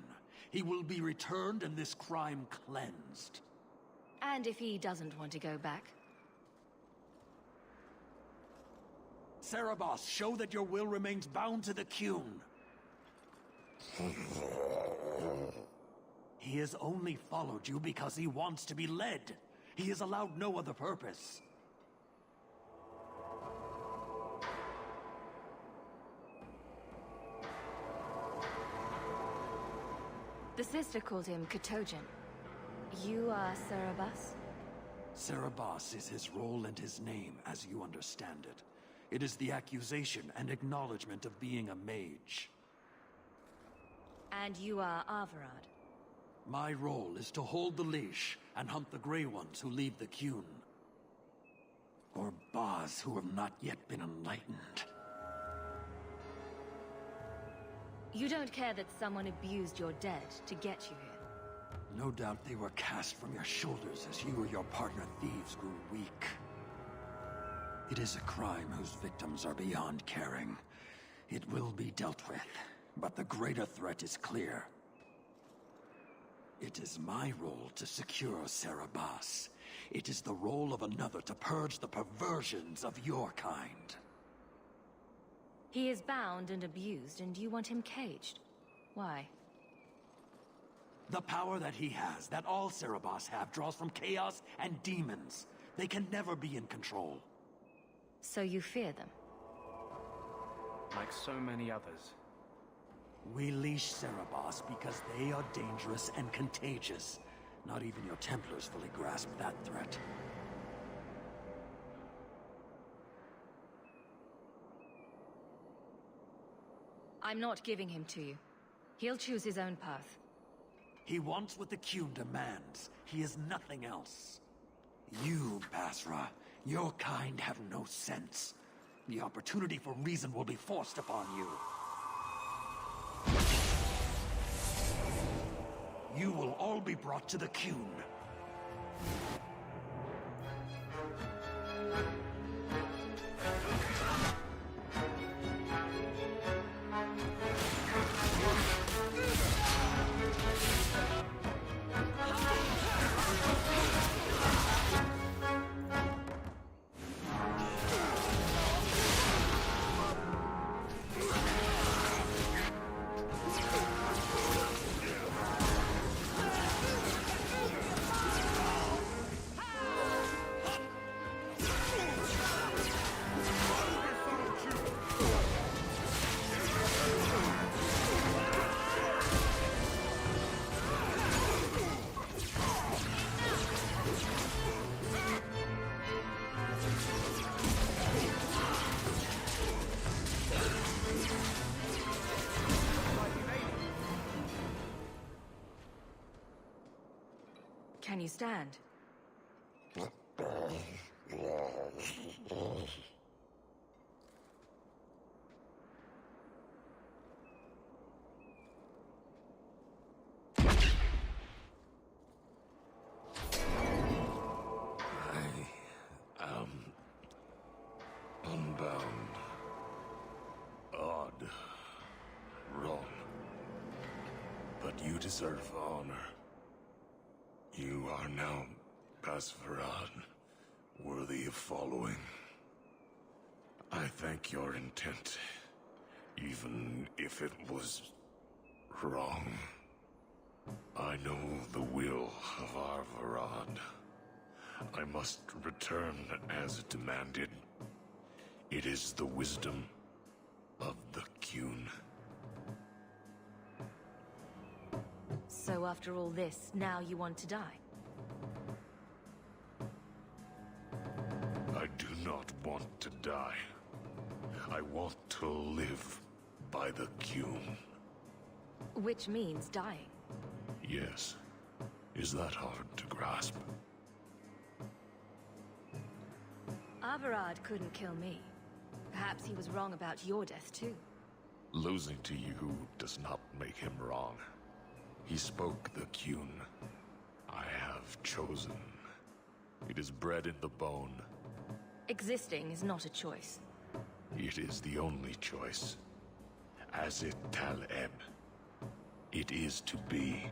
He will be returned and this crime cleansed. And if he doesn't want to go back? Serabas, show that your will remains bound to the Qun. He has only followed you because he wants to be led. He has allowed no other purpose. The sister called him Katojan. You are Serabas? Serabas is his role and his name, as you understand it. It is the accusation and acknowledgement of being a mage. And you are Arvarad? My role is to hold the leash and hunt the Grey Ones who leave the Qun. Or Baz who have not yet been enlightened. You don't care that someone abused your dead to get you here? No doubt they were cast from your shoulders as you or your partner thieves grew weak. It is a crime whose victims are beyond caring. It will be dealt with, but the greater threat is clear. It is my role to secure Serabas. It is the role of another to purge the perversions of your kind. He is bound and abused, and you want him caged. Why? The power that he has, that all Serabas have, draws from chaos and demons. They can never be in control. So you fear them? Like so many others. We leash Serabas because they are dangerous and contagious. Not even your Templars fully grasp that threat. I'm not giving him to you. He'll choose his own path. He wants what the Qun demands. He is nothing else. You, Basra, your kind have no sense. The opportunity for reason will be forced upon you. You will all be brought to the Qun. you stand. Unbound. Odd. Wrong. But you deserve honor. You are now Pasverad, worthy of following. I thank your intent, even if it was wrong. I know the will of Arvarad. I must return as demanded. It is the wisdom of the Qun. So after all this, now you want to die? I do not want to die. I want to live by the Qun. Which means dying. Yes. Is that hard to grasp? Averard couldn't kill me. Perhaps he was wrong about your death too. Losing to you does not make him wrong. He spoke the Qun. I have chosen. It is bred in the bone. Existing is not a choice. It is the only choice. As it Tal-Eb. It is to be.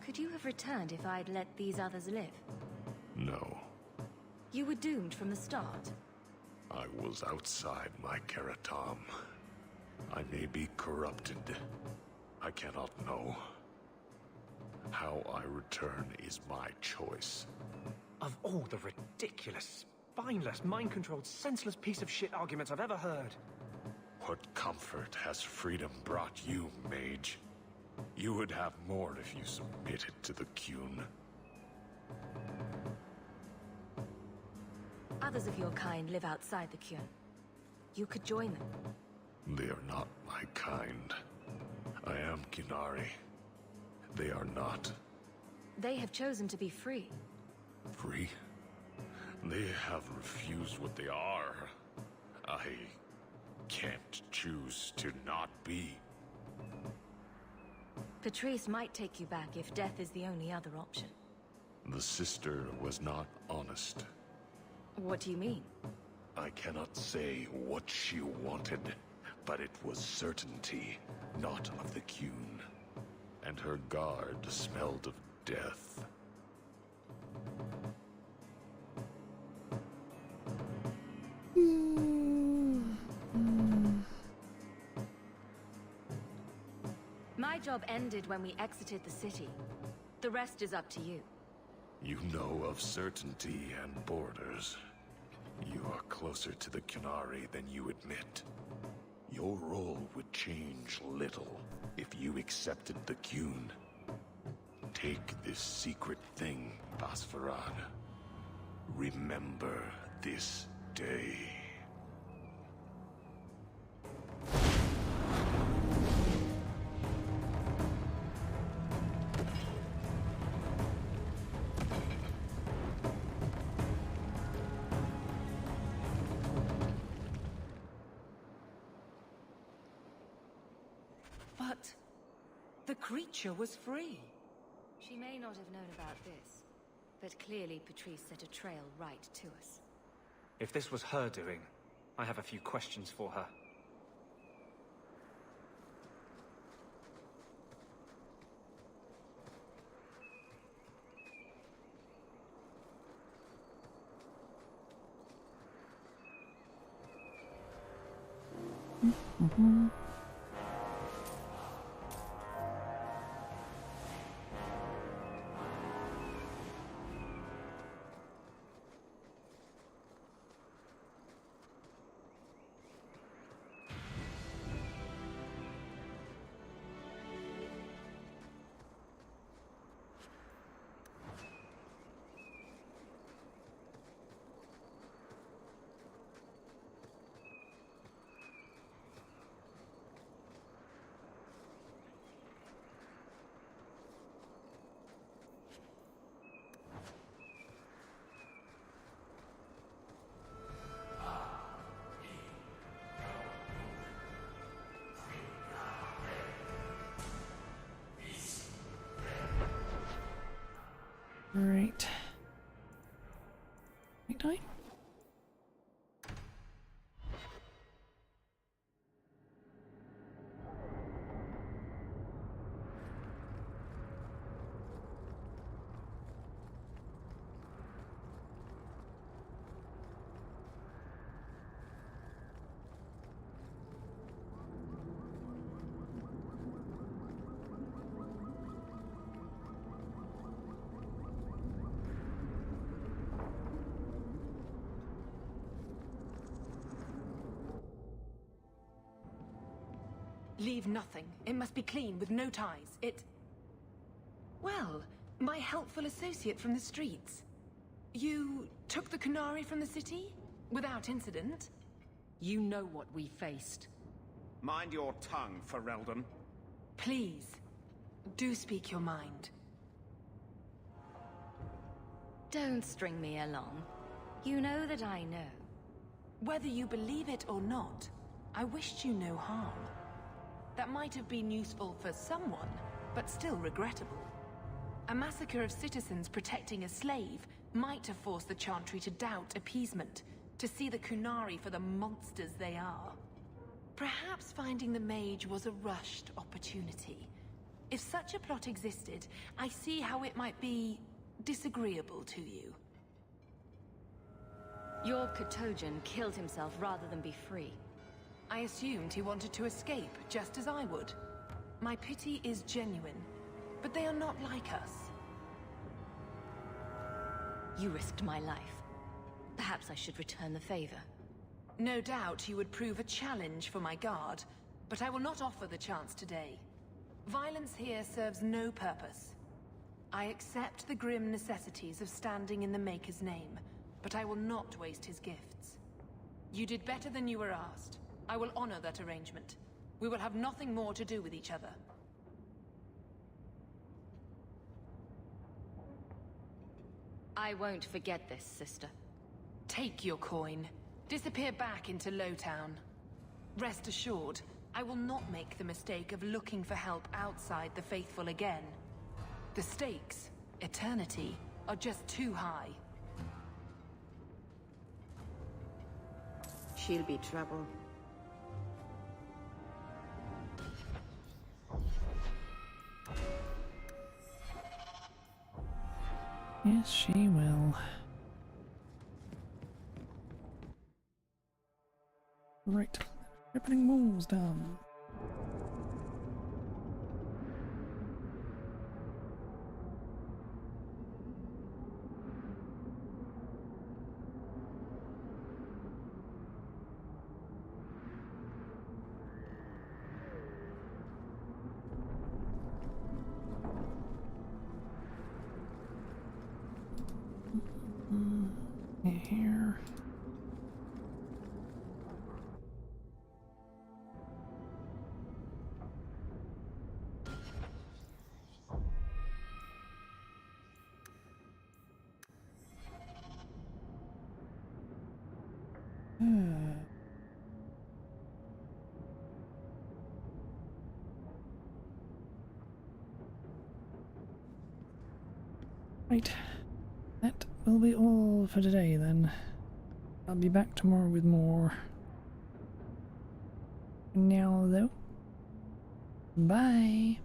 Could you have returned if I'd let these others live? No. You were doomed from the start. I was outside my Keratom. I may be corrupted. I cannot know. How I return is my choice. Of all the ridiculous, spineless, mind-controlled, senseless piece of shit arguments I've ever heard. What comfort has freedom brought you, mage? You would have more if you submitted to the Qun. Others of your kind live outside the Qun. You could join them. They are not my kind. I am Qunari. They are not. They have chosen to be free. Free? They have refused what they are. I can't choose to not be. Patrice might take you back if death is the only other option. The sister was not honest. What do you mean? I cannot say what she wanted, but it was certainty, not of the Qun. And her guard smelled of death. My job ended when we exited the city. The rest is up to you. You know of certainty and borders. You are closer to the Qunari than you admit. Your role would change little if you accepted the Qun. Take this secret thing, Pasverad. Remember this day. But the creature was free. She may not have known about this, but clearly Patrice set a trail right to us. If this was her doing, I have a few questions for her. Mm-hmm. Right. Nighttime? Leave nothing. It must be clean, with no ties. Well, my helpful associate from the streets. You took the Kunari from the city? Without incident? You know what we faced. Mind your tongue, Ferelden. Please, do speak your mind. Don't string me along. You know that I know. Whether you believe it or not, I wished you no harm. That might have been useful for someone, but still regrettable. A massacre of citizens protecting a slave might have forced the Chantry to doubt appeasement, to see the Kunari for the monsters they are. Perhaps finding the mage was a rushed opportunity. If such a plot existed, I see how it might be disagreeable to you. Your Katojan killed himself rather than be free. I assumed he wanted to escape, just as I would. My pity is genuine, but they are not like us. You risked my life. Perhaps I should return the favor. No doubt you would prove a challenge for my guard, but I will not offer the chance today. Violence here serves no purpose. I accept the grim necessities of standing in the Maker's name, but I will not waste his gifts. You did better than you were asked. I will honor that arrangement. We will have nothing more to do with each other. I won't forget this, sister. Take your coin. Disappear back into Lowtown. Rest assured, I will not make the mistake of looking for help outside the Faithful again. The stakes, eternity, are just too high. She'll be trouble. Yes, she will. Right. Opening walls done. Here. Right. That will be all for today then. I'll be back tomorrow with more. For now though, bye.